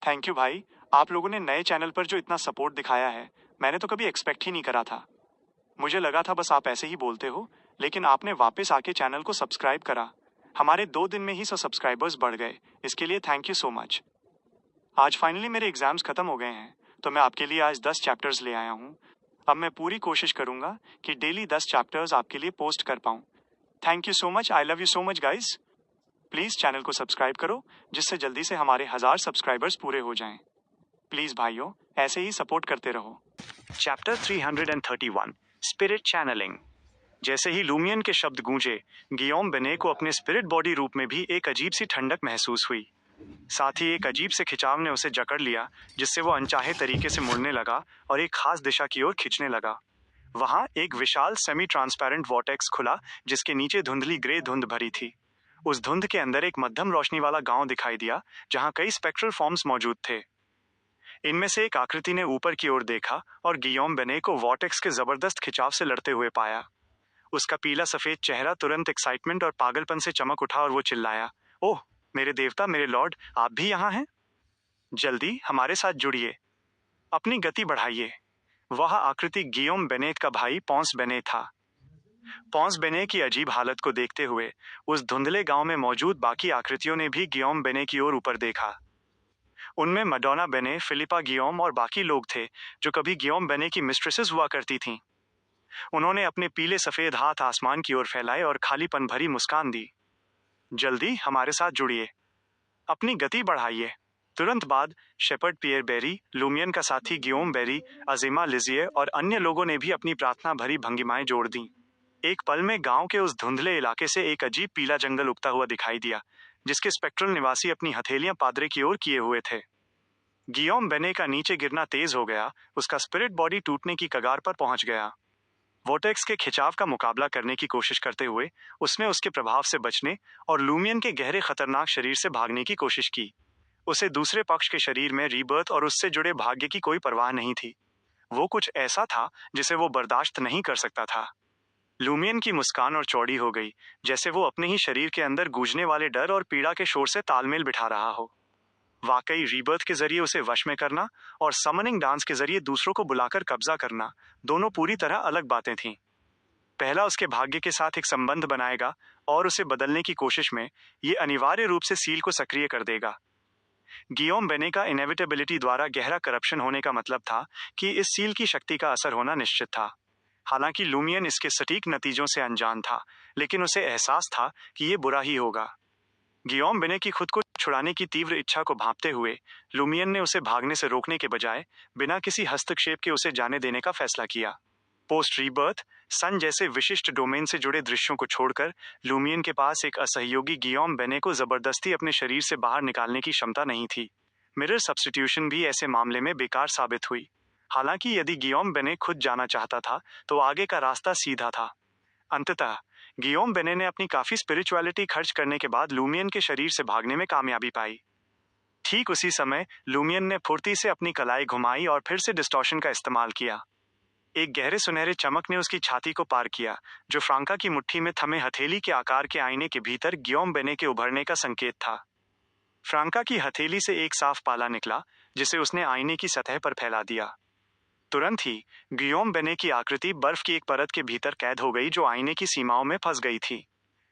Thank you भाई। आप लोगों ने नए चैनल पर जो इतना सपोर्ट दिखाया है, मैंने तो कभी एक्सपेक्ट ही नहीं करा था। मुझे लगा था बस आप ऐसे ही बोलते हो, लेकिन आपने वापस आके चैनल को सब्सक्राइब करा। हमारे 2 दिन में ही 100 सब्सक्राइबर्स बढ़ गए। इसके लिए थैंक यू सो मच। आज फाइनली मेरे एग्जाम्स खत्म हो गए हैं, तो मैं आपके लिए आज 10 चैप्टर्स ले आया हूँ। अब मैं पूरी कोशिश करूंगा कि डेली 10 चैप्टर्स आपके लिए पोस्ट कर पाऊँ। Thank you so much. I love you so much guys. Please channel को सब्सक्राइब करो, जिससे जल्दी से हमारे 1000 सब्सक्राइबर्स पूरे हो जाएं। प्लीज भाइयों, ऐसे ही सपोर्ट करते रहो। Chapter 331 spirit channelling. जैसे ही लूमियन के शब्द गूंजे, गियोम बेने को अपने स्पिरिट बॉडी रूप में भी एक अजीब सी ठंडक महसूस हुई। साथ ही एक अजीब से खिंचाव ने उसे जकड़ लिया, जिससे वो अनचाहे तरीके से मुड़ने लगा और एक खास दिशा की ओर खींचने लगा। वहां एक विशाल सेमी ट्रांसपेरेंट वॉर्टेक्स खुला, जिसके नीचे धुंधली ग्रे धुंध भरी थी। उस धुंध के अंदर एक मध्यम रोशनी वाला गांव दिखाई दिया, जहां कई स्पेक्ट्रल फॉर्म्स मौजूद थे। इनमें से एक आकृति ने ऊपर की ओर देखा और गियोम बेने को वॉर्टेक्स के जबरदस्त खिंचाव से लड़ते हुए पाया। उसका पीला सफेद चेहरा तुरंत एक्साइटमेंट और पागलपन से चमक उठा और वो चिल्लाया, ओह मेरे देवता, मेरे लॉर्ड, आप भी यहाँ हैं? जल्दी हमारे साथ जुड़िए, अपनी गति बढ़ाइए। वह आकृति गियोम बेनेट का भाई पॉन्स बेने था। पॉन्स बेने की अजीब हालत को देखते हुए उस धुंधले गांव में मौजूद बाकी आकृतियों ने भी गियोम बेने की ओर ऊपर देखा। उनमें मडोना बेने, फिलिपा गियोम और बाकी लोग थे जो कभी गियोम बेने की मिस्ट्रेसेस हुआ करती थीं। उन्होंने अपने पीले सफेद हाथ आसमान की ओर फैलाए और खालीपन भरी मुस्कान दी। जल्दी हमारे साथ जुड़िए, अपनी गति बढ़ाइए। तुरंत बाद शेपर्ड पियर बेरी, लूमियन का साथी गियोम बेरी, अजीमा लिजिए और अन्य लोगों ने भी अपनी प्रार्थना भरी भंगिमाएं जोड़ दी। एक पल में गांव के उस धुंधले इलाके से एक अजीब पीला जंगल उगता हुआ दिखाई दिया, जिसके स्पेक्ट्रल निवासी अपनी हथेलियां पादरे की ओर किए हुए थे। गियोम बेने का नीचे गिरना तेज हो गया, उसका स्पिरिट बॉडी टूटने की कगार पर पहुंच गया। वोटेक्स के खिंचाव का मुकाबला करने की कोशिश करते हुए उसने उसके प्रभाव से बचने और लूमियन के गहरे खतरनाक शरीर से भागने की कोशिश की। उसे दूसरे पक्ष के शरीर में रीबर्थ और उससे जुड़े भाग्य की कोई परवाह नहीं थी। वो कुछ ऐसा था जिसे वो बर्दाश्त नहीं कर सकता था। लूमियन की मुस्कान और चौड़ी हो गई, जैसे वो अपने ही शरीर के अंदर गूंजने वाले डर और पीड़ा के शोर से तालमेल बिठा रहा हो। वाकई रीबर्थ के जरिए उसे वश में करना और समनिंग डांस के जरिए दूसरों को बुलाकर कब्जा करना, दोनों पूरी तरह अलग बातें थीं। पहला उसके भाग्य के साथ एक संबंध बनाएगा और उसे बदलने की कोशिश में ये अनिवार्य रूप से सील को सक्रिय कर देगा। गियोम बेने का इनेविटेबिलिटी द्वारा गहरा करप्शन होने का मतलब था कि इस सील की शक्ति का असर होना निश्चित था। हालांकि लूमियन इसके सटीक नतीजों से अनजान था, लेकिन उसे एहसास था कि ये बुरा ही होगा। गियोम बेने की खुद को छुड़ाने की तीव्र इच्छा को भांपते हुए लूमियन ने उसे भागने से रोकने के बजाय बिना किसी हस्तक्षेप के उसे जाने देने का फैसला किया। पोस्ट रीबर्थ सन जैसे विशिष्ट डोमेन से जुड़े दृश्यों को छोड़कर लूमियन के पास एक असहयोगी गियोम बेने को जबरदस्ती अपने शरीर से बाहर निकालने की क्षमता नहीं थी। मिरर सब्स्टिट्यूशन भी ऐसे मामले में बेकार साबित हुई। हालांकि यदि गियोम बेने खुद जाना चाहता था तो आगे का रास्ता सीधा था। अंततः गियोम बेने ने अपनी काफी स्पिरिचुअलिटी खर्च करने के बाद लूमियन के शरीर से भागने में कामयाबी पाई। ठीक उसी समय लूमियन ने फुर्ती से अपनी कलाई घुमाई और फिर से डिस्टॉर्शन का इस्तेमाल किया। एक गहरे सुनहरे चमक ने उसकी छाती को पार किया, जो फ्रांका की मुट्ठी में थमे हथेली के आकार के आईने के भीतर गियोम बेने के उभरने का संकेत था। फ्रांका की हथेली से एक साफ पाला निकला, जिसे उसने आईने की सतह पर फैला दिया। तुरंत ही गियोम बेने की आकृति बर्फ की एक परत के भीतर कैद हो गई, जो आईने की सीमाओं में फंस गई थी।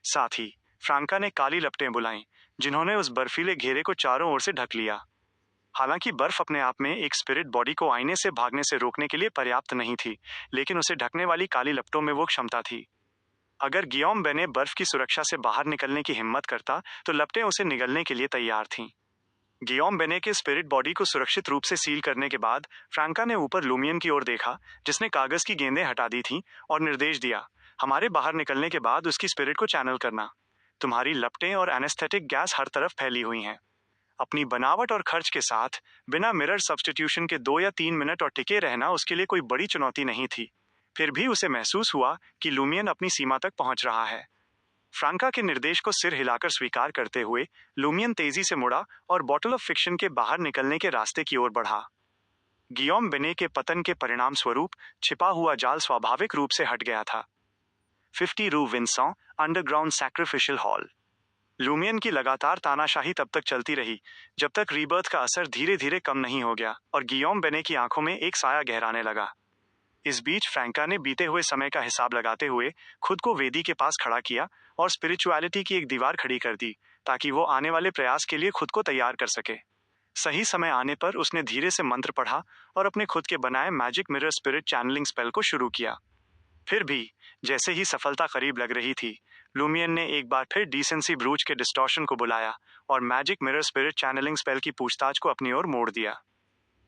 साथ ही फ्रांका ने काली लपटें बुलाईं, जिन्होंने उस बर्फीले घेरे को चारों ओर से ढक लिया। हालांकि बर्फ अपने आप में एक स्पिरिट बॉडी को आईने से भागने से रोकने के लिए पर्याप्त नहीं थी, लेकिन उसे ढकने वाली काली लपटों में वो क्षमता थी। अगर गियोम बेने बर्फ की सुरक्षा से बाहर निकलने की हिम्मत करता तो लपटें उसे निगलने के लिए तैयार थीं। गियोम बेने के स्पिरिट बॉडी को सुरक्षित रूप से सील करने के बाद फ्रांका ने ऊपर लूमियन की ओर देखा, जिसने कागज की गेंदें हटा दी थीं और निर्देश दिया, हमारे बाहर निकलने के बाद उसकी स्पिरिट को चैनल करना। तुम्हारी लपटें और एनेस्थेटिक गैस हर तरफ फैली हुई हैं। अपनी बनावट और खर्च के साथ बिना मिरर सब्स्टिट्यूशन के 2 या 3 मिनट और टिके रहना उसके लिए कोई बड़ी चुनौती नहीं थी। फिर भी उसे महसूस हुआ कि लूमियन अपनी सीमा तक पहुंच रहा है। फ्रांका के निर्देश को सिर हिलाकर स्वीकार करते हुए लूमियन तेजी से मुड़ा और बॉटल ऑफ फिक्शन के बाहर निकलने के रास्ते की ओर बढ़ा। गियोम बेने के पतन के परिणाम स्वरूप छिपा हुआ जाल स्वाभाविक रूप से हट गया था। 50 रू विंसॉ अंडरग्राउंड सैक्रिफिशियल हॉल। लूमियन की लगातार तानाशाही तब तक चलती रही जब तक रीबर्थ का असर धीरे धीरे कम नहीं हो गया और गियोम बेने की आंखों में एक साया गहराने लगा। इस बीच फ्रैंका ने बीते हुए समय का हिसाब लगाते हुए खुद को वेदी के पास खड़ा किया और स्पिरिचुअलिटी की एक दीवार खड़ी कर दी ताकि वो आने वाले प्रयास के लिए खुद को तैयार कर सके। सही समय आने पर उसने धीरे से मंत्र पढ़ा और अपने खुद के बनाए magic mirror spirit channelling spell को शुरू किया। फिर भी जैसे ही सफलता करीब लग रही थी, लूमियन ने एक बार फिर डिसेंसी ब्रूज के डिस्टॉर्शन को बुलाया और magic mirror spirit channelling spell की पूछताछ को अपनी ओर मोड़ दिया।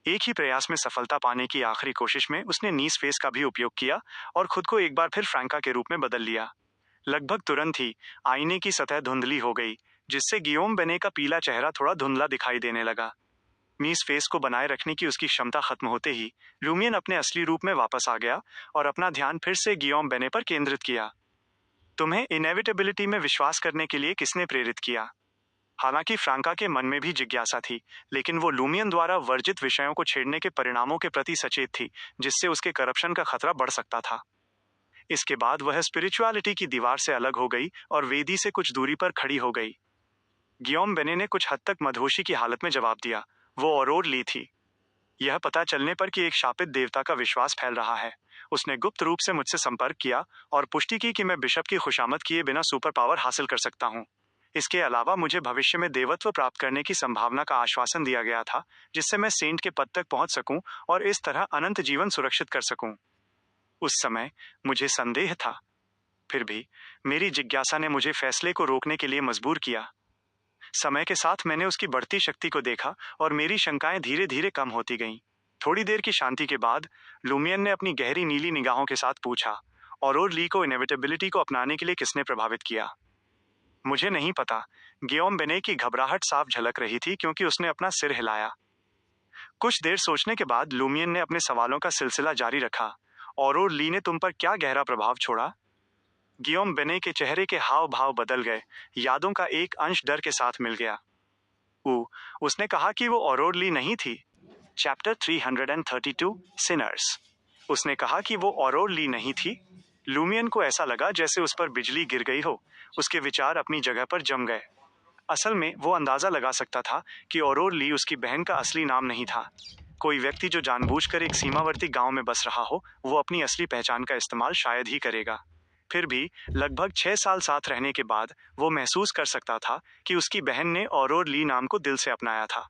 एक ही प्रयास में सफलता पाने की आखिरी कोशिश में उसने नीस फेस का भी उपयोग किया और खुद को एक बार फिर फ्रैंका के रूप में बदल लिया। लगभग तुरंत ही आईने की सतह धुंधली हो गई, जिससे गियोम बेने का पीला चेहरा थोड़ा धुंधला दिखाई देने लगा। मीस फेस को बनाए रखने की उसकी क्षमता खत्म होते ही लूमियन अपने असली रूप में वापस आ गया और अपना ध्यान फिर से गियोम बेने पर केंद्रित किया। तुम्हें इनेविटेबिलिटी में विश्वास करने के लिए किसने प्रेरित किया? हालांकि फ्रांका के मन में भी जिज्ञासा थी, लेकिन वो लूमियन द्वारा वर्जित विषयों को छेड़ने के परिणामों के प्रति सचेत थी, जिससे उसके करप्शन का खतरा बढ़ सकता था। इसके बाद वह स्पिरिचुअलिटी की दीवार से अलग हो गई और वेदी से कुछ दूरी पर खड़ी हो गई। गियोम बेने ने कुछ हद तक मदहोशी की हालत में जवाब दिया, वो औरोर ली थी। यह पता चलने पर कि एक शापित देवता का विश्वास फैल रहा है, उसने गुप्त रूप से मुझसे संपर्क किया और पुष्टि की कि मैं बिशप की खुशामद किए बिना सुपर पावर हासिल कर सकता हूँ। इसके अलावा मुझे भविष्य में देवत्व प्राप्त करने की संभावना का आश्वासन दिया गया था, जिससे मैं सेंट के पद तक पहुंच सकूं और इस तरह अनंत जीवन सुरक्षित कर सकूं। उस समय मुझे संदेह था, फिर भी मेरी जिज्ञासा ने मुझे फैसले को रोकने के लिए मजबूर किया। समय के साथ मैंने उसकी बढ़ती शक्ति को देखा और मेरी शंकाएं धीरे धीरे कम होती गईं। थोड़ी देर की शांति के बाद लूमियन ने अपनी गहरी नीली निगाहों के साथ पूछा, औरोर ली को इनेविटेबिलिटी को अपनाने के लिए किसने प्रभावित किया? मुझे नहीं पता। गियोम बेने की घबराहट साफ झलक रही थी क्योंकि उसने अपना सिर हिलाया। कुछ देर सोचने के बाद लूमियन ने अपने सवालों का सिलसिला जारी रखा, औरोर ली ने तुम पर क्या गहरा प्रभाव छोड़ा? गियोम बेने के चेहरे के हाव भाव बदल गए, यादों का एक अंश डर के साथ मिल गया। उसने कहा कि वो औरोर ली नहीं थी। Chapter 332 Sinners. उसने कहा कि वो औरोर ली नहीं थी। लूमियन को ऐसा लगा जैसे उस पर बिजली गिर गई हो। उसके विचार अपनी जगह पर जम गए। असल में वो अंदाजा लगा सकता था कि औरोर ली उसकी बहन का असली नाम नहीं था। कोई व्यक्ति जो जानबूझकर एक सीमावर्ती गांव में बस रहा हो, वो अपनी असली पहचान का इस्तेमाल शायद ही करेगा। फिर भी लगभग 6 साल साथ रहने के बाद वो महसूस कर सकता था कि उसकी बहन ने औरोर ली नाम को दिल से अपनाया था।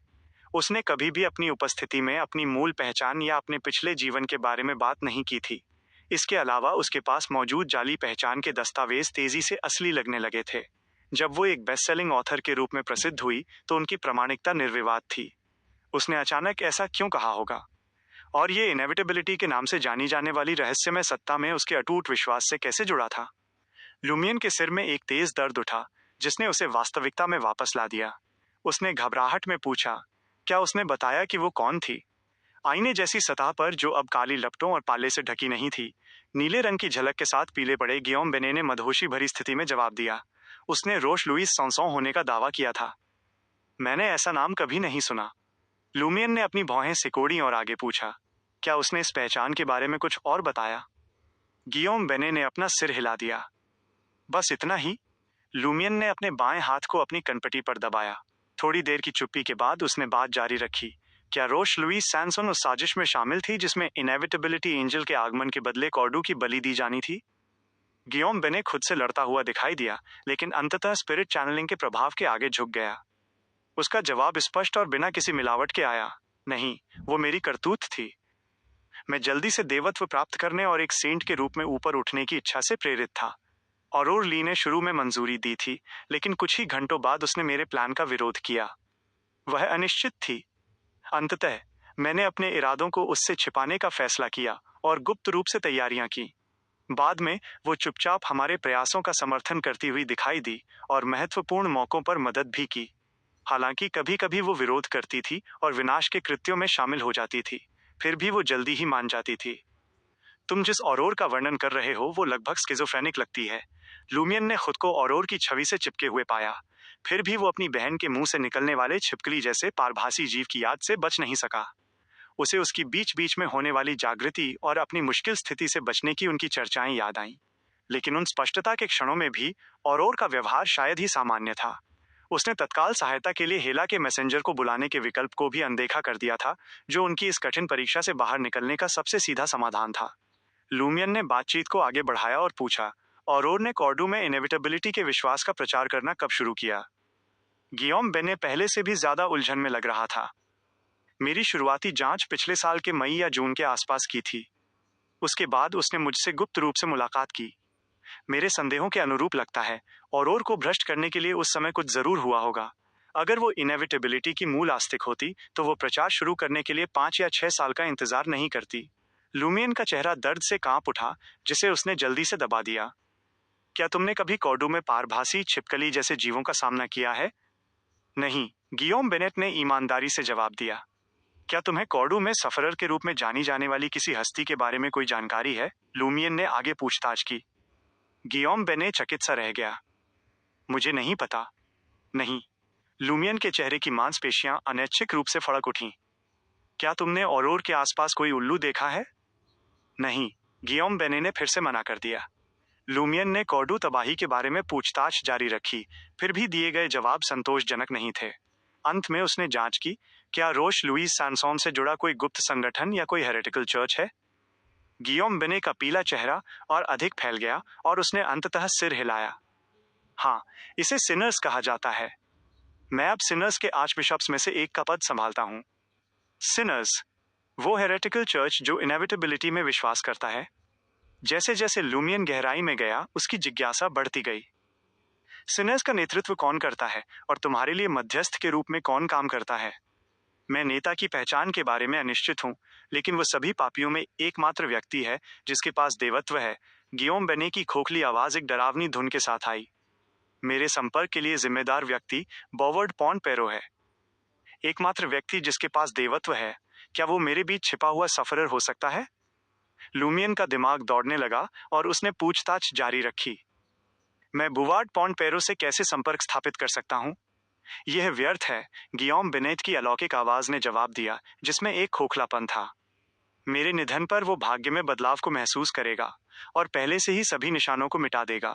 उसने कभी भी अपनी उपस्थिति में अपनी मूल पहचान या अपने पिछले जीवन के बारे में बात नहीं की थी। इसके अलावा उसके पास मौजूद जाली पहचान के दस्तावेज तेजी से असली लगने लगे थे। जब वो एक बेस्ट सेलिंग ऑथर के रूप में प्रसिद्ध हुई तो उनकी प्रामाणिकता निर्विवाद थी। उसने अचानक ऐसा क्यों कहा होगा? और ये इनेविटेबिलिटी के नाम से जानी जाने वाली रहस्यमय सत्ता में उसके अटूट विश्वास से कैसे जुड़ा था? लूमियन के सिर में एक तेज दर्द उठा, जिसने उसे वास्तविकता में वापस ला दिया। उसने घबराहट में पूछा, क्या उसने बताया कि वो कौन थी? आईने जैसी सतह पर, जो अब काली लपटों और पाले से ढकी नहीं थी, नीले रंग की झलक के साथ पीले पड़े गियोम बेने ने मदहोशी भरी स्थिति में जवाब दिया, उसने रोश लुइस सॉन्सॉन होने का दावा किया था। मैंने ऐसा नाम कभी नहीं सुना। लूमियन ने अपनी भौहें सिकोड़ी और आगे पूछा, क्या उसने इस पहचान के बारे में कुछ और बताया? गियोम बेने ने अपना सिर हिला दिया। बस इतना ही? लूमियन ने अपने बाएं हाथ को अपनी कनपटी पर दबाया। थोड़ी देर की चुप्पी के बाद उसने बात जारी रखी, क्या रोश लुइस सैनसन उस साजिश में शामिल थी जिसमें इनेविटेबिलिटी एंजल के आगमन के बदले कॉर्डू की बलि दी जानी थी? गियोम बेने खुद से लड़ता हुआ दिखाई दिया, लेकिन अंततः स्पिरिट चैनलिंग के प्रभाव के आगे झुक गया। उसका जवाब स्पष्ट और बिना किसी मिलावट के आया, नहीं, वो मेरी करतूत थी। मैं जल्दी से देवत्व प्राप्त करने और एक सेंट के रूप में ऊपर उठने की इच्छा से प्रेरित था। औरोर ली ने शुरू में मंजूरी दी थी, लेकिन कुछ ही घंटों बाद उसने मेरे प्लान का विरोध किया। वह अनिश्चित थी। अंततः मैंने अपने इरादों को उससे छिपाने का फैसला किया और गुप्त रूप से तैयारियां की। बाद में वो चुपचाप हमारे प्रयासों का समर्थन करती हुई दिखाई दी और महत्वपूर्ण मौकों पर मदद भी की। हालांकि कभी कभी वो विरोध करती थी और विनाश के कृत्यों में शामिल हो जाती थी, फिर भी वो जल्दी ही मान जाती थी। तुम जिस औरोर का वर्णन कर रहे हो वो लगभग स्किज़ोफ्रेनिक लगती है। लूमियन ने खुद को औरोर की छवि से चिपके हुए पाया। फिर भी वो अपनी बहन के मुंह से निकलने वाले छिपकली जैसे पारभासी जीव की याद से बच नहीं सका। उसे उसकी बीच बीच में होने वाली जागृति और अपनी मुश्किल स्थिति से बचने की उनकी चर्चाएं याद आईं। लेकिन उन स्पष्टता के क्षणों में भी औरोर का व्यवहार शायद ही सामान्य था। उसने तत्काल सहायता के लिए हेला के मैसेंजर को बुलाने के विकल्प को भी अनदेखा कर दिया था, जो उनकी इस कठिन परीक्षा से बाहर निकलने का सबसे सीधा समाधान था। लूमियन ने बातचीत को आगे बढ़ाया और पूछा, ऑरोर ने कॉर्डू में इनेविटेबिलिटी के विश्वास का प्रचार करना कब शुरू किया? गियोम बेने पहले से भी ज्यादा उलझन में लग रहा था। मेरी शुरुआती जांच पिछले साल के मई या जून के आसपास की थी। उसके बाद उसने मुझसे गुप्त रूप से मुलाकात की। मेरे संदेहों के अनुरूप लगता है ऑरोर को भ्रष्ट करने के लिए उस समय कुछ जरूर हुआ होगा। अगर वो इनेविटेबिलिटी की मूल आस्तिक होती तो वो प्रचार शुरू करने के लिए 5 या 6 साल का इंतजार नहीं करती। लूमियन का चेहरा दर्द से कांप उठा, जिसे उसने जल्दी से दबा दिया। क्या तुमने कभी कॉर्डू में पारभासी छिपकली जैसे जीवों का सामना किया है? नहीं, गियोम बेनेट ने ईमानदारी से जवाब दिया। क्या तुम्हें कॉर्डू में सफरर के रूप में जानी जाने वाली किसी हस्ती के बारे में कोई जानकारी है? लूमियन ने आगे पूछताछ की। गियोम बेने चकित सा रह गया। मुझे नहीं पता। नहीं। लूमियन के चेहरे की मांसपेशियां अनैच्छिक रूप से फड़क उठीं। क्या तुमने ऑरोर के आसपास कोई उल्लू देखा है? नहीं, गियोम बेने ने फिर से मना कर दिया। लूमियन ने कॉर्डू तबाही के बारे में पूछताछ जारी रखी, फिर भी दिए गए जवाब संतोषजनक नहीं थे। अंत में उसने जांच की, क्या रोश लुईस सैनसोन से जुड़ा कोई गुप्त संगठन या कोई हेरेटिकल चर्च है? गियोम बेने का पीला चेहरा और अधिक फैल गया और उसने अंततः सिर हिलाया। हाँ, इसे सिनर्स कहा जाता है। मैं अब सिनर्स के आर्चबिशप्स में से एक का पद संभालता हूँ। सिनर्स, वो हेरेटिकल चर्च जो इनेविटेबिलिटी में विश्वास करता है। जैसे जैसे लूमियन गहराई में गया, उसकी जिज्ञासा बढ़ती गई। सिनर्स का नेतृत्व कौन करता है और तुम्हारे लिए मध्यस्थ के रूप में कौन काम करता है? मैं नेता की पहचान के बारे में अनिश्चित हूँ, लेकिन वो सभी पापियों में एकमात्र व्यक्ति है जिसके पास देवत्व है। गियोम बेने की खोखली आवाज एक डरावनी धुन के साथ आई। मेरे संपर्क के लिए जिम्मेदार व्यक्ति बॉवर्ड पॉन पेरो है। एकमात्र व्यक्ति जिसके पास देवत्व है, क्या वो मेरे बीच छिपा हुआ सफरर हो सकता है? लूमियन का दिमाग दौड़ने लगा और उसने पूछताछ जारी रखी। मैं बुवार्ड पॉन पेरो से कैसे संपर्क स्थापित कर सकता हूँ? यह व्यर्थ है, गियोम बेनेट की अलौकिक आवाज ने जवाब दिया, जिसमें एक खोखलापन था। मेरे निधन पर वो भाग्य में बदलाव को महसूस करेगा और पहले से ही सभी निशानों को मिटा देगा।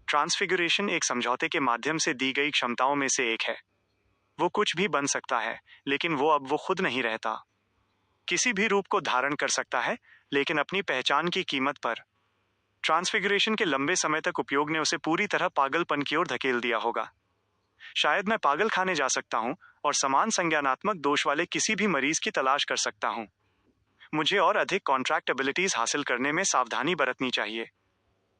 ट्रांसफिगुरेशन एक समझौते के माध्यम से दी गई क्षमताओं में से एक है। वो कुछ भी बन सकता है, लेकिन वो खुद नहीं रहता। किसी भी रूप को धारण कर सकता है, लेकिन अपनी पहचान की कीमत पर। ट्रांसफिगुरेशन के लंबे समय तक उपयोग ने उसे पूरी तरह पागलपन की ओर धकेल दिया होगा। शायद मैं पागल खाने जा सकता हूँ और समान संज्ञानात्मक दोष वाले किसी भी मरीज की तलाश कर सकता हूँ। मुझे और अधिक कॉन्ट्रैक्ट एबिलिटीज हासिल करने में सावधानी बरतनी चाहिए।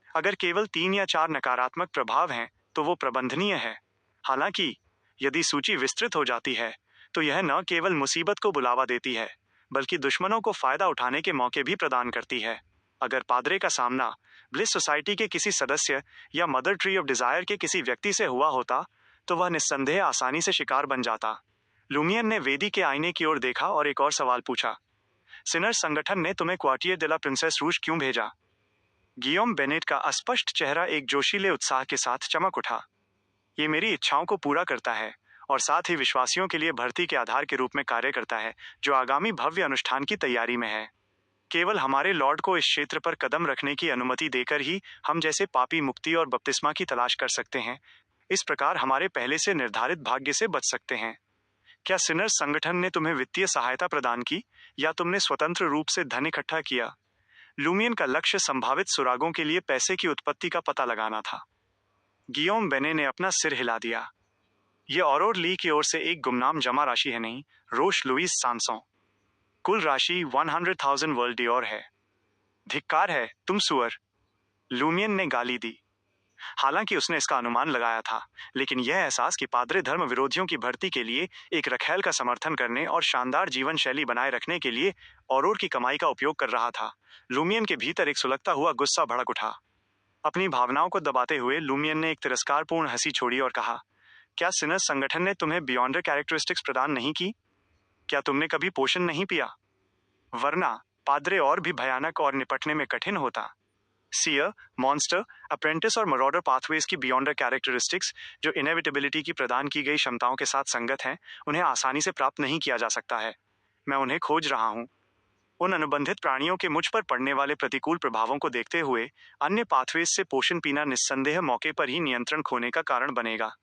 अगर केवल 3 या 4 नकारात्मक प्रभाव हैं, तो वो प्रबंधनीय है। हालांकि यदि सूची विस्तृत हो जाती है, तो यह न केवल मुसीबत को बुलावा देती है, बल्कि दुश्मनों को फायदा उठाने के मौके भी प्रदान करती है। अगर पादरे का सामना ब्लिस सोसाइटी के किसी सदस्य या मदर ट्री ऑफ डिजायर के किसी व्यक्ति से हुआ होता, तो वह निस्संदेह आसानी से शिकार बन जाता। लूमियन ने वेदी के आईने की ओर देखा और एक और सवाल पूछा। सिनर्स संगठन ने तुम्हें क्वार्टियर दे ला प्रिंसेस रूज क्यों भेजा? गियोम बेनेट का अस्पष्ट चेहरा एक जोशीले उत्साह के साथ चमक उठा। ये मेरी इच्छाओं को पूरा करता है और साथ ही विश्वासियों के लिए भर्ती के आधार के रूप में कार्य करता है, जो आगामी भव्य अनुष्ठान की तैयारी में है। केवल हमारे लॉर्ड को इस क्षेत्र पर कदम रखने की अनुमति देकर ही हम जैसे पापी मुक्ति और बपतिस्मा की तलाश कर सकते हैं। इस प्रकार हमारे पहले से निर्धारित भाग्य से बच सकते हैं। क्या सिनर्स संगठन ने तुम्हें वित्तीय सहायता प्रदान की या तुमने स्वतंत्र रूप से धन इकट्ठा किया? लूमियन का लक्ष्य संभावित सुरागों के लिए पैसे की उत्पत्ति का पता लगाना था। गियोम बेने ने अपना सिर हिला दिया। यह ऑरोर ली की ओर से एक गुमनाम जमा राशि है, नहीं रोश लुईस सांसों। कुल राशि 100,000 वर्ल्ड डियोर है। धिक्कार है तुम सुअर, लूमियन ने गाली दी। हालांकि उसने इसका अनुमान लगाया था, लेकिन यह एहसास कि पादरे धर्म विरोधियों की भर्ती के लिए एक रखैल का समर्थन करने और शानदार जीवन शैली बनाए रखने के लिए ऑरोर की कमाई का उपयोग कर रहा था, लूमियन के भीतर एक सुलगता हुआ गुस्सा भड़क उठा। अपनी भावनाओं को दबाते हुए लूमियन ने एक तिरस्कारपूर्ण हंसी छोड़ी और कहा, क्या सिनर्स संगठन ने तुम्हें बियॉन्डर कैरेक्टरिस्टिक्स प्रदान नहीं की? क्या तुमने कभी पोषण नहीं पिया? वरना पादरे और भी भयानक और निपटने में कठिन होता। सीयर, मॉन्स्टर, अप्रेंटिस और मरॉडर पाथवेज की बियॉन्डर कैरेक्टरिस्टिक्स, जो इनेविटेबिलिटी की प्रदान की गई क्षमताओं के साथ संगत हैं, उन्हें आसानी से प्राप्त नहीं किया जा सकता है। मैं उन्हें खोज रहा हूँ। उन अनुबंधित प्राणियों के मुझ पर पड़ने वाले प्रतिकूल प्रभावों को देखते हुए अन्य पाथवेज से पोषण पीना निस्संदेह मौके पर ही नियंत्रण खोने का कारण बनेगा।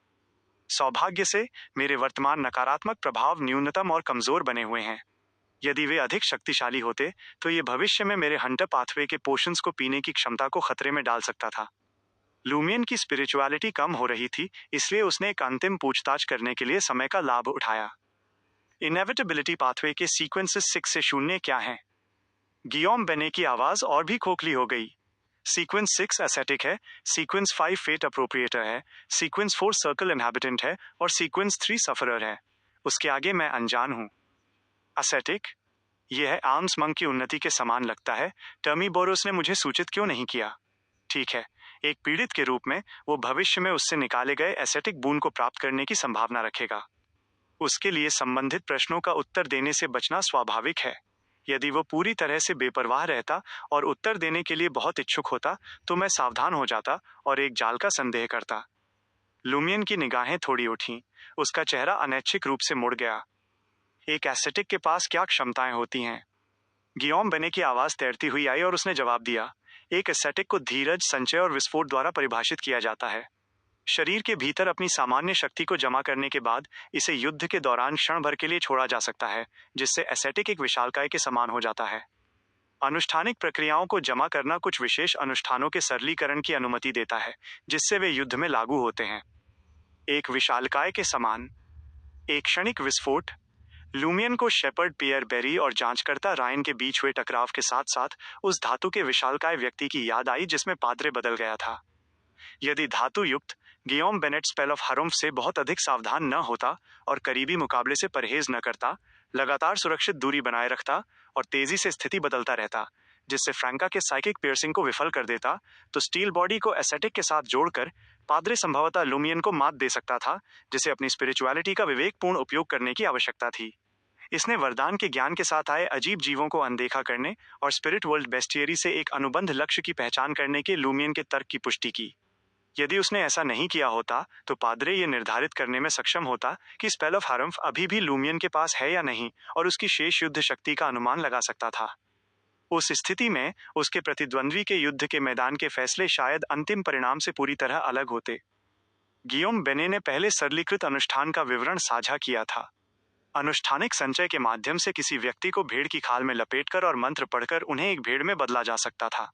सौभाग्य से मेरे वर्तमान नकारात्मक प्रभाव न्यूनतम और कमजोर बने हुए हैं। यदि वे अधिक शक्तिशाली होते तो ये भविष्य में मेरे हंटर पाथवे के पोषंस को पीने की क्षमता को खतरे में डाल सकता था। लूमियन की स्पिरिचुअलिटी कम हो रही थी, इसलिए उसने एक अंतिम पूछताछ करने के लिए समय का लाभ उठाया। इनएविटेबिलिटी पाथवे के सीक्वेंसेस 6 से 0 क्या हैं? गियोम बेने की आवाज और भी खोखली हो गई। सीक्वेंस 6 एसेटिक है, सीक्वेंस 5 फेट अप्रोप्रिएटर है, सीक्वेंस 4 सर्कल इनहैबिटेंट है और सीक्वेंस 3 सफरर है। उसके आगे मैं अनजान हूं। एसेटिक? यह है आर्म्स मंक की उन्नति के समान लगता है। टर्मी बोरोस ने मुझे सूचित क्यों नहीं किया? ठीक है, एक पीड़ित के रूप में वो भविष्य में उससे निकाले गए एसेटिक बून को प्राप्त करने की संभावना रखेगा। उसके लिए संबंधित प्रश्नों का उत्तर देने से बचना स्वाभाविक है। यदि वो पूरी तरह से बेपरवाह रहता और उत्तर देने के लिए बहुत इच्छुक होता तो मैं सावधान हो जाता और एक जाल का संदेह करता। लूमियन की निगाहें थोड़ी उठी। उसका चेहरा अनैच्छिक रूप से मुड़ गया। एक एसेटिक के पास क्या क्षमताएं होती हैं? गियोम बेने की आवाज तैरती हुई आई और उसने जवाब दिया, एक एसेटिक को धीरज, संचय और विस्फोट द्वारा परिभाषित किया जाता है। शरीर के भीतर अपनी सामान्य शक्ति को जमा करने के बाद इसे युद्ध के दौरान क्षण भर के लिए छोड़ा जा सकता है, जिससे एसेटिक एक विशालकाय के समान हो जाता है। अनुष्ठानिक प्रक्रियाओं को जमा करना कुछ विशेष अनुष्ठानों के सरलीकरण की अनुमति देता है, जिससे वे युद्ध में लागू होते हैं। एक विशालकाय के समान, एक क्षणिक विस्फोट। लूमियन को शेपर्ड पियर बेरी और जांचकर्ता रायन के बीच हुए टकराव के साथ साथ उस धातु के विशालकाय व्यक्ति की याद आई जिसमें पाद्रे बदल गया था। यदि धातु युक्त गियोम बेनेट स्पेल ऑफ हरुम्फ से बहुत अधिक सावधान न होता और करीबी मुकाबले से परहेज न करता, लगातार सुरक्षित दूरी बनाए रखता और तेजी से स्थिति बदलता रहता, जिससे फ्रैंका के साइकिक पियर्सिंग को विफल कर देता, तो स्टील बॉडी को एसेटिक के साथ जोड़कर पाद्रे संभवतः लूमियन को मात दे सकता था, जिसे अपनी स्पिरिचुअलिटी का विवेकपूर्ण उपयोग करने की आवश्यकता थी। इसने वरदान के ज्ञान के साथ आए अजीब जीवों को अनदेखा करने और स्पिरिट वर्ल्ड बेस्टियरी से एक अनुबंध लक्ष्य की पहचान करने के लूमियन के तर्क की पुष्टि की। यदि उसने ऐसा नहीं किया होता तो पाद्रे ये निर्धारित करने में सक्षम होता कि स्पेल ऑफ हरम्फ अभी भी लूमियन के पास है या नहीं और उसकी शेष युद्ध शक्ति का अनुमान लगा सकता था। उस स्थिति में उसके प्रतिद्वंद्वी के युद्ध के मैदान के फैसले शायद अंतिम परिणाम से पूरी तरह अलग होते। गियोम बेने ने पहले सरलीकृत अनुष्ठान का विवरण साझा किया था। अनुष्ठानिक संचय के माध्यम से किसी व्यक्ति को भेड़ की खाल में लपेटकर और मंत्र पढ़कर उन्हें एक भेड़ में बदला जा सकता था।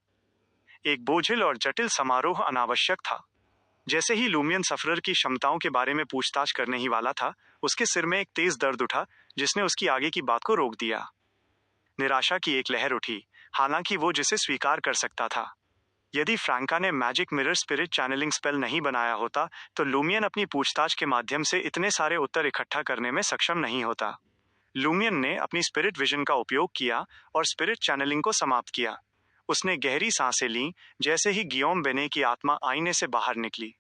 एक बोझिल और जटिल समारोह अनावश्यक था। जैसे ही लूमियन सफरर की क्षमताओं के बारे में पूछताछ करने ही वाला था, उसके सिर में एक तेज दर्द उठा जिसने उसकी आगे की बात को रोक दिया। निराशा की एक लहर उठी, हालांकि वो जिसे स्वीकार कर सकता था। यदि फ्रैंका ने magic mirror spirit channelling spell नहीं बनाया होता तो लूमियन अपनी पूछताछ के माध्यम से इतने सारे उत्तर इकट्ठा करने में सक्षम नहीं होता। लूमियन ने अपनी स्पिरिट विजन का उपयोग किया और स्पिरिट चैनलिंग को समाप्त किया। उसने गहरी सांसें लीं, जैसे ही गियोम बेने की आत्मा आईने से बाहर निकली।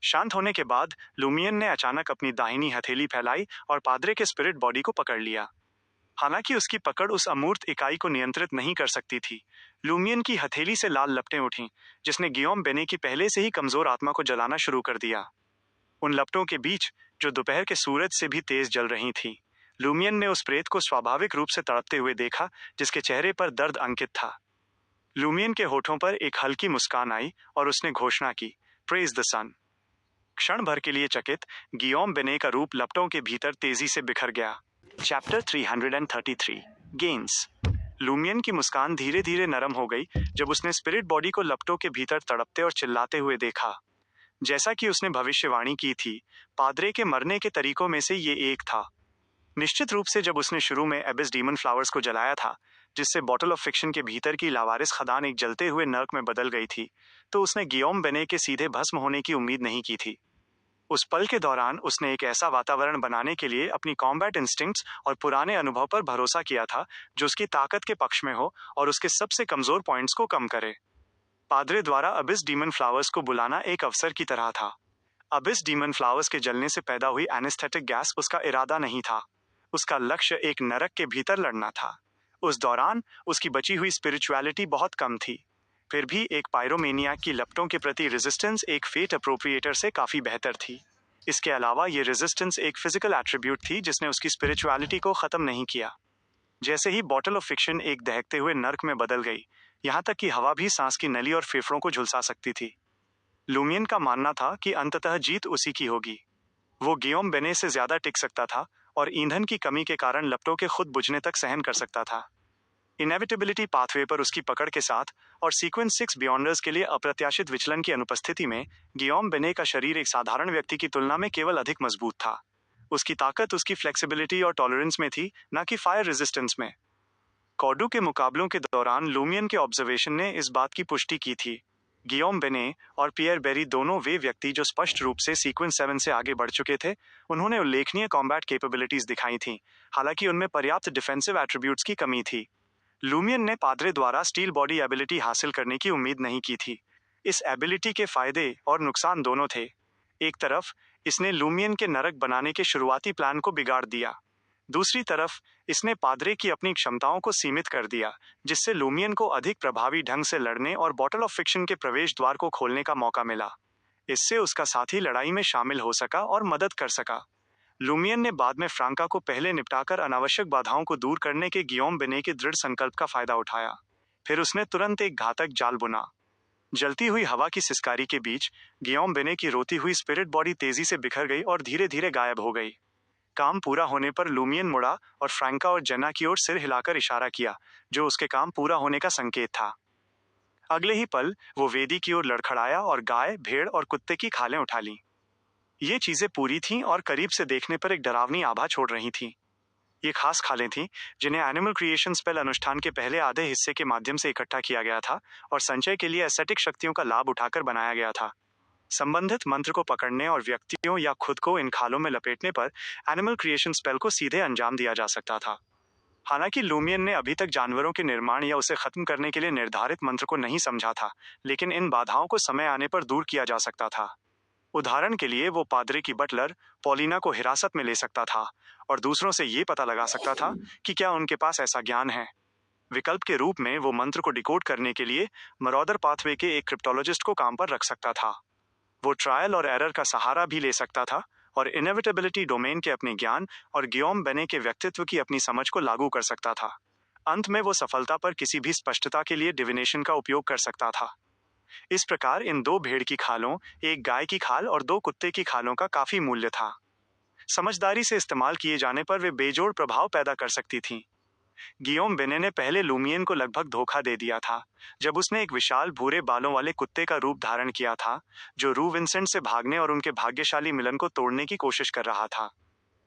शांत होने के बाद लूमियन ने अचानक अपनी दाहिनी हथेली फैलाई और पाद्रे के स्पिरिट बॉडी को पकड़ लिया। हालांकि उसकी पकड़ उस अमूर्त इकाई को नियंत्रित नहीं कर सकती थी। लूमियन की हथेली से लाल लपटें उठीं, जिसने गियोम बेने की पहले से ही कमजोर आत्मा को जलाना शुरू कर दिया। उन लपटों के बीच, जो दोपहर के सूरज से भी तेज जल रही थी, लूमियन ने उस प्रेत को स्वाभाविक रूप से तड़पते हुए देखा, जिसके चेहरे पर दर्द अंकित था। लूमियन के होठों पर एक हल्की मुस्कान आई और उसने घोषणा की, प्रेज द सन। क्षण भर के लिए चकित, गियोम बेने का रूप लपटों के भीतर तेजी से बिखर गया। Chapter 333 gains. लूमियन की मुस्कान धीरे धीरे नरम हो गई जब उसने स्पिरिट बॉडी को लपटों के भीतर तड़पते और चिल्लाते हुए देखा। जैसा कि उसने भविष्यवाणी की थी, पाद्रे के मरने के तरीकों में से ये एक था। निश्चित रूप से जब उसने शुरू में एबिस डीमन फ्लावर्स को जलाया था, जिससे बॉटल ऑफ फिक्शन के भीतर की लावारिस खदान एक जलते हुए नर्क में बदल गई थी, तो उसने गियोम बेने के सीधे भस्म होने की उम्मीद नहीं की थी। उस पल के दौरान उसने एक ऐसा वातावरण बनाने के लिए अपनी कॉम्बैट इंस्टिंक्ट्स और पुराने अनुभव पर भरोसा किया था जो उसकी ताकत के पक्ष में हो और उसके सबसे कमजोर पॉइंट्स को कम करे। पाद्रे द्वारा अबिस डीमन फ्लावर्स को बुलाना एक अवसर की तरह था। अबिस डीमन फ्लावर्स के जलने से पैदा हुई एनेस्थेटिक गैस उसका इरादा नहीं था। उसका लक्ष्य एक नरक के भीतर लड़ना था। उस दौरान उसकी बची हुई स्पिरिचुअलिटी बहुत कम थी। फिर भी एक पायरोमेनियाक की लपटों के प्रति रेजिस्टेंस एक फेट अप्रोप्रिएटर से काफी बेहतर थी। इसके अलावा ये रेजिस्टेंस एक फिजिकल एट्रीब्यूट थी जिसने उसकी स्पिरिचुअलिटी को खत्म नहीं किया। जैसे ही बॉटल ऑफ फिक्शन एक दहकते हुए नर्क में बदल गई, यहाँ तक कि हवा भी सांस की नली और फेफड़ों को झुलसा सकती थी। लूमियन का मानना था कि अंततः जीत उसी की होगी। वो गियोम बेने से ज्यादा टिक सकता था और ईंधन की कमी के कारण लपटों के खुद बुझने तक सहन कर सकता था। इनेविटेबिलिटी पाथवे पर उसकी पकड़ के साथ और सीक्वेंस 6 बियॉन्डर्स के लिए अप्रत्याशित विचलन की अनुपस्थिति में गियोम बेने का शरीर एक साधारण व्यक्ति की तुलना में केवल अधिक मजबूत था। उसकी ताकत उसकी फ्लेक्सिबिलिटी और टॉलरेंस में थी, न कि फायर रेजिस्टेंस में। कॉर्डू के मुकाबलों के दौरान लूमियन के ऑब्जर्वेशन ने इस बात की पुष्टि की थी। गियोम बेने और पियर बेरी दोनों वे व्यक्ति जो स्पष्ट रूप से सीक्वेंस 7 से आगे बढ़ चुके थे, उन्होंने उल्लेखनीय कॉम्बैट कैपेबिलिटीज दिखाई थीं, हालांकि उनमें पर्याप्त डिफेंसिव एट्रीब्यूट्स की कमी थी। लूमियन ने पाद्रे द्वारा स्टील बॉडी एबिलिटी हासिल करने की उम्मीद नहीं की थी। इस एबिलिटी के फायदे और नुकसान दोनों थे। एक तरफ इसने लूमियन के नरक बनाने के शुरुआती प्लान को बिगाड़ दिया। दूसरी तरफ इसने पाद्रे की अपनी क्षमताओं को सीमित कर दिया, जिससे लूमियन को अधिक प्रभावी ढंग से लड़ने और बॉटल ऑफ फिक्शन के प्रवेश द्वार को खोलने का मौका मिला। इससे उसका साथी लड़ाई में शामिल हो सका और मदद कर सका। लूमियन ने बाद में फ्रांका को पहले निपटाकर अनावश्यक बाधाओं को दूर करने के गियोम बेने के दृढ़ संकल्प का फायदा उठाया। फिर उसने तुरंत एक घातक जाल बुना। जलती हुई हवा की सिसकारी के बीच गियोम बेने की रोती हुई स्पिरिट बॉडी तेजी से बिखर गई और धीरे धीरे गायब हो गई। काम पूरा होने पर लूमियन मुड़ा और फ्रैंका और जेना की ओर सिर हिलाकर इशारा किया, जो उसके काम पूरा होने का संकेत था। अगले ही पल वो वेदी की ओर लड़खड़ाया और गाय, भेड़ और कुत्ते की खालें उठा लीं। ये चीजें पूरी थीं और करीब से देखने पर एक डरावनी आभा छोड़ रही थीं। ये खास खालें थीं जिन्हें एनिमल क्रिएशन स्पेल अनुष्ठान के पहले आधे हिस्से के माध्यम से इकट्ठा किया गया था और संचय के लिए एस्थेटिक शक्तियों का लाभ उठाकर बनाया गया था। संबंधित मंत्र को पकड़ने और व्यक्तियों या खुद को इन खालों में लपेटने पर एनिमल क्रिएशन स्पेल को सीधे अंजाम दिया जा सकता था। हालांकि लूमियन ने अभी तक जानवरों के निर्माण या उसे खत्म करने के लिए निर्धारित मंत्र को नहीं समझा था, लेकिन इन बाधाओं को समय आने पर दूर किया जा सकता था। उदाहरण के लिए वो पादरी की बटलर पॉलिना को हिरासत में ले सकता था और दूसरों से ये पता लगा सकता था कि क्या उनके पास ऐसा ज्ञान है। विकल्प के रूप में वो मंत्र को डिकोड करने के लिए मरॉडर पाथवे के एक क्रिप्टोलॉजिस्ट को काम पर रख सकता था। वो ट्रायल और एरर का सहारा भी ले सकता था और इनएविटेबिलिटी डोमेन के अपने ज्ञान और गियोम बेने के व्यक्तित्व की अपनी समझ को लागू कर सकता था। अंत में वो सफलता पर किसी भी स्पष्टता के लिए डिविनेशन का उपयोग कर सकता था। इस प्रकार इन 2 भेड़ की खालों, एक गाय की खाल और 2 कुत्ते की खालों का काफी मूल्य था। समझदारी से इस्तेमाल किए जाने पर वे बेजोड़ प्रभाव पैदा कर सकती थीं। गियोम बेने ने पहले लूमियन को लगभग धोखा दे दिया था, जब उसने एक विशाल भूरे बालों वाले कुत्ते का रूप धारण किया था, जो रू विंसेंट से भागने और उनके भाग्यशाली मिलन को तोड़ने की कोशिश कर रहा था।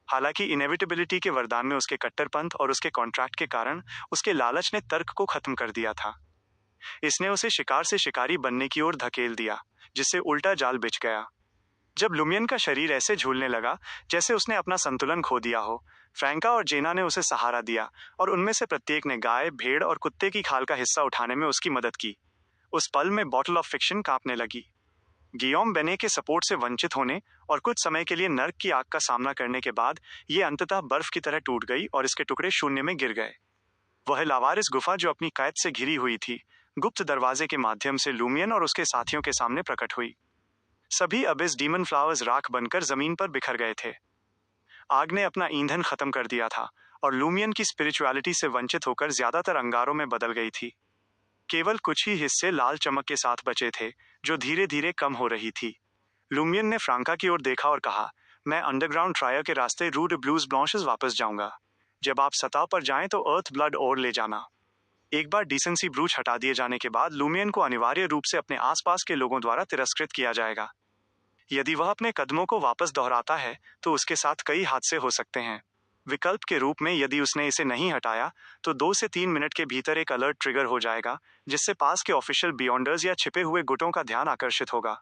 हालांकि इनेविटेबिलिटी के वरदान में उसके कट्टरपंथ और उसके कॉन्ट्रैक्ट के कारण उसके लालच ने तर्क को खत्म कर दिया था। इसने उसे शिकार से शिकारी बनने की ओर धकेल दिया, जिससे उल्टा जाल बिछ गया। जब लुमियन का शरीर ऐसे झूलने लगा जैसे उसने अपना संतुलन खो दिया हो, फ्रैंका और जेना ने उसे सहारा दिया और उनमें से प्रत्येक ने गाय, भेड़ और कुत्ते की खाल का हिस्सा उठाने में उसकी मदद की। उस पल में बॉटल ऑफ फिक्शन कांपने लगी। गियोम बेने के सपोर्ट से वंचित होने और कुछ समय के लिए नर्क की आग का सामना करने के बाद ये अंततः बर्फ की तरह टूट गई और इसके टुकड़े शून्य में गिर गए। वह लावारिस गुफा जो अपनी कैद से घिरी हुई थी, गुप्त दरवाजे के माध्यम से लूमियन और उसके साथियों के सामने प्रकट हुई। सभी अबिस डीमन फ्लावर्स राख बनकर जमीन पर बिखर गए थे। आग ने अपना ईंधन खत्म कर दिया था और लूमियन की स्पिरिचुअलिटी से वंचित होकर ज्यादातर अंगारों में बदल गई थी। केवल कुछ ही हिस्से लाल चमक के साथ बचे थे, जो धीरे धीरे कम हो रही थी। लूमियन ने फ्रांका की ओर देखा और कहा, मैं अंडरग्राउंड ट्रायर के रास्ते रू डे ब्लूज ब्लॉन्शेस वापस जाऊंगा। जब आप सतह पर जाएं तो अर्थ ब्लड और ले जाना। एक बार डिसेंसी ब्रूच हटा दिए जाने के बाद लूमियन को अनिवार्य रूप से अपने आसपास के लोगों द्वारा तिरस्कृत किया जाएगा। यदि वह अपने कदमों को वापस दोहराता है तो उसके साथ कई हादसे हो सकते हैं। विकल्प के रूप में यदि उसने इसे नहीं हटाया तो 2 से 3 मिनट के भीतर एक अलर्ट ट्रिगर हो जाएगा, जिससे पास के ऑफिशियल बियॉन्डर्स या छिपे हुए गुटों का ध्यान आकर्षित होगा।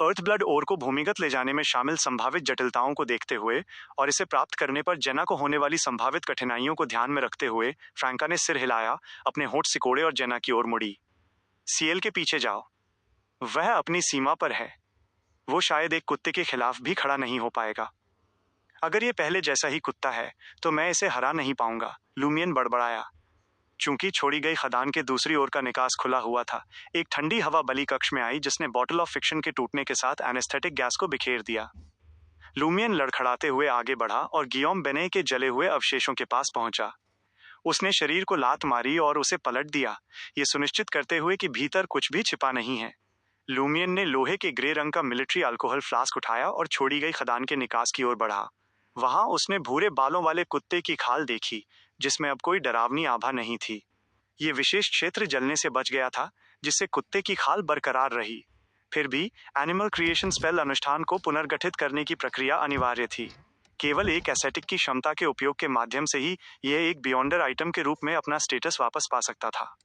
अर्थ ब्लड ओर को भूमिगत ले जाने में शामिल संभावित जटिलताओं को देखते हुए और इसे प्राप्त करने पर जेना को होने वाली संभावित कठिनाइयों को ध्यान में रखते हुए फ्रैंका ने सिर हिलाया, अपने होंठ सिकोड़े और जेना की ओर मुड़ी। सीएल के पीछे जाओ। वह अपनी सीमा पर है। वो शायद एक कुत्ते के खिलाफ भी खड़ा नहीं हो पाएगा। अगर ये पहले जैसा ही कुत्ता है तो मैं इसे हरा नहीं पाऊंगा, लूमियन बड़बड़ाया। चूंकि छोड़ी गई खदान के दूसरी ओर का निकास खुला हुआ था, एक ठंडी हवा बली कक्ष में आई जिसने बॉटल ऑफ फिक्शन के टूटने के साथ एनेस्थेटिक गैस को बिखेर दिया। लूमियन लड़खड़ाते हुए आगे बढ़ा और गियोम बेने के जले हुए अवशेषों के पास पहुंचा। उसने शरीर को लात मारी और उसे पलट दिया, ये सुनिश्चित करते हुए कि भीतर कुछ भी छिपा नहीं है। लूमियन ने लोहे के ग्रे रंग का मिलिट्री अल्कोहल फ्लास्क उठाया और छोड़ी गई खदान के निकास की ओर बढ़ा। वहां उसने भूरे बालों वाले कुत्ते की खाल देखी, जिसमें अब कोई डरावनी आभा नहीं थी। ये विशेष क्षेत्र जलने से बच गया था, जिससे कुत्ते की खाल बरकरार रही। फिर भी एनिमल क्रिएशन स्पेल अनुष्ठान को पुनर्गठित करने की प्रक्रिया अनिवार्य थी। केवल एक एसेटिक की क्षमता के उपयोग के माध्यम से ही यह एक बियॉन्डर आइटम के रूप में अपना स्टेटस वापस पा सकता था।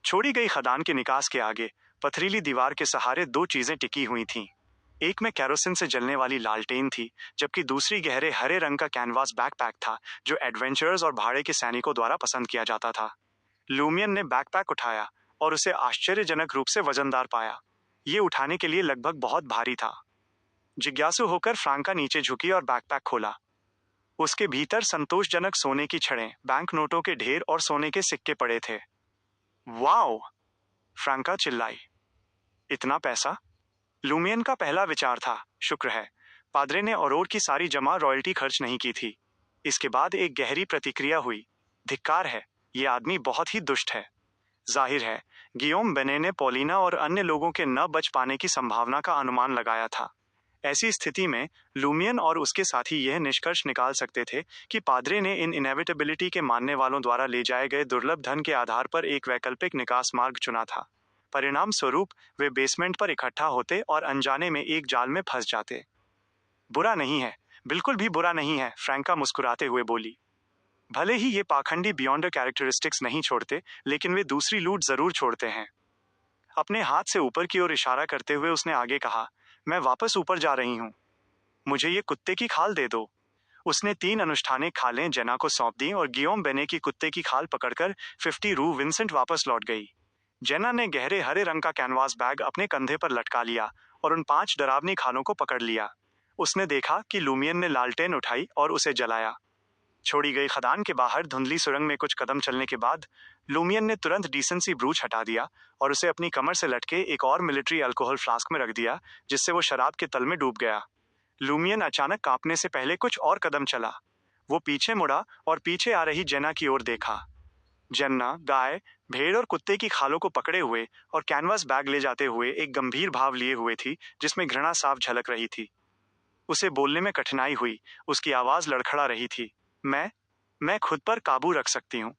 छोड़ी गई खदान के निकास के आगे पथरीली दीवार के सहारे दो चीजें टिकी हुई थीं। एक में केरोसिन से जलने वाली लालटेन थी, जबकि दूसरी गहरे हरे रंग का कैनवास बैकपैक था, जो एडवेंचरर्स और भाड़े के सैनिकों द्वारा पसंद किया जाता था। लूमियन ने बैकपैक उठाया और उसे आश्चर्यजनक रूप से वजनदार पाया। ये उठाने के लिए लगभग बहुत भारी था। जिज्ञासु होकर फ्रांका नीचे झुकी और बैकपैक खोला। उसके भीतर संतोषजनक सोने की छड़ें, बैंक नोटों के ढेर और सोने के सिक्के पड़े थे। वाओ! फ्रांका चिल्लाई। इतना पैसा? लूमियन का पहला विचार था, शुक्र है पादरे ने औरोर की सारी जमा रॉयल्टी खर्च नहीं की थी। इसके बाद एक गहरी प्रतिक्रिया हुई। धिक्कार है, ये आदमी बहुत ही दुष्ट है। जाहिर है गियोम बेने ने पॉलिना और अन्य लोगों के न बच पाने की संभावना का अनुमान लगाया था। ऐसी स्थिति में लूमियन और उसके साथी यह निष्कर्ष निकाल सकते थे कि पादरे ने इन इनएविटेबिलिटी के मानने वालों द्वारा ले जाए गए दुर्लभ धन के आधार पर एक वैकल्पिक निकास मार्ग चुना था। परिणाम स्वरूप वे बेसमेंट पर इकट्ठा होते और अनजाने में एक जाल में फंस जाते। बुरा नहीं है, बिल्कुल भी बुरा नहीं है, फ्रैंका मुस्कुराते हुए बोली। भले ही ये पाखंडी बियॉन्डर कैरेक्टरिस्टिक्स नहीं छोड़ते, लेकिन वे दूसरी लूट जरूर छोड़ते हैं। अपने हाथ से ऊपर की ओर इशारा करते हुए उसने आगे कहा, मैं वापस ऊपर जा रही हूँ। मुझे ये कुत्ते की खाल दे दो। उसने 3 अनुष्ठानिक खालें जेना को सौंप दी और गियोम बेने की कुत्ते की खाल पकड़कर 50 रू विंसेंट वापस लौट गई। जेना ने गहरे हरे रंग का कैनवास बैग अपने कंधे पर लटका लिया और उन 5 डरावनी खालों को पकड़ लिया। उसने देखा कि लूमियन ने लालटेन उठाई और उसे जलाया। छोड़ी गई खदान के बाहर धुंधली सुरंग में कुछ कदम चलने के बाद लूमियन ने तुरंत डिसेंसी ब्रूच हटा दिया और उसे अपनी कमर से लटके एक और मिलिट्री अल्कोहल फ्लास्क में रख दिया, जिससे वो शराब के तल में डूब गया। लूमियन अचानक कांपने से पहले कुछ और कदम चला। वो पीछे मुड़ा और पीछे आ रही जेना की ओर देखा। जेन्ना गाय, भेड़ और कुत्ते की खालों को पकड़े हुए और कैनवास बैग ले जाते हुए एक गंभीर भाव लिए हुए थी, जिसमें घृणा साफ झलक रही थी। उसे बोलने में कठिनाई हुई, उसकी आवाज लड़खड़ा रही थी। मैं खुद पर काबू रख सकती हूँ।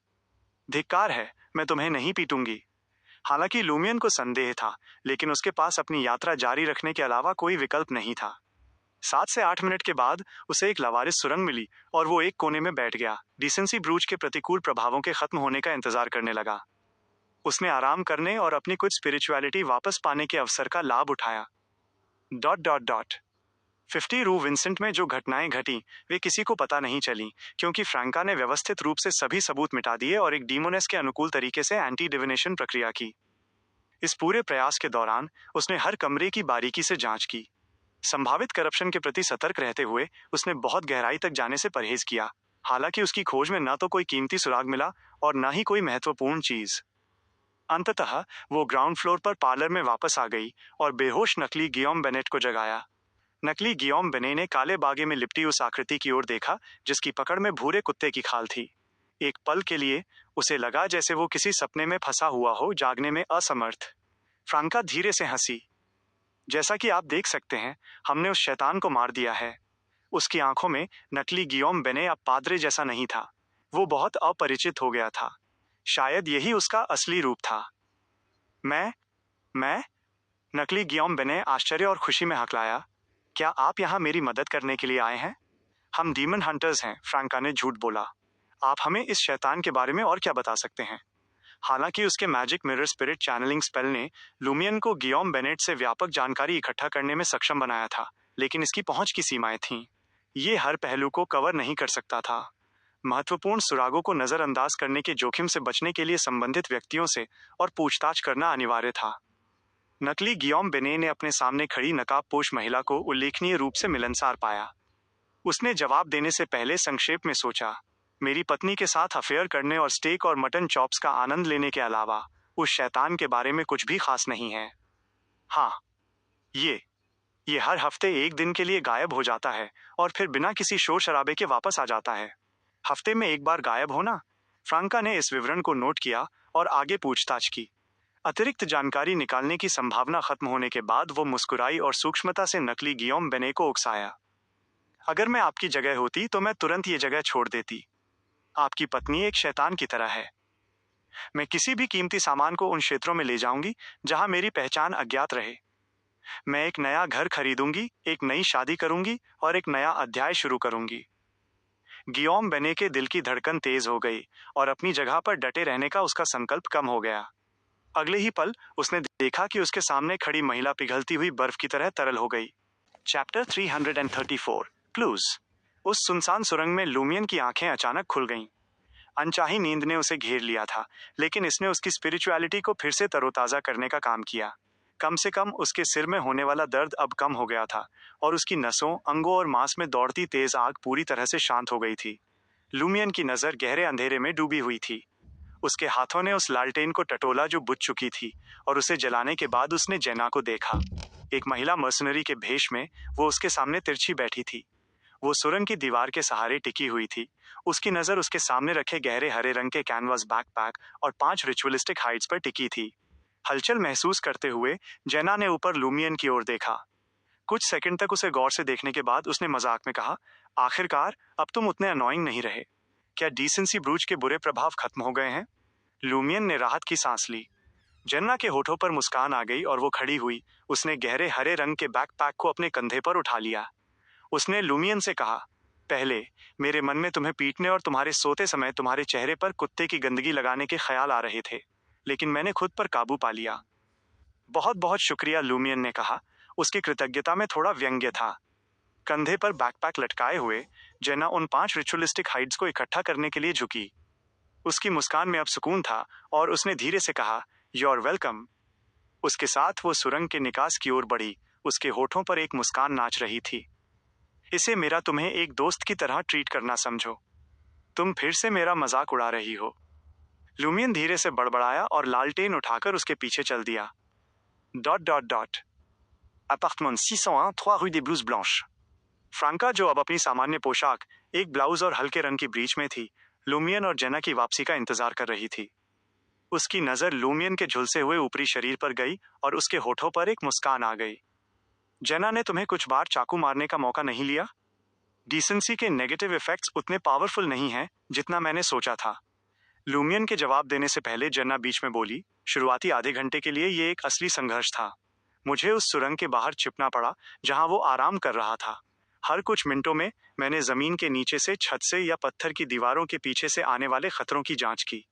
धिक्कार है, मैं तुम्हें नहीं पीटूंगी। हालांकि लूमियन को संदेह था, लेकिन उसके पास अपनी यात्रा जारी रखने के अलावा कोई विकल्प नहीं था। 7 से 8 मिनट के बाद उसे एक लावारिस सुरंग मिली और वो एक कोने में बैठ गया, डिसेंसी ब्रूच के प्रतिकूल प्रभावों के खत्म होने का इंतजार करने लगा। उसने आराम करने और अपनी कुछ स्पिरिचुअलिटी वापस पाने के अवसर का लाभ उठाया। ... 50 रू विंसेंट में जो घटनाएं घटी वे किसी को पता नहीं चली, क्योंकि फ्रैंका ने व्यवस्थित रूप से सभी सबूत मिटा दिए और एक डीमोनेस के अनुकूल तरीके से एंटी डिविनेशन प्रक्रिया की। इस पूरे प्रयास के दौरान उसने हर कमरे की बारीकी से जांच की। संभावित करप्शन के प्रति सतर्क रहते हुए उसने बहुत गहराई तक जाने से परहेज किया। हालांकि उसकी खोज में न तो कोई कीमती सुराग मिला और न ही कोई महत्वपूर्ण चीज। अंततः वो ग्राउंड फ्लोर पर पार्लर में वापस आ गई और बेहोश नकली गियोम बेनेट को जगाया। नकली गियोम बेने ने काले बागे में लिपटी उस आकृति की ओर देखा, जिसकी पकड़ में भूरे कुत्ते की खाल थी। एक पल के लिए उसे लगा जैसे वो किसी सपने में फंसा हुआ हो, जागने में असमर्थ। फ्रांका धीरे से हंसी। जैसा कि आप देख सकते हैं, हमने उस शैतान को मार दिया है। उसकी आंखों में नकली गियोम बेने अब पादरे जैसा नहीं था। वो बहुत अपरिचित हो गया था। शायद यही उसका असली रूप था। मैं नकली गियोम बेने आश्चर्य और खुशी में हकलाया। क्या आप यहाँ मेरी मदद करने के लिए आए हैं? हम डीमन हंटर्स हैं, फ्रैंका ने झूठ बोला। आप हमें इस शैतान के बारे में और क्या बता सकते हैं? हालांकि उसके magic mirror spirit channelling spell ने लूमियन को गियोम बेनेट से व्यापक जानकारी इकट्ठा करने में सक्षम बनाया था, लेकिन इसकी पहुंच की सीमाएं थीं। ये हर पहलू को कवर नहीं कर सकता था। महत्वपूर्ण सुरागों को नजरअंदाज करने के जोखिम से बचने के लिए संबंधित व्यक्तियों से और पूछताछ करना अनिवार्य था। नकली गियोम बेने ने अपने सामने खड़ी नकाबपोश महिला को उल्लेखनीय रूप से मिलनसार पाया। उसने जवाब देने से पहले संक्षेप में सोचा, मेरी पत्नी के साथ अफेयर करने और स्टेक और मटन चॉप्स का आनंद लेने के अलावा उस शैतान के बारे में कुछ भी खास नहीं है। हाँ, ये हर हफ्ते एक दिन के लिए गायब हो जाता है और फिर बिना किसी शोर शराबे के वापस आ जाता है। हफ्ते में एक बार गायब होना? फ्रांका ने इस विवरण को नोट किया और आगे पूछताछ की। अतिरिक्त जानकारी निकालने की संभावना खत्म होने के बाद वो मुस्कुराई और सूक्ष्मता से नकली गियोम बेने को उकसाया। अगर मैं आपकी जगह होती तो मैं तुरंत ये जगह छोड़ देती। आपकी पत्नी एक शैतान की तरह है। मैं किसी भी कीमती सामान को उन क्षेत्रों में ले जाऊंगी जहां मेरी पहचान अज्ञात रहे। मैं एक नया घर खरीदूंगी, एक नई शादी करूंगी और एक नया अध्याय शुरू करूंगी। गियोम बेने के दिल की धड़कन तेज हो गई और अपनी जगह पर डटे रहने का उसका संकल्प कम हो गया। अगले ही पल उसने देखा कि उसके सामने खड़ी महिला पिघलती हुई बर्फ की तरह तरल हो गई। Chapter 334 clues. उस सुनसान सुरंग में लूमियन की आंखें अचानक खुल गईं। अनचाही नींद ने उसे घेर लिया था, लेकिन इसने उसकी स्पिरिचुअलिटी को फिर से तरोताजा करने का काम किया। कम से कम उसके सिर में होने वाला दर्द अब कम हो गया था और उसकी नसों, अंगों और मांस में दौड़ती तेज आग पूरी तरह से शांत हो गई थी। लूमियन की नजर गहरे अंधेरे में डूबी हुई थी। उसके हाथों ने उस लालटेन को टटोला जो बुझ चुकी थी और उसे जलाने के बाद उसने जेना को देखा। एक महिला मर्सनरी के भेष में वो उसके सामने तिरछी बैठी थी। वो सुरंग की दीवार के सहारे टिकी हुई थी। उसकी नजर उसके सामने रखे गहरे हरे रंग के कैनवास बैकपैक और 5 रिचुअलिस्टिक हाइट्स पर टिकी थी। हलचल महसूस करते हुए जेना ने ऊपर लूमियन की ओर देखा। कुछ सेकंड तक उसे गौर से देखने के बाद उसने मजाक में कहा, आखिरकार अब तुम उतने अनोइंग नहीं रहे। क्या डिसेंसी ब्रूच के बुरे प्रभाव खत्म हो गए हैं? लूमियन ने राहत की सांस ली। जेना के होठों पर मुस्कान आ गई और वो खड़ी हुई। उसने गहरे हरे रंग के बैकपैक को अपने कंधे पर उठा लिया। उसने लूमियन से कहा, पहले मेरे मन में तुम्हें पीटने और तुम्हारे सोते समय तुम्हारे चेहरे पर कुत्ते की गंदगी लगाने के ख्याल आ रहे थे, लेकिन मैंने खुद पर काबू पा लिया। बहुत बहुत शुक्रिया, लूमियन ने कहा। उसकी कृतज्ञता में थोड़ा व्यंग्य था। कंधे पर बैकपैक लटकाए हुए जेना उन 5 रिचुअलिस्टिक हाइड्स को इकट्ठा करने के लिए झुकी। उसकी मुस्कान में अब सुकून था और उसने धीरे से कहा, योर वेलकम। उसके साथ वो सुरंग के निकास की ओर बढ़ी। उसके होठों पर एक मुस्कान नाच रही थी। इसे मेरा तुम्हें एक दोस्त की तरह ट्रीट करना समझो। तुम फिर से मेरा मजाक उड़ा रही हो। लूमियन धीरे से बड़बड़ाया और लालटेन उठाकर उसके पीछे चल दिया। Dot dot dot. Apartment 601 3 rue des Blouses Blanches। Franca, जो अब अपनी सामान्य पोशाक, एक ब्लाउज और हल्के रंग की ब्रीच में थी, लूमियन और जेना की वापसी का इंतजार कर रही थी। उसकी नजर लूमियन के झुलसे हुए ऊपरी शरीर पर गई और उसके होठों पर एक मुस्कान आ गई। जेना ने तुम्हें कुछ बार चाकू मारने का मौका नहीं लिया? डिसेंसी के नेगेटिव इफेक्ट्स उतने पावरफुल नहीं हैं जितना मैंने सोचा था। लूमियन के जवाब देने से पहले जेना बीच में बोली, शुरुआती आधे घंटे के लिए ये एक असली संघर्ष था। मुझे उस सुरंग के बाहर छिपना पड़ा जहां वो आराम कर रहा था। हर कुछ मिनटों में मैंने जमीन के नीचे से, छत से या पत्थर की दीवारों के पीछे से आने वाले खतरों की जांच की,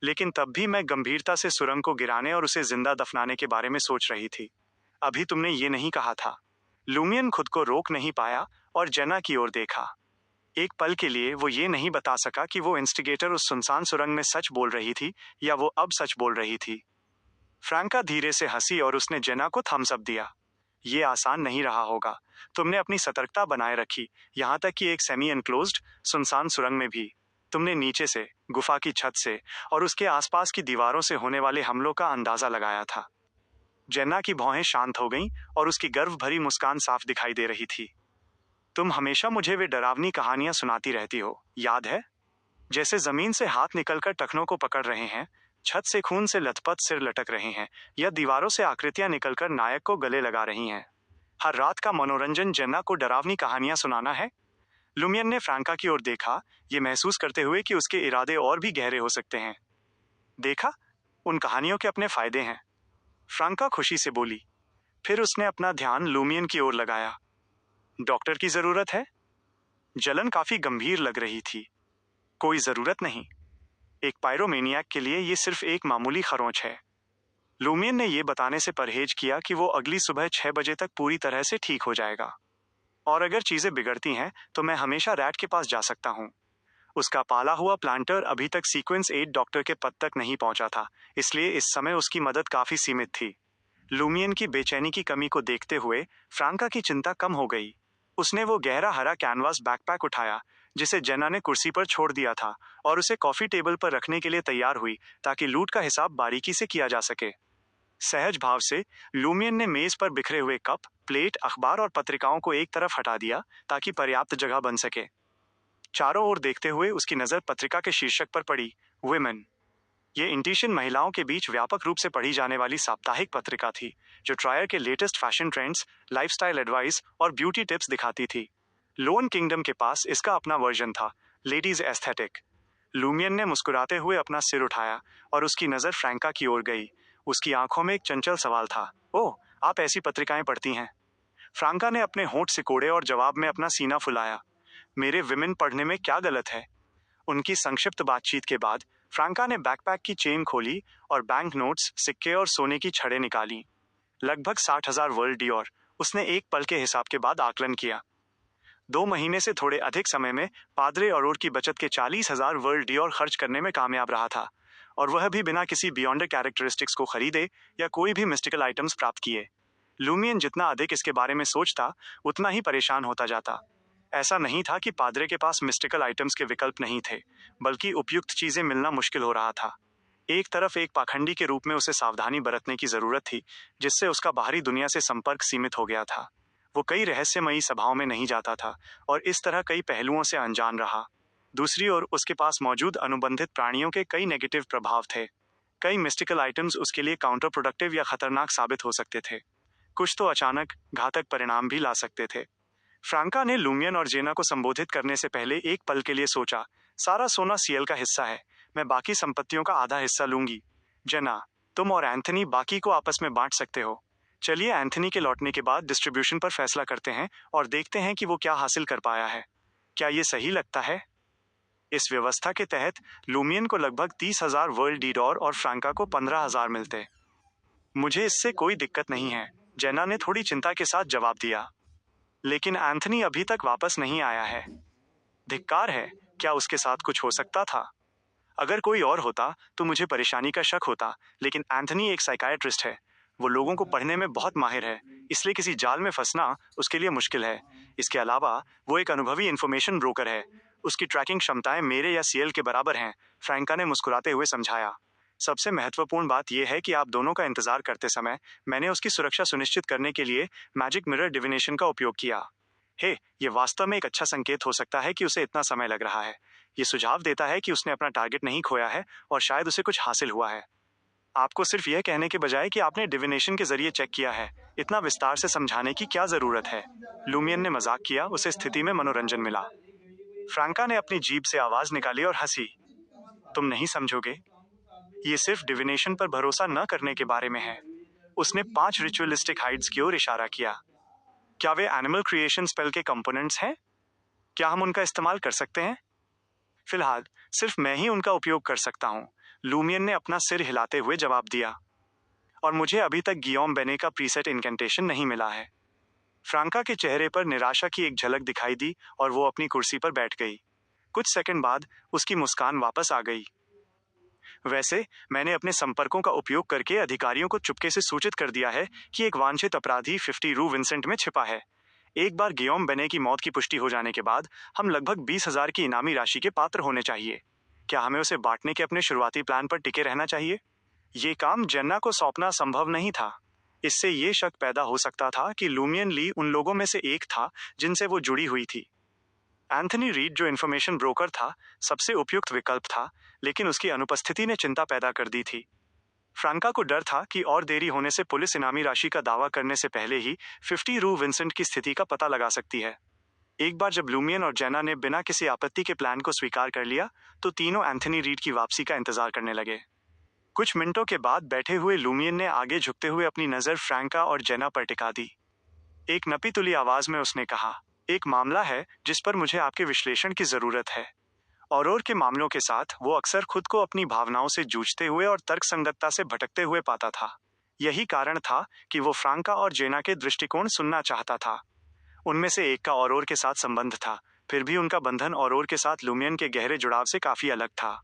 लेकिन तब भी मैं गंभीरता से सुरंग को गिराने और उसे जिंदा दफनाने के बारे में सोच रही थी। अभी तुमने ये नहीं कहा था। लूमियन खुद को रोक नहीं पाया और जेना की ओर देखा। एक पल के लिए वो ये नहीं बता सका कि वो इंस्टिगेटर उस सुनसान सुरंग में सच बोल रही थी या वो अब सच बोल रही थी। फ्रैंका धीरे से हंसी और उसने जेना को थम्स अप दिया। ये आसान नहीं रहा होगा। तुमने अपनी सतर्कता बनाए रखी, यहाँ तक कि एक सेमी एनक्लोज्ड सुनसान सुरंग में भी। तुमने नीचे से, गुफा की छत से और उसके आसपास की दीवारों से होने वाले हमलों का अंदाजा लगाया था। जेना की भौहें शांत हो गईं और उसकी गर्व भरी मुस्कान साफ दिखाई दे रही थी। तुम हमेशा मुझे वे डरावनी कहानियां सुनाती रहती हो, याद है? जैसे जमीन से हाथ निकलकर टखनों को पकड़ रहे हैं, छत से खून से लथपथ सिर लटक रहे हैं या दीवारों से आकृतियां निकलकर नायक को गले लगा रही हैं। हर रात का मनोरंजन जेना को डरावनी कहानियां सुनाना है? लुमियन ने फ्रैंका की ओर देखा, ये महसूस करते हुए कि उसके इरादे और भी गहरे हो सकते हैं। देखा, उन कहानियों के अपने फायदे हैं, फ्रैंका खुशी से बोली। फिर उसने अपना ध्यान लुमियन की ओर लगाया। डॉक्टर की जरूरत है? जलन काफी गंभीर लग रही थी। कोई जरूरत नहीं। एक पायरोमेनियाक के लिए ये सिर्फ एक मामूली खरोंच है। लूमियन ने यह बताने से परहेज किया कि वो अगली सुबह 6 बजे तक पूरी तरह से ठीक हो जाएगा। और अगर चीजें बिगड़ती हैं तो मैं हमेशा रैट के पास जा सकता हूँ। उसका पाला हुआ प्लांटर अभी तक सीक्वेंस 8 डॉक्टर के पद तक नहीं पहुंचा था, इसलिए इस समय उसकी मदद काफी सीमित थी। लूमियन की बेचैनी की कमी को देखते हुए फ्रैंका की चिंता कम हो गई। उसने वो गहरा हरा कैनवास बैकपैक उठाया जिसे जेना ने कुर्सी पर छोड़ दिया था और उसे कॉफी टेबल पर रखने के लिए तैयार हुई ताकि लूट का हिसाब बारीकी से किया जा सके। सहज भाव से लूमियन ने मेज पर बिखरे हुए कप, प्लेट, अखबार और पत्रिकाओं को एक तरफ हटा दिया ताकि पर्याप्त जगह बन सके। चारों ओर देखते हुए उसकी नजर पत्रिका के शीर्षक पर पड़ी, वुमेन। ये इंटिशन महिलाओं के बीच व्यापक रूप से पढ़ी जाने वाली साप्ताहिक पत्रिका थी, जो ट्रायर के latest fashion trends, lifestyle advice और ब्यूटी टिप्स दिखाती थी। लोन किंगडम के पास इसका अपना वर्जन था, लेडीज एस्थेटिक। लुमियन ने मुस्कुराते हुए अपना सिर उठाया और उसकी नजर फ्रैंका की ओर गई। उसकी आंखों में एक चंचल सवाल था। ओह, आप ऐसी पत्रिकाएं पढ़ती हैं? फ्रांका ने अपने होंठ सिकोड़े और जवाब में अपना सीना फुलाया। मेरे विमेन पढ़ने में क्या गलत है? उनकी संक्षिप्त बातचीत के बाद फ्रांका ने बैकपैक की चेन खोली और बैंक नोट्स, सिक्के और सोने की छड़ें निकाली। लगभग 60,000 वर्ल्ड डियोर, उसने एक पल के हिसाब के बाद आकलन किया। 2 महीने से थोड़े अधिक समय में पाद्रे औरोर की बचत के 40,000 वर्ल्ड डियोर खर्च करने में कामयाब रहा था, और वह भी बिना किसी बियॉन्ड कैरेक्टरिस्टिक्स को खरीदे या कोई भी मिस्टिकल आइटम्स प्राप्त किए। लुमियन जितना अधिक इसके बारे में सोचता, उतना ही परेशान होता जाता। ऐसा नहीं था कि पाद्रे के पास मिस्टिकल आइटम्स के विकल्प नहीं थे, बल्कि उपयुक्त चीजें मिलना मुश्किल हो रहा था। एक तरफ एक पाखंडी के रूप में उसे सावधानी बरतने की जरूरत थी, जिससे उसका बाहरी दुनिया से संपर्क सीमित हो गया था। वो कई रहस्यमयी सभाओं में नहीं जाता था और इस तरह कई पहलुओं से अनजान रहा। दूसरी ओर उसके पास मौजूद अनुबंधित प्राणियों के कई नेगेटिव प्रभाव थे। कई मिस्टिकल आइटम्स उसके लिए काउंटर प्रोडक्टिव या खतरनाक साबित हो सकते थे। कुछ तो अचानक घातक परिणाम भी ला सकते थे। फ्रांका ने लुमियन और जेना को संबोधित करने से पहले एक पल के लिए सोचा। सारा सोना सीएल का हिस्सा है, मैं बाकी संपत्तियों का आधा हिस्सा लूंगी। जेना, तुम और एंथनी बाकी को आपस में बांट सकते हो। चलिए एंथनी के लौटने के बाद डिस्ट्रीब्यूशन पर फैसला करते हैं और देखते हैं कि वो क्या हासिल कर पाया है। क्या ये सही लगता है? इस व्यवस्था के तहत लुमियन को लगभग 30,000 वर्ल्ड डिडोर और फ्रांका को 15,000 मिलते। मुझे इससे कोई दिक्कत नहीं है, जेना ने थोड़ी चिंता के साथ जवाब दिया। लेकिन एंथनी अभी तक वापस नहीं आया है। धिक्कार है, क्या उसके साथ कुछ हो सकता था? अगर कोई और होता तो मुझे परेशानी का शक होता, लेकिन एंथनी एक साइकाइट्रिस्ट है। वो लोगों को पढ़ने में बहुत माहिर है, इसलिए किसी जाल में फंसना उसके लिए मुश्किल है। इसके अलावा वो एक अनुभवी इंफॉर्मेशन ब्रोकर है। उसकी ट्रैकिंग क्षमताएं मेरे या सीएल के बराबर हैं, फ्रैंका ने मुस्कुराते हुए समझाया। सबसे महत्वपूर्ण बात यह है कि आप दोनों का इंतजार करते समय मैंने उसकी सुरक्षा सुनिश्चित करने के लिए मैजिक मिरर डिविनेशन का उपयोग किया। हे, ये वास्तव में एक अच्छा संकेत हो सकता है कि उसे इतना समय लग रहा है। ये सुझाव देता है कि उसने अपना टारगेट नहीं खोया है और शायद उसे कुछ हासिल हुआ है। आपको सिर्फ यह कहने के बजाय कि आपने डिविनेशन के जरिए चेक किया है, इतना विस्तार से समझाने की क्या जरूरत है? लुमियन ने मजाक किया, उसे स्थिति में मनोरंजन मिला। फ्रांका ने अपनी जीभ से आवाज निकाली और हंसी। तुम नहीं समझोगे, ये सिर्फ डिविनेशन पर भरोसा न करने के बारे में है। उसने 5 रिचुअलिस्टिक हाइड्स की ओर इशारा किया। क्या वे एनिमल क्रिएशन स्पेल के कंपोनेंट्स हैं? क्या हम उनका इस्तेमाल कर सकते हैं? फिलहाल सिर्फ मैं ही उनका उपयोग कर सकता हूँ, लुमियन ने अपना सिर हिलाते हुए जवाब दिया। और मुझे अभी तक गियोम बेने का प्रीसेट इनकेंटेशन नहीं मिला है। फ्रांका के चेहरे पर निराशा की एक झलक दिखाई दी और वो अपनी कुर्सी पर बैठ गई। कुछ सेकंड बाद उसकी मुस्कान वापस आ गई। वैसे मैंने अपने संपर्कों का उपयोग करके अधिकारियों को चुपके से सूचित कर दिया है कि एक वांछित अपराधी 50 रू विंसेंट में छिपा है। एक बार गियोम बेने की मौत की पुष्टि हो जाने के बाद हम लगभग 20,000 की इनामी राशि के पात्र होने चाहिए। क्या हमें उसे बांटने के अपने शुरुआती प्लान पर टिके रहना चाहिए? ये काम जेन्ना को सौंपना संभव नहीं था। इससे ये शक पैदा हो सकता था कि लुमियन ली उन लोगों में से एक था जिनसे वो जुड़ी हुई थी। एंथनी रीड, जो इन्फॉर्मेशन ब्रोकर था, सबसे उपयुक्त विकल्प था, लेकिन उसकी अनुपस्थिति ने चिंता पैदा कर दी थी। फ्रांका को डर था कि और देरी होने से पुलिस इनामी राशि का दावा करने से पहले ही 50 रू विंसेंट की स्थिति का पता लगा सकती है। एक बार जब लुमियन और जेना ने बिना किसी आपत्ति के प्लान को स्वीकार कर लिया, तो तीनों एंथनी रीड की वापसी का इंतजार करने लगे। कुछ मिनटों के बाद बैठे हुए लुमियन ने आगे झुकते हुए अपनी नजर फ्रैंका और जेना पर टिका दी। एक नपी तुली आवाज में उसने कहा, एक मामला है जिस पर मुझे आपके विश्लेषण की जरूरत है। औरोर के मामलों के साथ वो अक्सर खुद को अपनी भावनाओं से जूझते हुए और तर्कसंगतता से भटकते हुए पाता था। यही कारण था कि वो फ्रांका और जेना के दृष्टिकोण सुनना चाहता था। उनमें से एक का औरोर के साथ संबंध था, फिर भी उनका बंधन औरोर के साथ लुमियन के गहरे जुड़ाव से काफी अलग था।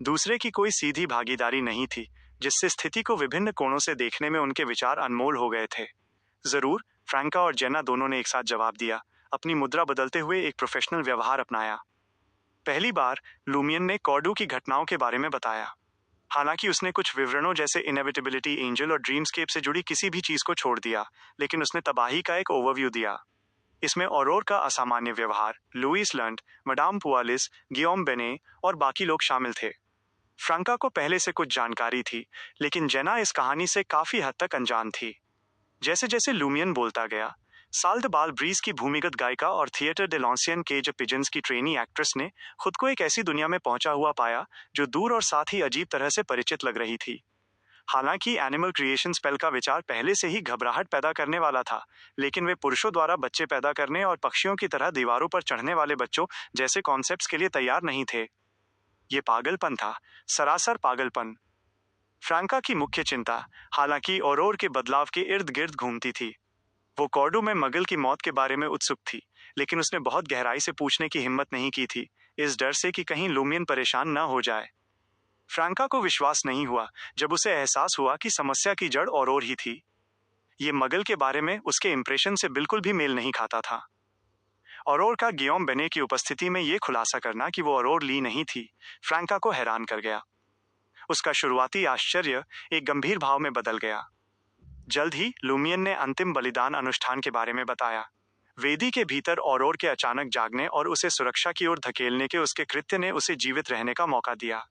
दूसरे की कोई सीधी भागीदारी नहीं थी, जिससे स्थिति को विभिन्न कोणों से देखने में उनके विचार अनमोल हो गए थे। जरूर, फ्रैंका और जेना दोनों ने एक साथ जवाब दिया, अपनी मुद्रा बदलते हुए एक प्रोफेशनल व्यवहार अपनाया। पहली बार लुमियन ने कॉर्डू की घटनाओं के बारे में बताया। हालांकि उसने कुछ विवरणों जैसे इनएविटेबिलिटी एंजल और ड्रीमस्केप से जुड़ी किसी भी चीज को छोड़ दिया, लेकिन उसने तबाही का एक ओवरव्यू दिया। इसमें औरोर का असामान्य व्यवहार, लुइस लंड, मडाम पुआलिस, गियोम बेने और बाकी लोग शामिल थे। फ्रांका को पहले से कुछ जानकारी थी, लेकिन जेना इस कहानी से काफी हद तक अनजान थी। जैसे जैसे लूमियन बोलता गया, साल द बाल ब्रीज की भूमिगत गायिका और थिएटर डे लॉन्सियन के ज पिजन्स की ट्रेनी एक्ट्रेस ने खुद को एक ऐसी दुनिया में पहुंचा हुआ पाया जो दूर और साथ ही अजीब तरह से परिचित लग रही थी। हालांकि एनिमल क्रिएशन स्पेल का विचार पहले से ही घबराहट पैदा करने वाला था, लेकिन वे पुरुषों द्वारा बच्चे पैदा करने और पक्षियों की तरह दीवारों पर चढ़ने वाले बच्चों जैसे कॉन्सेप्ट्स के लिए तैयार नहीं थे। ये पागलपन था, सरासर पागलपन। फ्रांका की मुख्य चिंता हालांकि औरोर के बदलाव के इर्द गिर्द घूमती थी। वो कॉर्डो में मगल की मौत के बारे में उत्सुक थी, लेकिन उसने बहुत गहराई से पूछने की हिम्मत नहीं की थी, इस डर से कि कहीं लूमियन परेशान न हो जाए। फ्रांका को विश्वास नहीं हुआ जब उसे एहसास हुआ कि समस्या की जड़ औरोर ही थी। ये मगल के बारे में उसके इंप्रेशन से बिल्कुल भी मेल नहीं खाता था। औरोर का गियोम बेने की उपस्थिति में ये खुलासा करना कि वो औरोर ली नहीं थी, फ्रांका को हैरान कर गया। उसका शुरुआती आश्चर्य एक गंभीर भाव में बदल गया। जल्द ही लूमियन ने अंतिम बलिदान अनुष्ठान के बारे में बताया। वेदी के भीतर औरोर के अचानक जागने और उसे सुरक्षा की ओर धकेलने के उसके कृत्य ने उसे जीवित रहने का मौका दिया।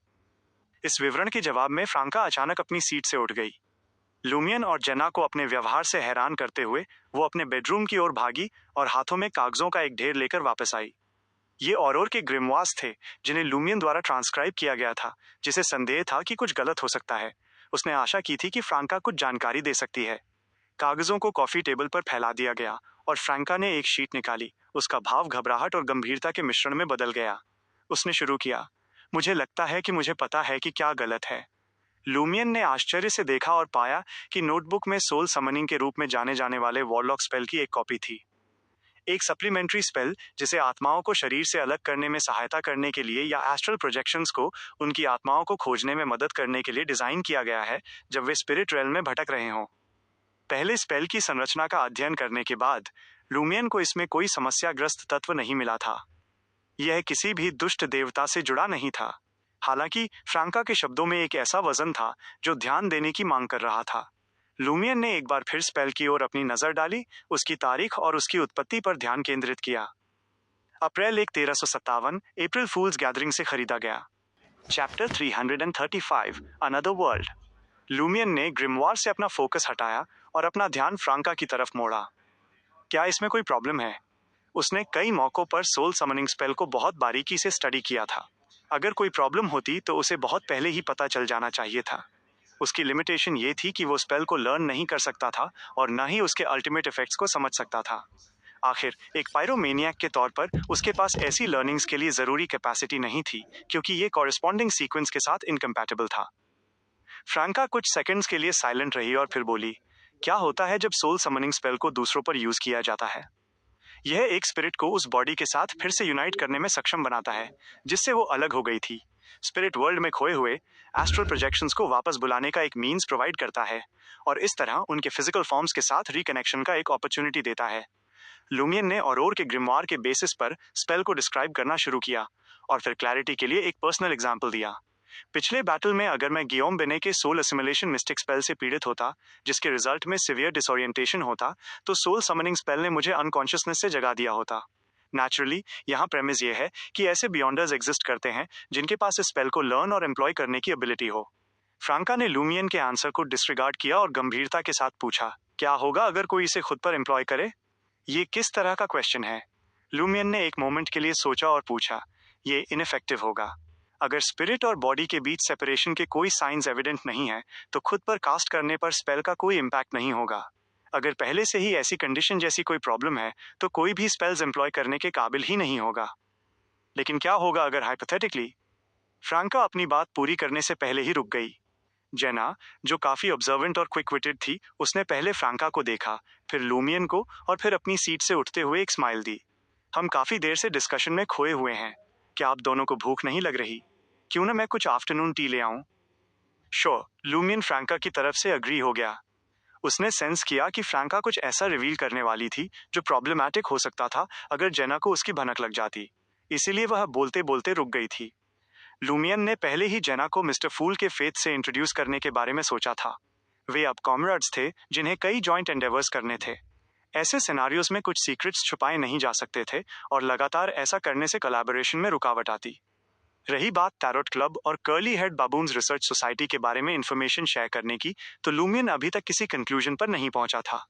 इस विवरण के जवाब में फ्रांका अचानक अपनी सीट से उठ गई। लूमियन और जेना को अपने व्यवहार से हैरान करते हुए वो अपने बेडरूम की ओर भागी और हाथों में कागजों का एक ढेर लेकर वापस आई। ये औरोर के ग्रिमवास थे, जिन्हें लूमियन द्वारा ट्रांसक्राइब किया गया था, जिसे संदेह था कि कुछ गलत हो सकता है। उसने आशा की थी कि फ्रांका कुछ जानकारी दे सकती है। कागजों को कॉफी टेबल पर फैला दिया गया और फ्रांका ने एक शीट निकाली। उसका भाव घबराहट और गंभीरता के मिश्रण में बदल गया। उसने शुरू किया, मुझे लगता है कि मुझे पता है कि क्या गलत है। लूमियन ने आश्चर्य से देखा और पाया कि नोटबुक में सोल समनिंग के रूप में जाने जाने वाले वॉरलॉक स्पेल की एक कॉपी थी। एक सप्लीमेंट्री स्पेल जिसे आत्माओं को शरीर से अलग करने में सहायता करने के लिए या एस्ट्रल प्रोजेक्शंस को उनकी आत्माओं को खोजने में मदद करने के लिए डिजाइन किया गया है जब वे स्पिरिट रेल में भटक रहे हों। पहले स्पेल की संरचना का अध्ययन करने के बाद लूमियन को इसमें कोई समस्याग्रस्त तत्व नहीं मिला था। यह किसी भी दुष्ट देवता से जुड़ा नहीं था। हालांकि फ्रांका के शब्दों में एक ऐसा वजन था जो ध्यान देने की मांग कर रहा था। लूमियन ने एक बार फिर स्पेल की ओर अपनी नजर डाली, उसकी तारीख और उसकी उत्पत्ति पर ध्यान केंद्रित किया। अप्रैल 1357 अप्रैल फूल्स गैदरिंग से खरीदा गया। Chapter 335 another world. लूमियन ने ग्रिमवार से अपना फोकस हटाया और अपना ध्यान फ्रांका की तरफ मोड़ा। क्या इसमें कोई प्रॉब्लम है? उसने कई मौकों पर सोल समनिंग स्पेल को बहुत बारीकी से स्टडी किया था। अगर कोई प्रॉब्लम होती तो उसे बहुत पहले ही पता चल जाना चाहिए था। उसकी लिमिटेशन ये थी कि वो स्पेल को लर्न नहीं कर सकता था और न ही उसके अल्टीमेट इफेक्ट्स को समझ सकता था। आखिर एक पायरोमेनियक के तौर पर उसके पास ऐसी लर्निंग्स के लिए ज़रूरी कैपेसिटी नहीं थी, क्योंकि ये कॉरेस्पॉन्डिंग सीक्वेंस के साथ इनकम्पैटिबल था। फ्रांका कुछ सेकंड्स के लिए साइलेंट रही और फिर बोली, क्या होता है जब सोल समनिंग स्पेल को दूसरों पर यूज किया जाता है? यह एक स्पिरिट को उस बॉडी के साथ फिर से यूनाइट करने में सक्षम बनाता है जिससे वो अलग हो गई थी। स्पिरिट वर्ल्ड में खोए हुए एस्ट्रल प्रोजेक्शंस को वापस बुलाने का एक मीन्स प्रोवाइड करता है और इस तरह उनके फिजिकल फॉर्म्स के साथ रिकनेक्शन का एक अपॉर्चुनिटी देता है। लूमियन ने औरोर के ग्रिमवार के बेसिस पर स्पेल को डिस्क्राइब करना शुरू किया और फिर क्लैरिटी के लिए एक पर्सनल एग्जाम्पल दिया। पिछले बैटल में अगर मैं गियोम बेने के सोल असिमुलेशन मिस्टिक स्पेल से पीड़ित होता, जिसके रिजल्ट में सिवियर डिसोरिएंटेशन होता, तो सोल समनिंग स्पेल ने मुझे अनकॉन्शियसनेस से जगा दिया होता। नेचुरली यहाँ प्रेमिस ये है कि ऐसे बियॉन्डर्स एग्जिस्ट करते हैं जिनके पास इस स्पेल को लर्न और एम्प्लॉय करने की एबिलिटी हो। फ्रांका ने लूमियन के आंसर को डिसरिगार्ड किया और गंभीरता के साथ पूछा, क्या होगा अगर कोई इसे खुद पर एम्प्लॉय करे? ये किस तरह का क्वेश्चन है? लूमियन ने एक मोमेंट के लिए सोचा और पूछा, ये इनफेक्टिव होगा। अगर स्पिरिट और बॉडी के बीच सेपरेशन के कोई साइंस एविडेंट नहीं है तो खुद पर कास्ट करने पर स्पेल का कोई इम्पैक्ट नहीं होगा। अगर पहले से ही ऐसी कंडीशन जैसी कोई प्रॉब्लम है तो कोई भी स्पेल्स एम्प्लॉय करने के काबिल ही नहीं होगा। लेकिन क्या होगा अगर हाइपोथेटिकली? फ्रांका अपनी बात पूरी करने से पहले ही रुक गई। जेना, जो काफी ऑब्जर्वेंट और क्विक विटेड थी, उसने पहले फ्रांका को देखा, फिर लूमियन को और फिर अपनी सीट से उठते हुए एक स्माइल दी। हम काफी देर से डिस्कशन में खोए हुए हैं। क्या आप दोनों को भूख नहीं लग रही? क्यों ना मैं कुछ आफ्टरनून टी ले आऊं? श्योर, लूमियन फ्रांका की तरफ से अग्री हो गया। उसने सेंस किया कि फ्रांका कुछ ऐसा रिवील करने वाली थी जो प्रॉब्लमैटिक हो सकता था अगर जेना को उसकी भनक लग जाती। इसीलिए वह बोलते बोलते रुक गई थी। लूमियन ने पहले ही जेना को मिस्टर फूल के फेथ से इंट्रोड्यूस करने के बारे में सोचा था। वे अब कॉमरेड्स थे जिन्हें कई जॉइंट एंडेवर्स करने थे। ऐसे सिनारियोज में कुछ सीक्रेट्स छुपाए नहीं जा सकते थे और लगातार ऐसा करने से कोलैबोरेशन में रुकावट आती। रही बात टैरोट क्लब और curly head baboons research society के बारे में इंफॉर्मेशन शेयर करने की, तो लूमियन अभी तक किसी कंक्लूजन पर नहीं पहुंचा था।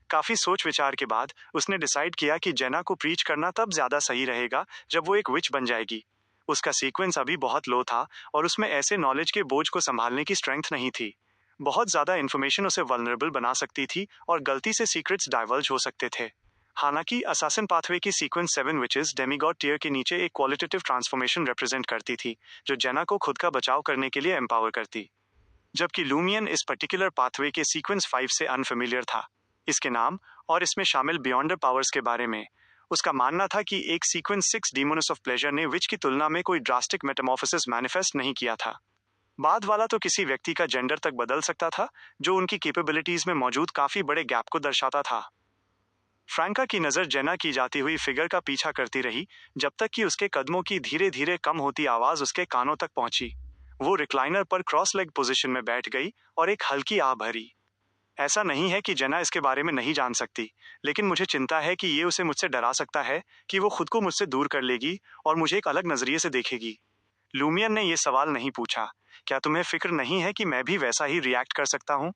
काफी सोच विचार के बाद उसने डिसाइड किया कि जेना को प्रीच करना तब ज्यादा सही रहेगा जब वो एक विच बन जाएगी। उसका सीक्वेंस अभी बहुत लो था और उसमें ऐसे नॉलेज के बोझ को संभालने की स्ट्रेंथ नहीं थी। बहुत ज्यादा इन्फॉर्मेशन उसे वल्नरेबल बना सकती थी और गलती से सीक्रेट्स डाइवर्ज हो सकते थे। हालांकि असासिन पाथवे की सीक्वेंस 7 विचेस डेमिगॉड टियर के नीचे एक क्वालिटेटिव ट्रांसफॉर्मेशन रिप्रेजेंट करती थी, जो जेना को खुद का बचाव करने के लिए एम्पावर करती, जबकि लूमियन इस पर्टिकुलर पाथवे के सीक्वेंस 5 से अनफेमिलियर था। इसके नाम और इसमें शामिल बियॉन्डर पावर्स के बारे में उसका मानना था कि एक सीक्वेंस 6 डीमोनस ऑफ प्लेजर ने विच की तुलना में कोई ड्रास्टिक मेटामॉर्फोसिस मैनिफेस्ट नहीं किया था। बाद वाला तो किसी व्यक्ति का जेंडर तक बदल सकता था, जो उनकी कैपेबिलिटीज में मौजूद काफी बड़े गैप को दर्शाता था। फ्रैंका की नजर जेना की जाती हुई फिगर का पीछा करती रही, जब तक कि उसके कदमों की धीरे धीरे कम होती आवाज उसके कानों तक पहुंची। वो रिक्लाइनर पर क्रॉस लेग पोजीशन में बैठ गई और एक हल्की आह भरी। ऐसा नहीं है कि जेना इसके बारे में नहीं जान सकती, लेकिन मुझे चिंता है कि ये उसे मुझसे डरा सकता है कि वो खुद को मुझसे दूर कर लेगी और मुझे एक अलग नजरिए से देखेगी। लूमियन ने यह सवाल नहीं पूछा, क्या तुम्हें फिक्र नहीं है कि मैं भी वैसा ही रिएक्ट कर सकता हूँ?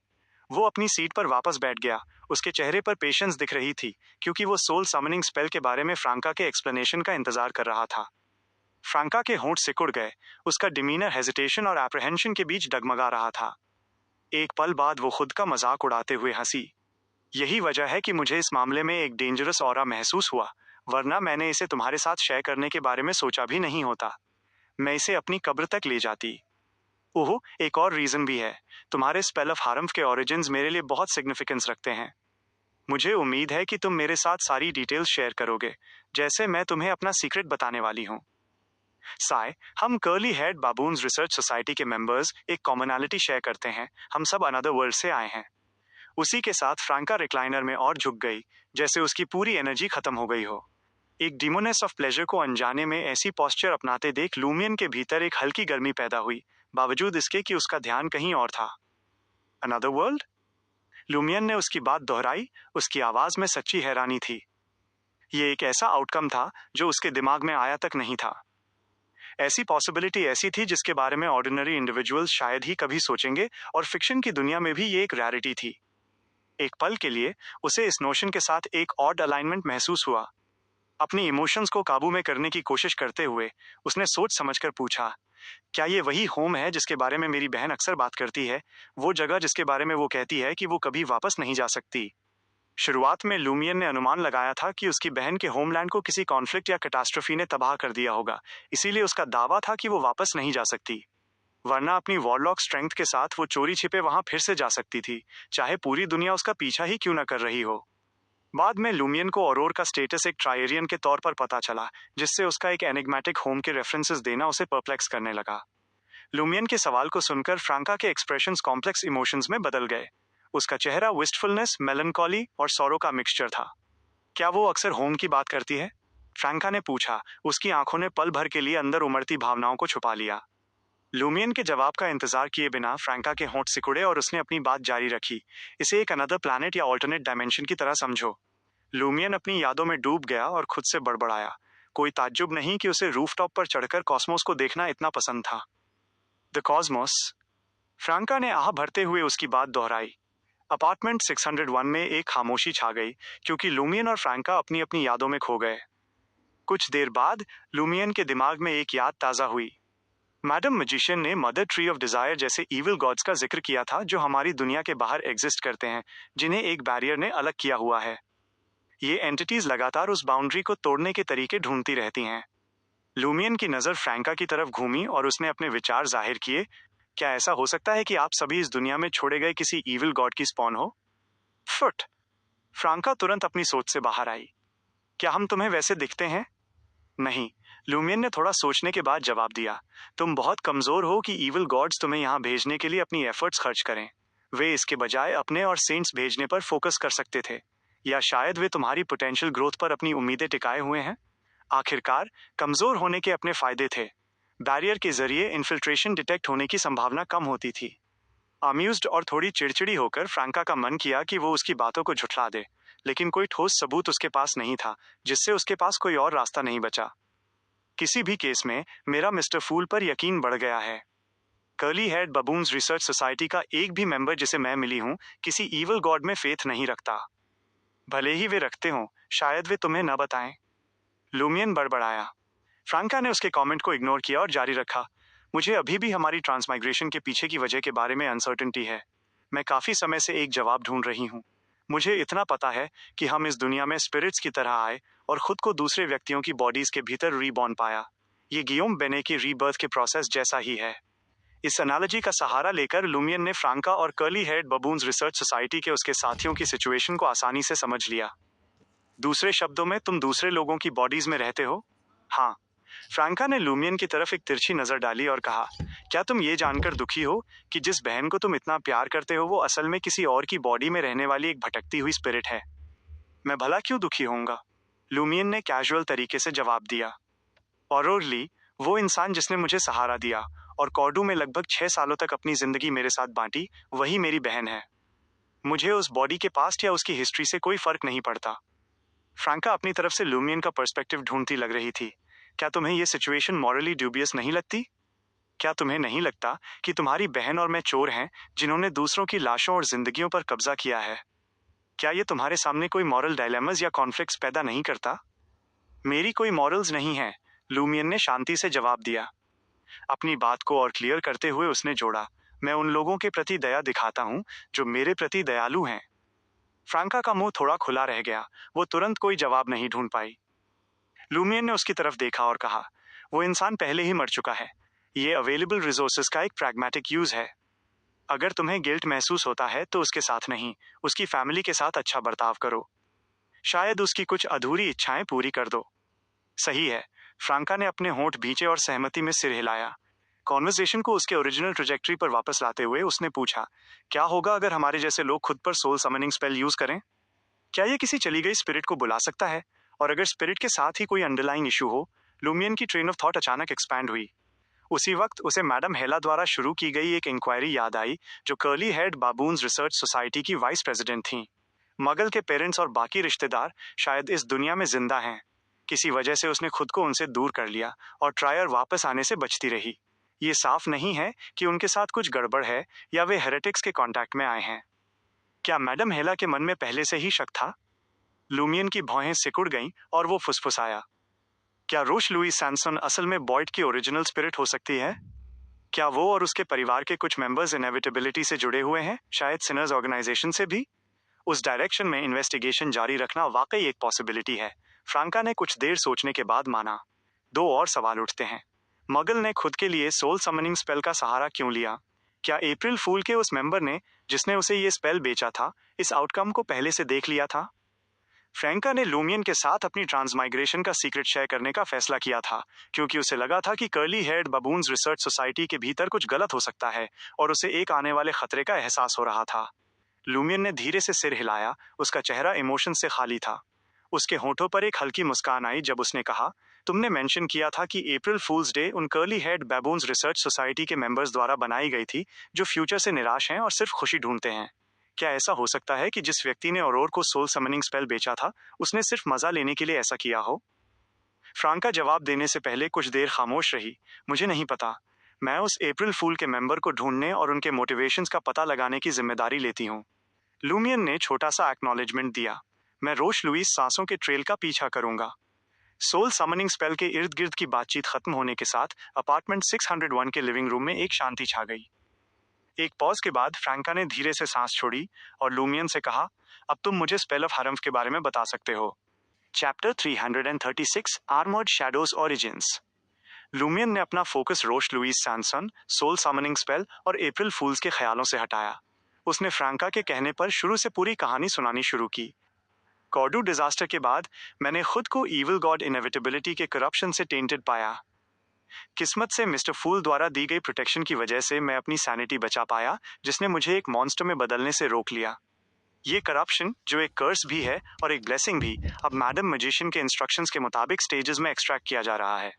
वो अपनी सीट पर वापस बैठ गया। उसके चेहरे पर पेशेंस दिख रही थी, क्योंकि वो सोल समनिंग स्पेल के बारे में फ्रांका के एक्सप्लेनेशन का इंतजार कर रहा था। फ्रांका के होंठ सिकुड़ गए। उसका डिमीनर हेजिटेशन और एप्रहेंशन के बीच डगमगा रहा था। एक पल बाद वो खुद का मजाक उड़ाते हुए हंसी। यही वजह है कि मुझे इस मामले में एक डेंजरस ऑरा महसूस हुआ, वरना मैंने इसे तुम्हारे साथ शेयर करने के बारे में सोचा भी नहीं होता। मैं इसे अपनी कब्र तक ले जाती। ओह, एक और रीजन भी है। तुम्हारे स्पेल ऑफ हारम्फ के ओरिजिन्स मेरे लिए बहुत सिग्निफिकेंस रखते हैं। मुझे उम्मीद है कि तुम मेरे साथ सारी डिटेल्स शेयर करोगे, जैसे मैं तुम्हें अपना सीक्रेट बताने वाली हूँ। साय, हम curly head baboons research society के मेंबर्स एक कॉमनैलिटी शेयर करते हैं। हम सब अनदर वर्ल्ड से आए हैं। उसी के साथ फ्रैंका रिक्लाइनर में और झुक गई, जैसे उसकी पूरी एनर्जी खत्म हो गई हो। एक डिमोनेस ऑफ प्लेजर को अनजाने में ऐसी पोस्चर अपनाते देख लूमियन के भीतर एक हल्की गर्मी पैदा हुई, बावजूद इसके कि उसका ध्यान कहीं और था। Another world? लूमियन ने उसकी बात दोहराई। उसकी आवाज में सच्ची हैरानी थी। ये एक ऐसा आउटकम था जो उसके दिमाग में आया तक नहीं था। ऐसी पॉसिबिलिटी ऐसी थी जिसके बारे में ऑर्डिनरी इंडिविजुअल्स शायद ही कभी सोचेंगे, और फिक्शन की दुनिया में भी ये एक रैरिटी थी। एक पल के लिए उसे इस नोशन के साथ एक ऑड अलाइनमेंट महसूस हुआ। अपनी इमोशंस को काबू में करने की कोशिश करते हुए उसने सोच समझकर पूछा, क्या ये वही होम है जिसके बारे में मेरी बहन अक्सर बात करती है? वो जगह जिसके बारे में वो कहती है कि वो कभी वापस नहीं जा सकती। शुरुआत में लूमियन ने अनुमान लगाया था कि उसकी बहन के होमलैंड को किसी कॉन्फ्लिक्ट या कैटास्ट्रोफी ने तबाह कर दिया होगा, इसीलिए उसका दावा था कि वो वापस नहीं जा सकती। वरना अपनी वॉरलॉक स्ट्रेंथ के साथ वो चोरी छिपे वहां फिर से जा सकती थी, चाहे पूरी दुनिया उसका पीछा ही क्यों न कर रही हो। बाद में लूमियन को औरोर का स्टेटस एक ट्रायरियन के तौर पर पता चला, जिससे उसका एक एनिग्मेटिक होम के रेफरेंसेस देना उसे परप्लेक्स करने लगा। लूमियन के सवाल को सुनकर फ्रैंका के एक्सप्रेशंस कॉम्प्लेक्स इमोशंस में बदल गए। उसका चेहरा विस्टफुलनेस, मेलनकॉली और सौरो का मिक्सचर था। क्या वो अक्सर होम की बात करती है? फ्रैंका ने पूछा। उसकी आंखों ने पल भर के लिए अंदर उमड़ती भावनाओं को छुपा लिया। लूमियन के जवाब का इंतजार किए बिना फ्रैंका के होंठ सिकुड़े और उसने अपनी बात जारी रखी। इसे एक अनदर प्लैनेट या ऑल्टरनेट डायमेंशन की तरह समझो। लूमियन अपनी यादों में डूब गया और खुद से बड़बड़ाया। कोई ताज्जुब नहीं कि उसे रूफटॉप पर चढ़कर कॉस्मोस को देखना इतना पसंद था। The Cosmos? फ्रैंका ने आह भरते हुए उसकी बात दोहराई। अपार्टमेंट 601 में एक खामोशी छा गई, क्योंकि लूमियन और फ्रैंका अपनी अपनी यादों में खो गए। कुछ देर बाद लूमियन के दिमाग में एक याद ताजा हुई। मैडम मैजिशियन ने मदर ट्री ऑफ डिजायर जैसे इविल गॉड्स का जिक्र किया था, जो हमारी दुनिया के बाहर एग्जिस्ट करते हैं, जिन्हें एक बैरियर ने अलग किया हुआ है। ये एंटिटीज लगातार उस बाउंड्री को तोड़ने के तरीके ढूंढती रहती हैं। लूमियन की नजर फ्रैंका की तरफ घूमी और उसने अपने विचार जाहिर किए। क्या ऐसा हो सकता है कि आप सभी इस दुनिया में छोड़े गए किसी इविल गॉड की स्पॉन हो? फुट! फ्रैंका तुरंत अपनी सोच से बाहर आई। क्या हम तुम्हें वैसे दिखते हैं? नहीं, लूमियन ने थोड़ा सोचने के बाद जवाब दिया। तुम बहुत कमजोर हो कि इविल गॉड्स तुम्हें यहाँ भेजने के लिए अपनी एफर्ट्स खर्च करें। वे इसके बजाय अपने और सेंट्स भेजने पर फोकस कर सकते थे, या शायद वे तुम्हारी पोटेंशियल ग्रोथ पर अपनी उम्मीदें टिकाए हुए हैं। आखिरकार कमजोर होने के अपने फायदे थे। बैरियर के जरिए इन्फिल्ट्रेशन डिटेक्ट होने की संभावना कम होती थी। अम्यूज्ड और थोड़ी चिड़चिड़ी होकर फ्रैंका का मन किया कि वो उसकी बातों को झुठला दे, लेकिन कोई ठोस सबूत उसके पास नहीं था, जिससे उसके पास कोई और रास्ता नहीं बचा। किसी भी केस में मेरा मिस्टर फूल पर यकीन बढ़ गया है। Curly head baboons research society का एक भी मेंबर जिसे मैं मिली हूं किसी ईवल गॉड में फेथ नहीं रखता। भले ही वे रखते हों, शायद वे तुम्हें न बताएं। लूमियन बड़बड़ाया। फ्रांका ने उसके कमेंट को इग्नोर किया और जारी रखा। मुझे अभी भी हमारी ट्रांसमाइग्रेशन के पीछे की वजह के बारे में अनसर्टेनिटी है। मैं काफी समय से एक जवाब ढूंढ रही हूँ। मुझे इतना पता है कि हम इस दुनिया में स्पिरिट्स की तरह आए और खुद को दूसरे व्यक्तियों की बॉडीज के भीतर रीबॉर्न पाया। ये गियोम बेने की रीबर्थ के प्रोसेस जैसा ही है। इस एनालॉजी का सहारा लेकर लूमियन ने फ्रांका और curly head baboons research society के उसके साथियों की सिचुएशन को आसानी से समझ लिया। दूसरे शब्दों में, तुम दूसरे लोगों की बॉडीज में रहते हो? हाँ। फ्रांका ने लूमियन की तरफ एक तिरछी नजर डाली और कहा, क्या तुम ये जानकर दुखी हो कि जिस बहन को तुम इतना प्यार करते हो वो असल में किसी और की बॉडी में रहने वाली एक भटकती हुई स्पिरिट है? मैं भला क्यों दुखी होऊंगा? लूमियन ने कैजुअल तरीके से जवाब दिया। औरोरली, वो इंसान जिसने मुझे सहारा दिया और कॉर्डू में लगभग 6 सालों तक अपनी जिंदगी मेरे साथ बांटी, वही मेरी बहन है। मुझे उस बॉडी के पास्ट या उसकी हिस्ट्री से कोई फर्क नहीं पड़ता। फ्रांका अपनी तरफ से लूमियन का पर्सपेक्टिव ढूंढती लग रही थी। क्या तुम्हें यह सिचुएशन मॉरली ड्यूबियस नहीं लगती? क्या तुम्हें नहीं लगता कि तुम्हारी बहन और मैं चोर हैं जिन्होंने दूसरों की लाशों और जिंदगियों पर कब्जा किया है? क्या ये तुम्हारे सामने कोई मॉरल डायलेमास या कॉन्फ्लिक्ट्स पैदा नहीं करता? मेरी कोई मॉरल्स नहीं है, लूमियन ने शांति से जवाब दिया। अपनी बात को और क्लियर करते हुए उसने जोड़ा, मैं उन लोगों के प्रति दया दिखाता हूं जो मेरे प्रति दयालु हैं। फ्रांका का मुंह थोड़ा खुला रह गया। वो तुरंत कोई जवाब नहीं ढूंढ पाई। लूमियन ने उसकी तरफ देखा और कहा, वो इंसान पहले ही मर चुका है। ये अवेलेबल रिसोर्सेज का एक प्रैग्मेटिक यूज है। अगर तुम्हें गिल्ट महसूस होता है तो उसके साथ नहीं, उसकी फैमिली के साथ अच्छा बर्ताव करो। शायद उसकी कुछ अधूरी इच्छाएं पूरी कर दो। सही है। फ्रांका ने अपने होंठ भींचे और सहमति में सिर हिलाया। कॉन्वर्सेशन को उसके ओरिजिनल ट्रैजेक्टरी पर वापस लाते हुए उसने पूछा, क्या होगा अगर हमारे जैसे लोग खुद पर सोल समनिंग स्पेल यूज करें? क्या ये किसी चली गई स्पिरिट को बुला सकता है? और अगर स्पिरिट के साथ ही कोई अंडरलाइंग इशू हो? लूमियन की ट्रेन ऑफ थॉट अचानक एक्सपैंड हुई। उसी वक्त उसे मैडम हेला द्वारा शुरू की गई एक इंक्वायरी याद आई, जो curly head baboons research society की वाइस प्रेसिडेंट थीं। मगल के पेरेंट्स और बाकी रिश्तेदार शायद इस दुनिया में जिंदा हैं। किसी वजह से उसने खुद को उनसे दूर कर लिया और ट्रायर वापस आने से बचती रही। ये साफ नहीं है कि उनके साथ कुछ गड़बड़ है या वे हेरेटिक्स के कांटेक्ट में आए हैं। क्या मैडम हेला के मन में पहले से ही शक था? लूमियन की भौहें सिकुड़ गईं और वो फुसफुसाया, क्या रोश लुई सैमसन असल में बॉयड की ओरिजिनल स्पिरिट हो सकती है? क्या वो और उसके परिवार के कुछ मेंबर्स इनएविटेबिलिटी से जुड़े हुए हैं, शायद सिनर्स ऑर्गेनाइजेशन से भी? उस डायरेक्शन में इन्वेस्टिगेशन जारी रखना वाकई एक पॉसिबिलिटी है। फ्रांका ने कुछ देर सोचने के बाद माना। 2 और सवाल उठते हैं। मगल ने खुद के लिए सोल समनिंग स्पेल का सहारा क्यों लिया? क्या अप्रैल फूल के उस मेंबर ने, जिसने उसे ये स्पेल बेचा था, इस आउटकम को पहले से देख लिया था? फ्रैंका ने लूमियन के साथ अपनी ट्रांसमाइग्रेशन का सीक्रेट शेयर करने का फैसला किया था क्योंकि उसे लगा था कि curly head baboons research society के भीतर कुछ गलत हो सकता है और उसे एक आने वाले खतरे का एहसास हो रहा था। लूमियन ने धीरे से सिर हिलाया। उसका चेहरा इमोशन से खाली था। उसके होठों पर एक हल्की मुस्कान आई जब उसने कहा, तुमने मेंशन किया था कि अप्रैल फूल्स डे उन कर्ली हेड बैबून्स रिसर्च सोसाइटी के मेंबर्स द्वारा बनाई गई थी जो फ्यूचर से निराश हैं और सिर्फ खुशी ढूंढते हैं। क्या ऐसा हो सकता है कि जिस व्यक्ति ने औरोर को सोल समनिंग स्पेल बेचा था उसने सिर्फ मजा लेने के लिए ऐसा किया हो? फ्रांका जवाब देने से पहले कुछ देर खामोश रही। मुझे नहीं पता। मैं उस अप्रैल फूल के मेंबर को ढूंढने और उनके मोटिवेशंस का पता लगाने की जिम्मेदारी लेती हूँ। लूमियन ने छोटा सा एक्नॉलेजमेंट दिया। मैं रोश लुइस सांसों के ट्रेल का पीछा करूंगा। सोल समनिंग स्पेल के इर्द गिर्द की बातचीत खत्म होने के साथ अपार्टमेंट 601 के लिविंग रूम में एक शांति छा गई। एक पॉज के बाद फ्रैंका ने धीरे से सांस छोड़ी और लूमियन से कहा, अब तुम मुझे स्पेल ऑफ हरम्फ के बारे में बता सकते हो। Chapter 336 armoured shadows origins. Lumion ने अपना फोकस रोश Louis Sainson, soul summoning spell और अप्रैल फूल्स के ख्यालों से हटाया। उसने फ्रैंका के कहने पर शुरू से पूरी कहानी सुनानी शुरू की। कॉर्डू डिजास्टर के बाद मैंने खुद को ईविल गॉड इनएविटेबिलिटी के करप्शन से टेंटेड पाया। किस्मत से मिस्टर फूल द्वारा दी गई प्रोटेक्शन की वजह से मैं अपनी सैनिटी बचा पाया, जिसने मुझे एक मॉन्स्टर में बदलने से रोक लिया। ये करप्शन, जो एक कर्स भी है और एक ब्लेसिंग भी, अब मैडम मैजिशियन के इंस्ट्रक्शंस के मुताबिक स्टेजेस में एक्सट्रैक्ट किया जा रहा है।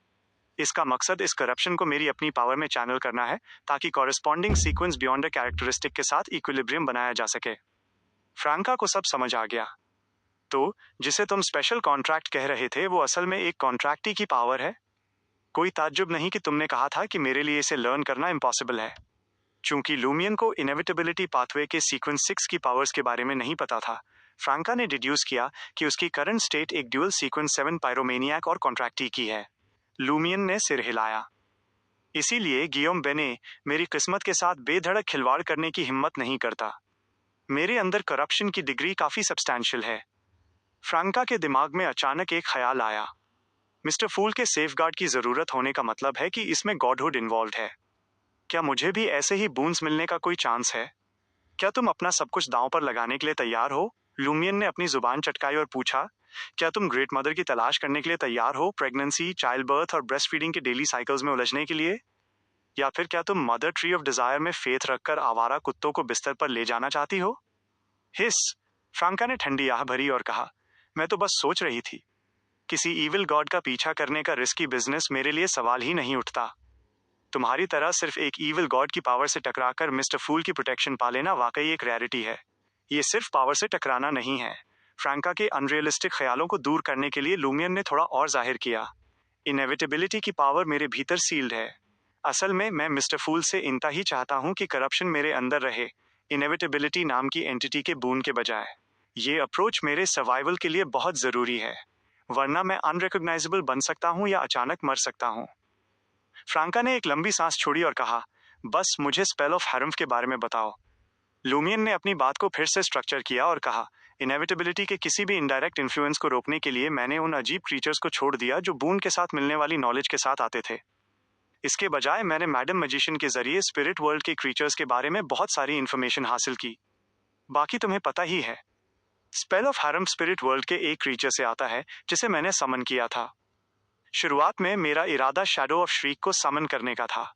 इसका मकसद इस करप्शन को मेरी अपनी पावर में चैनल करना है ताकि corresponding sequence beyond a characteristic के साथ इक्विलिब्रियम बनाया जा सके। फ्रैंका को सब समझ आ गया। तो जिसे तुम स्पेशल कॉन्ट्रैक्ट कह रहे थे वो असल में एक कॉन्ट्रैक्टी की पावर है? कोई ताज्जुब नहीं कि तुमने कहा था कि मेरे लिए इसे लर्न करना इम्पॉसिबल है। चूंकि लूमियन को इनएविटेबिलिटी पाथवे के सीक्वेंस 6 की पावर्स के बारे में नहीं पता था, फ्रैंका ने डिड्यूस किया कि उसकी करंट स्टेट एक ड्यूअल सीक्वेंस 7 पायरोमेनियाक और कॉन्ट्रैक्टी की है। लूमियन ने सिर हिलाया। इसीलिए गियोम बेने मेरी किस्मत के साथ बेधड़क खिलवाड़ करने की हिम्मत नहीं करता। मेरे अंदर करप्शन की डिग्री काफी सब्सटैंशियल है। फ्रैंका के दिमाग में अचानक एक ख्याल आया। मिस्टर फूल के सेफगार्ड की जरूरत होने का मतलब है कि इसमें गॉडहुड इन्वॉल्व है। क्या मुझे भी ऐसे ही बूंस मिलने का कोई चांस है? क्या तुम अपना सब कुछ दांव पर लगाने के लिए तैयार हो? लूमियन ने अपनी जुबान चटकाई और पूछा, क्या तुम ग्रेट मदर की तलाश करने के लिए तैयार हो, प्रेगनेंसी, चाइल्ड बर्थ और ब्रेस्ट फीडिंग के डेली साइकिल्स में उलझने के लिए? या फिर क्या तुम मदर ट्री ऑफ डिजायर में फेथ रखकर आवारा कुत्तों को बिस्तर पर ले जाना चाहती हो? हिस, फ्रैंका ने ठंडी आह भरी और कहा, मैं तो बस सोच रही थी। किसी ईविल गॉड का पीछा करने का रिस्की बिजनेस मेरे लिए सवाल ही नहीं उठता। तुम्हारी तरह सिर्फ एक ईविल गॉड की पावर से टकराकर मिस्टर फूल की प्रोटेक्शन पा लेना वाकई एक रैरिटी है। ये सिर्फ पावर से टकराना नहीं है। फ्रैंका के अनरियलिस्टिक ख्यालों को दूर करने के लिए लूमियन ने थोड़ा और जाहिर किया, इनएविटेबिलिटी की पावर मेरे भीतर सील्ड है। असल में मैं मिस्टर फूल से इतना ही चाहता हूं कि करप्शन मेरे अंदर रहे, इनएविटेबिलिटी नाम की एंटिटी के बून के बजाय। ये अप्रोच मेरे सर्वाइवल के लिए बहुत जरूरी है, वरना मैं अनरिकॉग्नाइजेबल बन सकता हूं या अचानक मर सकता हूं। फ्रैंका ने एक लंबी सांस छोड़ी और कहा, बस मुझे स्पेल ऑफ हैरम्फ के बारे में बताओ। लूमियन ने अपनी बात को फिर से स्ट्रक्चर किया और कहा, इनएविटेबिलिटी के किसी भी इनडायरेक्ट इन्फ्लुएंस को रोकने के लिए मैंने उन अजीब क्रीचर्स को छोड़ दिया जो बून के साथ मिलने वाली नॉलेज के साथ आते थे। इसके बजाय मैंने मैडम मैजिशियन के जरिए स्पिरिट वर्ल्ड के क्रीचर्स के बारे में बहुत सारी इंफॉर्मेशन हासिल की। बाकी तुम्हें पता ही है। Spell of harem spirit world के एक क्रीचर से आता है जिसे मैंने समन किया था। शुरुआत में मेरा इरादा शैडो ऑफ श्रीक को समन करने का था।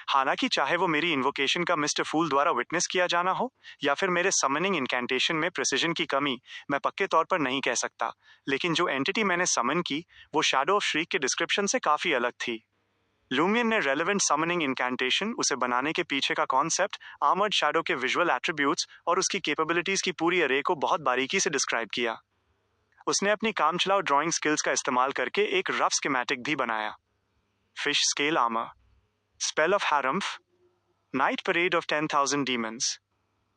हालांकि चाहे वो मेरी इन्वोकेशन का मिस्टर फूल द्वारा विटनेस किया जाना हो या फिर मेरे समनिंग इनकैंटेशन में प्रिसिजन की कमी, मैं पक्के तौर पर नहीं कह सकता, लेकिन जो एंटिटी मैंने समन की वो शैडो ऑफ श्रीक के डिस्क्रिप्शन से काफी अलग थी। लूमियन ने रेलेवेंट समनिंग इनकैंटेशन, उसे बनाने के पीछे का कॉन्सेप्ट, आर्मर्ड शैडो के विजुअल एट्रीब्यूट्स और उसकी कैपेबिलिटीज की पूरी अरे को बहुत बारीकी से डिस्क्राइब किया। उसने अपनी कामचलाऊ ड्राइंग स्किल्स का इस्तेमाल करके एक रफ स्कीमेटिक भी बनाया। Fish scale armour, spell of harrumph, night parade of 10,000 demons,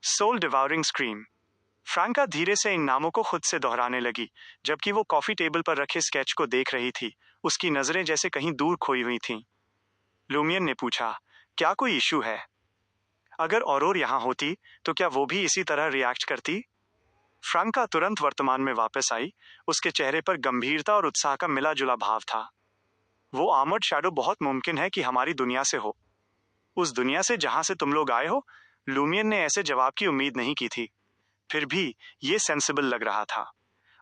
soul devouring scream. Franca धीरे से इन नामों को खुद से दोहराने लगी, जबकि वो कॉफी टेबल पर रखे स्केच को देख रही थी। उसकी नजरें जैसे कहीं दूर खोई हुई थीं। लूमियन ने पूछा, क्या कोई इशू है? अगर औरोर यहाँ होती तो क्या वो भी इसी तरह रिएक्ट करती? फ्रैंका तुरंत वर्तमान में वापस आई। उसके चेहरे पर गंभीरता और उत्साह का मिला जुला भाव था। वो आर्मर्ड शैडो बहुत मुमकिन है कि हमारी दुनिया से हो, उस दुनिया से जहां से तुम लोग आए हो। लूमियन ने ऐसे जवाब की उम्मीद नहीं की थी, फिर भी ये सेंसिबल लग रहा था।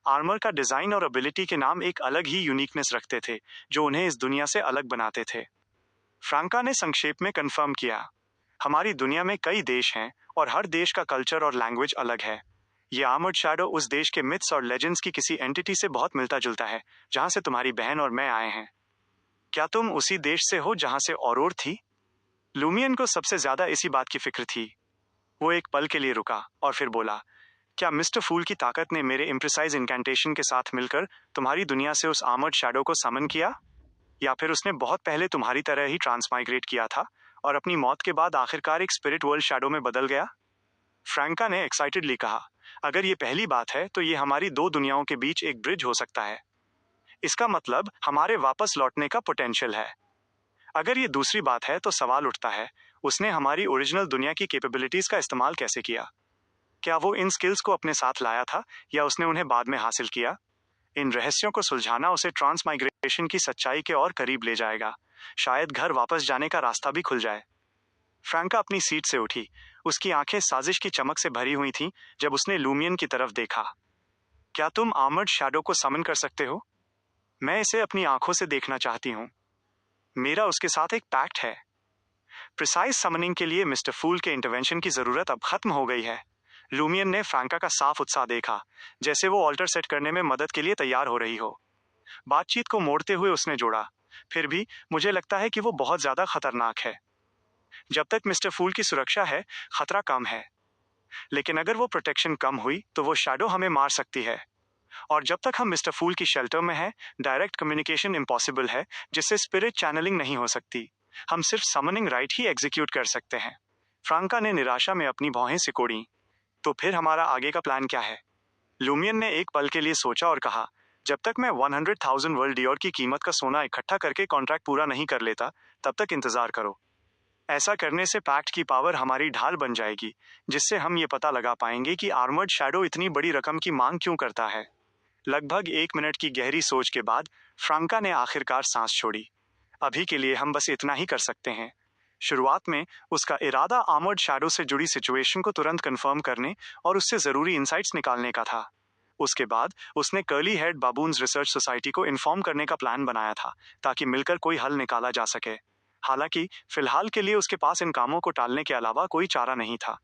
आर्मर का डिजाइन और एबिलिटी के नाम एक अलग ही यूनिकनेस रखते थे जो उन्हें इस दुनिया से अलग बनाते थे। फ्रैंका ने संक्षेप में कंफर्म किया, हमारी दुनिया में कई देश हैं और हर देश का कल्चर और लैंग्वेज अलग है। ये आर्मर्ड शैडो उस देश के मिथ्स और लेजेंड्स की किसी एंटिटी से बहुत मिलता जुलता है जहां से तुम्हारी बहन और मैं आए हैं। क्या तुम उसी देश से हो जहां से औरोर थी? लूमियन को सबसे ज्यादा इसी बात की फिक्र थी। वो एक पल के लिए रुका और फिर बोला, क्या मिस्टर फूल की ताकत ने मेरे इम्प्रिसाइज इनकैंटेशन के साथ मिलकर तुम्हारी दुनिया से उस आर्मर्ड शैडो को समन किया, या फिर उसने बहुत पहले तुम्हारी तरह ही ट्रांसमाइग्रेट किया था और अपनी मौत के बाद आखिरकार एक स्पिरिट वर्ल्ड शैडो में बदल गया? फ्रैंका ने एक्साइटेडली कहा, अगर ये पहली बात है तो ये हमारी दो दुनियाओं के बीच एक ब्रिज हो सकता है। इसका मतलब हमारे वापस लौटने का पोटेंशियल है। अगर ये दूसरी बात है तो सवाल उठता है, उसने हमारी ओरिजिनल दुनिया की कैपेबिलिटीज का इस्तेमाल कैसे किया? क्या वो इन स्किल्स को अपने साथ लाया था या उसने उन्हें बाद में हासिल किया? इन रहस्यों को सुलझाना उसे ट्रांसमाइग्रेशन की सच्चाई के और करीब ले जाएगा। शायद घर वापस जाने का रास्ता भी खुल जाए। फ्रैंका अपनी सीट से उठी। उसकी आंखें साजिश की चमक से भरी हुई थीं जब उसने लूमियन की तरफ देखा। क्या तुम आर्मर्ड शैडो को समन कर सकते हो? मैं इसे अपनी आंखों से देखना चाहती हूँ। मेरा उसके साथ एक पैक्ट है। प्रिसाइज समनिंग के लिए मिस्टर फूल के इंटरवेंशन की जरूरत अब खत्म हो गई है। लूमियन ने फ्रैंका का साफ उत्साह देखा, जैसे वो ऑल्टर सेट करने में मदद के लिए तैयार हो रही हो। बातचीत को मोड़ते हुए उसने जोड़ा, फिर भी मुझे लगता है कि वो बहुत ज्यादा खतरनाक है। जब तक मिस्टर फूल की सुरक्षा है, खतरा कम है, लेकिन अगर वो प्रोटेक्शन कम हुई तो वो शैडो हमें मार सकती है। और जब तक हम मिस्टर फूल की शेल्टर में हैं, डायरेक्ट कम्युनिकेशन इम्पॉसिबल है, जिससे स्पिरिट चैनलिंग नहीं हो सकती। हम सिर्फ समनिंग राइट ही एग्जीक्यूट कर सकते हैं। फ्रांका ने निराशा में अपनी भौहें सिकोड़ी। तो फिर हमारा आगे का प्लान क्या है? लूमियन ने एक पल के लिए सोचा और कहा, जब तक मैं 100,000 वर्ल्ड डियोर की कीमत का सोना इकट्ठा करके कॉन्ट्रैक्ट पूरा नहीं कर लेता, तब तक इंतजार करो। ऐसा करने से पैक्ट की पावर हमारी ढाल बन जाएगी, जिससे हम ये पता लगा पाएंगे कि आर्मर्ड शैडो इतनी बड़ी रकम की मांग क्यों करता है। लगभग 1 मिनट की गहरी सोच के बाद फ्रांका ने आखिरकार सांस छोड़ी। अभी के लिए हम बस इतना ही कर सकते हैं। शुरुआत में उसका इरादा आर्मर्ड शैडो से जुड़ी सिचुएशन को तुरंत कंफर्म करने और उससे जरूरी इंसाइट्स निकालने का था। उसके बाद उसने curly head baboons research society को इन्फॉर्म करने का प्लान बनाया था, ताकि मिलकर कोई हल निकाला जा सके। हालांकि फिलहाल के लिए उसके पास इन कामों को टालने के अलावा कोई चारा नहीं था।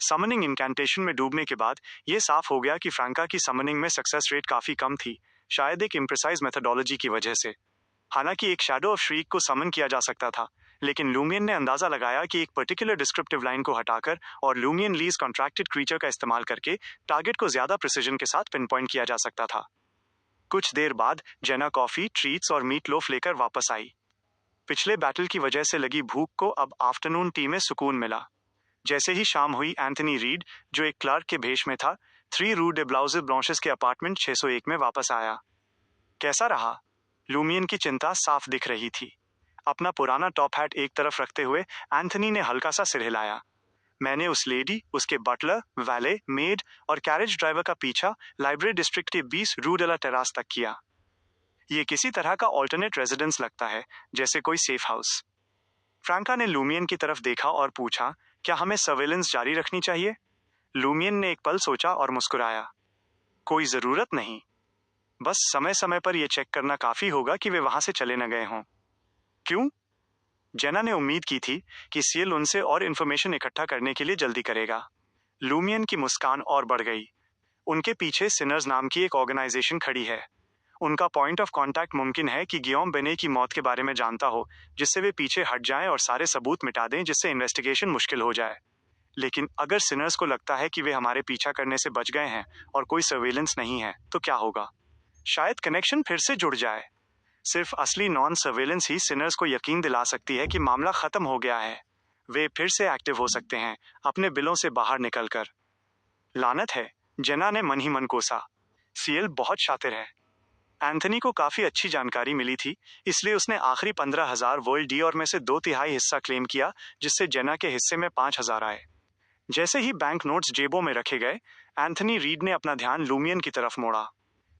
समनिंग इनकैंटेशन में डूबने के बाद यह साफ हो गया कि फ्रांका की समनिंग में सक्सेस रेट काफी कम थी, शायद एक इम्प्रिसाइज मेथोडोलॉजी की वजह से। हालांकि एक शैडो ऑफ श्रीक को समन किया जा सकता था, लेकिन लूमियन ने अंदाजा लगाया कि एक पर्टिकुलर डिस्क्रिप्टिव लाइन को हटाकर और लूमियन लीज कॉन्ट्रैक्टेड क्रीचर का इस्तेमाल करके टारगेट को ज्यादा प्रिसिजन के साथ पिन पॉइंट किया जा सकता था। कुछ देर बाद जेना कॉफी, ट्रीट्स और मीट लोफ लेकर वापस आई। पिछले बैटल की वजह से लगी भूख को अब आफ्टरनून टी में सुकून मिला। जैसे ही शाम हुई, एंथनी रीड, जो एक क्लर्क के भेष में था, 3 रू डे ब्लाउज ब्लॉन्शेस के अपार्टमेंट 601 में वापस आया। कैसा रहा? लूमियन की चिंता साफ दिख रही थी। अपना पुराना टॉप हैट एक तरफ रखते हुए एंथनी ने हल्का सा सिर हिलाया। मैंने उस लेडी, उसके बटलर, वैले, मेड और कैरेज ड्राइवर का पीछा लाइब्रेरी डिस्ट्रिक्ट के 20 रू डेला टेरास तक किया। ये किसी तरह का ऑल्टरनेट रेजिडेंस लगता है, जैसे कोई सेफ हाउस। फ्रांका ने लूमियन की तरफ देखा और पूछा, क्या हमें सर्वेलेंस जारी रखनी चाहिए? लूमियन ने एक पल सोचा और मुस्कुराया। कोई जरूरत नहीं, बस समय समय पर यह चेक करना काफी होगा कि वे वहां से चले न गए हों। क्यों? जेना ने उम्मीद की थी कि सीएल उनसे और इन्फॉर्मेशन इकट्ठा करने के लिए जल्दी करेगा। लूमियन की मुस्कान और बढ़ गई। उनके पीछे सिनर्स नाम की एक ऑर्गेनाइजेशन खड़ी है। उनका पॉइंट ऑफ कांटेक्ट मुमकिन है कि गियोम बेने की मौत के बारे में जानता हो, जिससे वे पीछे हट जाएं और सारे सबूत मिटा दें, जिससे इन्वेस्टिगेशन मुश्किल हो जाए। लेकिन अगर सिनर्स को लगता है कि वे हमारे पीछा करने से बच गए हैं और कोई सर्वेलेंस नहीं है, तो क्या होगा? शायद कनेक्शन फिर से जुड़ जाए। सिर्फ असली नॉन सर्वेलेंस ही सिनर्स को यकीन दिला सकती है कि मामला खत्म हो गया है। वे फिर से एक्टिव हो सकते हैं, अपने बिलों से बाहर निकलकर। लानत है, जेना ने मन ही मन कोसा। सीएल बहुत शातिर है। एंथनी को काफी अच्छी जानकारी मिली थी, इसलिए उसने आखिरी 15,000 वर्ल्ड डियोर में से 2/3 हिस्सा क्लेम किया, जिससे जेना के हिस्से में 5,000 आए। जैसे ही बैंक नोट्स जेबों में रखे गए, एंथनी रीड ने अपना ध्यान लूमियन की तरफ मोड़ा।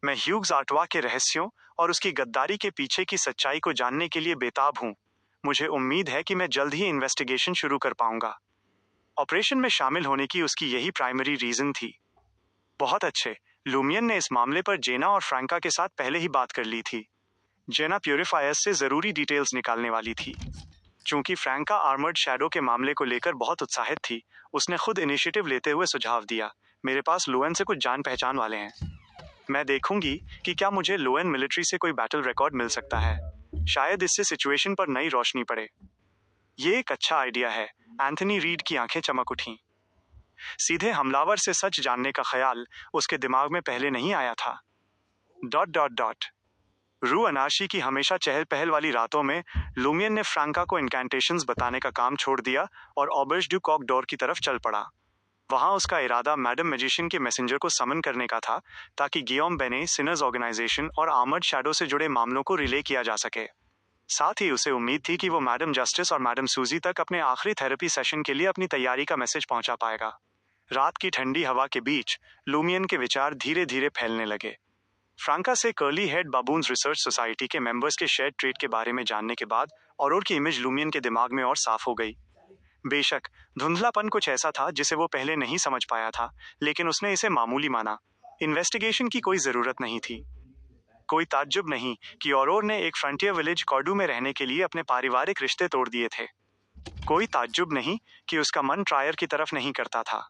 मैं ह्यूग्स आर्टवा के रहस्यों और उसकी गद्दारी के पीछे की सच्चाई को जानने के लिए बेताब हूं। मुझे उम्मीद है कि मैं जल्द ही इन्वेस्टिगेशन शुरू कर पाऊंगा। ऑपरेशन में शामिल होने की उसकी यही प्राइमरी रीजन थी। बहुत अच्छे। लूमियन ने इस मामले पर जेना और फ्रैंका के साथ पहले ही बात कर ली थी। जेना प्यूरिफायर्स से जरूरी डिटेल्स निकालने वाली थी। चूंकि फ्रैंका आर्मर्ड शैडो के मामले को लेकर बहुत उत्साहित थी, उसने खुद इनिशिएटिव लेते हुए सुझाव दिया, मेरे पास लोएन से कुछ जान पहचान वाले हैं। मैं देखूंगी कि क्या मुझे लोएन मिलिट्री से कोई बैटल रिकॉर्ड मिल सकता है। शायद इससे सिचुएशन पर नई रोशनी पड़े। ये एक अच्छा आइडिया है। एंथनी रीड की आंखें चमक उठीं। सीधे हमलावर से सच जानने का ख्याल उसके दिमाग में पहले नहीं आया था। ... रू अनाशी की हमेशा चहल पहल वाली रातों में लूमियन ने फ्रैंका को इनकैंटेशंस बताने का काम छोड़ दिया और ऑबर्ज डू कॉक डोर की तरफ चल पड़ा। वहां उसका इरादा मैडम मैजिशियन के मैसेंजर को समन करने का था, ताकि गियोम बेने, सिनर्स ऑर्गेनाइजेशन और आर्मर्ड शैडो से जुड़े मामलों को रिले किया जा सके। साथ ही उसे उम्मीद थी कि वो मैडम जस्टिस और मैडम सूजी तक अपने आखिरी थेरेपी सेशन के लिए अपनी तैयारी का मैसेज पहुंचा पाएगा। रात की ठंडी हवा के बीच लूमियन के विचार धीरे धीरे फैलने लगे। फ्रांका से curly head baboons research society के मेंबर्स के शेयर ट्रेड के बारे में जानने के बाद औरोर की इमेज लूमियन के दिमाग में और साफ हो गई। बेशक धुंधलापन कुछ ऐसा था जिसे वो पहले नहीं समझ पाया था, लेकिन उसने इसे मामूली माना। इन्वेस्टिगेशन की कोई जरूरत नहीं थी। कोई ताज्जुब नहीं कि औरोर ने एक फ्रंटियर विलेज कॉर्डू में रहने के लिए अपने पारिवारिक रिश्ते तोड़ दिए थे। कोई ताज्जुब नहीं कि उसका मन ट्रायर की तरफ नहीं करता था।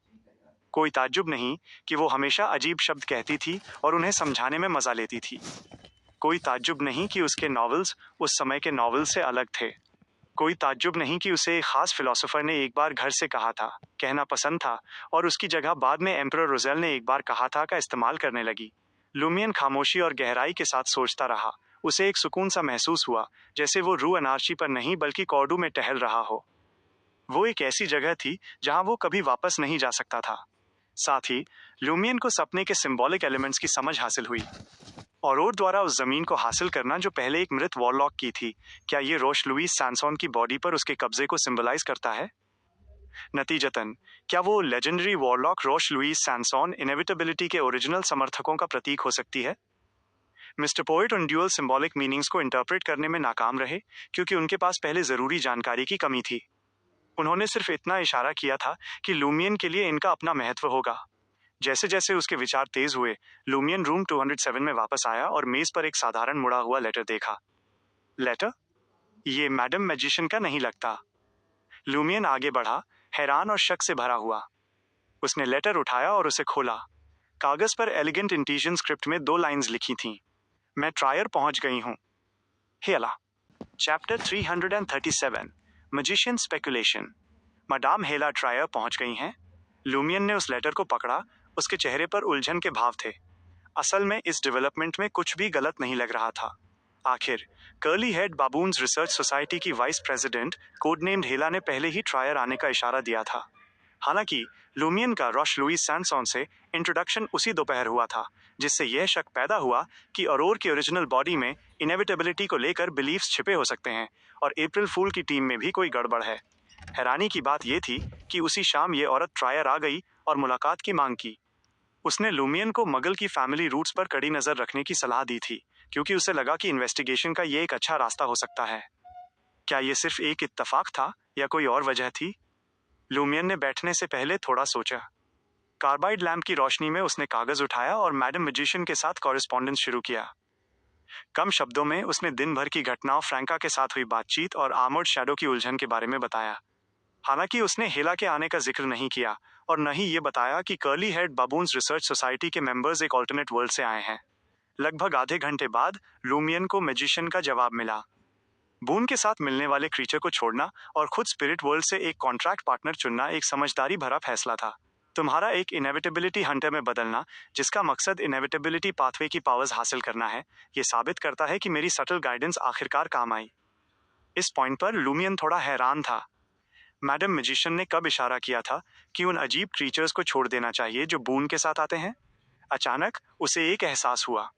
कोई ताज्जुब नहीं कि वो हमेशा अजीब शब्द कहती थी और उन्हें समझाने में मजा लेती थी। कोई ताज्जुब नहीं कि उसके नॉवेल्स उस समय के नॉवेल से अलग थे। कोई ताज्जुब नहीं कि उसे एक खास फिलोसोफर ने एक बार घर से कहा था, कहना पसंद था, और उसकी जगह बाद में एम्परर रोजेल ने एक बार कहा था का इस्तेमाल करने लगी। लुमियन खामोशी और गहराई के साथ सोचता रहा। उसे एक सुकून सा महसूस हुआ, जैसे वो रू अनार्ची पर नहीं बल्कि कॉर्डू में टहल रहा हो। वो एक ऐसी जगह थी जहां वो कभी वापस नहीं जा सकता था। साथ ही लुमियन को सपने के सिंबॉलिक एलिमेंट्स की समझ हासिल हुई। और द्वारा उस जमीन को हासिल करना जो पहले एक मृत वॉरलॉक की थी, क्या ये रोश लुइस सैनसॉन की बॉडी पर उसके कब्जे को सिंबलाइज करता है? नतीजतन, क्या वो लेजेंडरी वॉरलॉक रोश लुइस सैनसॉन इनएविटेबिलिटी के ओरिजिनल समर्थकों का प्रतीक हो सकती है? मिस्टर पोइट उन ड्यूअल सिंबॉलिक मीनिंग्स को इंटरप्रेट करने में नाकाम रहे क्योंकि उनके पास पहले जरूरी जानकारी की कमी थी। उन्होंने सिर्फ इतना इशारा किया था कि लुमियन के लिए इनका अपना महत्व होगा। जैसे जैसे उसके विचार तेज हुए, लुमियन रूम 207 में वापस आया और मेज पर एक साधारण मुड़ा हुआ लेटर देखा। लेटर? ये मैडम मैजिशियन का नहीं लगता। लुमियन आगे बढ़ा, हैरान और शक से भरा हुआ। उसने लेटर उठाया और उसे खोला। कागज पर एलिगेंट इंटीजन स्क्रिप्ट में 2 लाइंस लिखी थीं। मैं ट्रायर पहुंच गई हूं। Hela. Chapter 337, magician speculation. Madam Hela Trier पहुंच गई हैं? लुमियन ने उस लेटर को पकड़ा। उसके चेहरे पर उलझन के भाव थे। असल में इस डेवलपमेंट में कुछ भी गलत नहीं लग रहा था। आखिर curly head baboons research society की वाइस प्रेसिडेंट कोड नेम्ड हेला ने पहले ही ट्रायर आने का इशारा दिया था। हालांकि लुमियन का रोश लुइस सैनसॉन से इंट्रोडक्शन उसी दोपहर हुआ था, जिससे यह शक पैदा हुआ कि अरोर की ओरिजिनल बॉडी में इनएविटेबिलिटी को लेकर बिलीफ्स छिपे हो सकते हैं और अप्रैल फूल की टीम में भी कोई गड़बड़ है। हैरानी की बात यह थी कि उसी शाम ये औरत ट्रायर आ गई और मुलाकात की मांग की। उसने लुमियन को मगल की फैमिली रूट्स पर कड़ी नजर रखने की सलाह दी थी, क्योंकि उसे लगा कि इन्वेस्टिगेशन का ये एक अच्छा रास्ता हो सकता है। क्या ये सिर्फ एक इत्तेफाक था या कोई और वजह थी? लुमियन ने बैठने से पहले थोड़ा सोचा। कार्बाइड लैंप की रोशनी में उसने कागज उठाया और मैडम मैजिशियन के साथ कॉरेस्पॉन्डेंस शुरू किया। कम शब्दों में उसने दिन भर की घटनाओं, फ्रैंका के साथ हुई बातचीत और आर्मर्ड शैडो की उलझन के बारे में बताया। हालांकि उसने हेला के आने का जिक्र नहीं किया और न ही ये बताया कि curly head baboons research society के मेंबर्स एक ऑल्टरनेट वर्ल्ड से आए हैं। लगभग आधे घंटे बाद लुमियन को मैजिशियन का जवाब मिला। बून के साथ मिलने वाले क्रीचर को छोड़ना और खुद स्पिरिट वर्ल्ड से एक कॉन्ट्रैक्ट पार्टनर चुनना एक समझदारी भरा फैसला था। तुम्हारा एक इनएविटेबिलिटी हंटर में बदलना, जिसका मकसद इनएविटेबिलिटी पाथवे की पावर्स हासिल करना है, ये साबित करता है कि मेरी सटल गाइडेंस आखिरकार काम आई। इस पॉइंट पर लुमियन थोड़ा हैरान था। मैडम मैजिशियन ने कब इशारा किया था कि उन अजीब क्रीचर्स को छोड़ देना चाहिए जो बून के साथ आते हैं? अचानक उसे एक एहसास हुआ।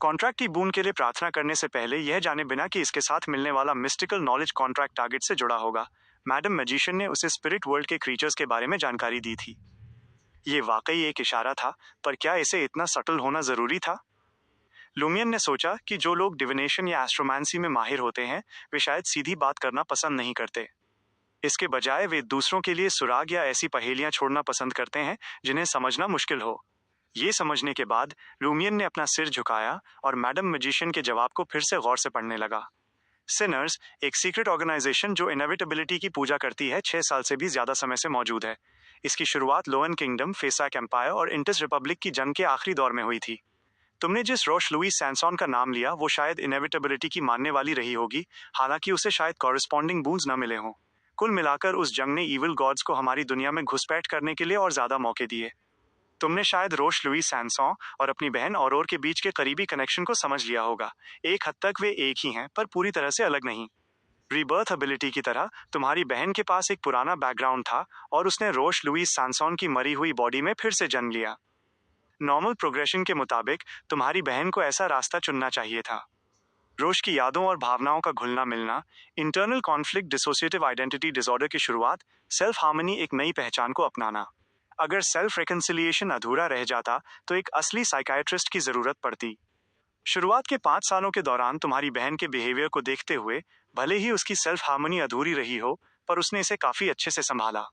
कॉन्ट्रैक्ट की बून के लिए प्रार्थना करने से पहले, यह जाने बिना कि इसके साथ मिलने वाला मिस्टिकल नॉलेज कॉन्ट्रैक्ट टारगेट से जुड़ा होगा, मैडम मैजिशियन ने उसे स्पिरिट वर्ल्ड के क्रीचर्स के बारे में जानकारी दी थी। ये वाकई एक इशारा था, पर क्या इसे इतना सटल होना जरूरी था? लुमियन ने सोचा कि जो लोग डिविनेशन या एस्ट्रोमांसी में माहिर होते हैं, वे शायद सीधी बात करना पसंद नहीं करते। इसके बजाय वे दूसरों के लिए सुराग या ऐसी पहेलियां छोड़ना पसंद करते हैं जिन्हें समझना मुश्किल हो। ये समझने के बाद लुमियन ने अपना सिर झुकाया और मैडम मैजिशियन के जवाब को फिर से गौर से पढ़ने लगा। सिनर्स एक सीक्रेट ऑर्गेनाइजेशन जो इनएविटेबिलिटी की पूजा करती है, 6 साल से भी ज्यादा समय से मौजूद है। इसकी शुरुआत लोअन किंगडम, फेसाक एम्पायर और इंटस रिपब्लिक की जंग के आखिरी दौर में हुई थी। तुमने जिस रोश लुइस सैनसॉन का नाम लिया, वो शायद इनएविटेबिलिटी की मानने वाली रही होगी, हालांकि उसे शायद कॉरेस्पॉन्डिंग बून्स न मिले हों। कुल मिलाकर उस जंग ने इविल गॉड्स को हमारी दुनिया में घुसपैठ करने के लिए और ज्यादा मौके दिए। तुमने शायद रोश लुइस सैनसॉन और अपनी बहन ऑरोर के बीच के करीबी कनेक्शन को समझ लिया होगा। एक हद तक वे एक ही हैं, पर पूरी तरह से अलग नहीं। रीबर्थ एबिलिटी की तरह तुम्हारी बहन के पास एक पुराना बैकग्राउंड था और उसने रोश लुइस सैनसॉन की मरी हुई बॉडी में फिर से जन्म लिया। नॉर्मल प्रोग्रेशन के मुताबिक तुम्हारी बहन को ऐसा रास्ता चुनना चाहिए था। रोश की यादों और भावनाओं का घुलना मिलना, internal conflict dissociative identity disorder की शुरुआत, सेल्फ हार्मनी, एक नई पहचान को अपनाना। अगर सेल्फ रिकंसिलिएशन अधूरा रह जाता तो एक असली साइकाइट्रिस्ट की जरूरत पड़ती। शुरुआत के 5 सालों के दौरान तुम्हारी बहन के बिहेवियर को देखते हुए, भले ही उसकी सेल्फ हार्मनी अधूरी रही हो, पर उसने इसे काफी अच्छे से संभाला।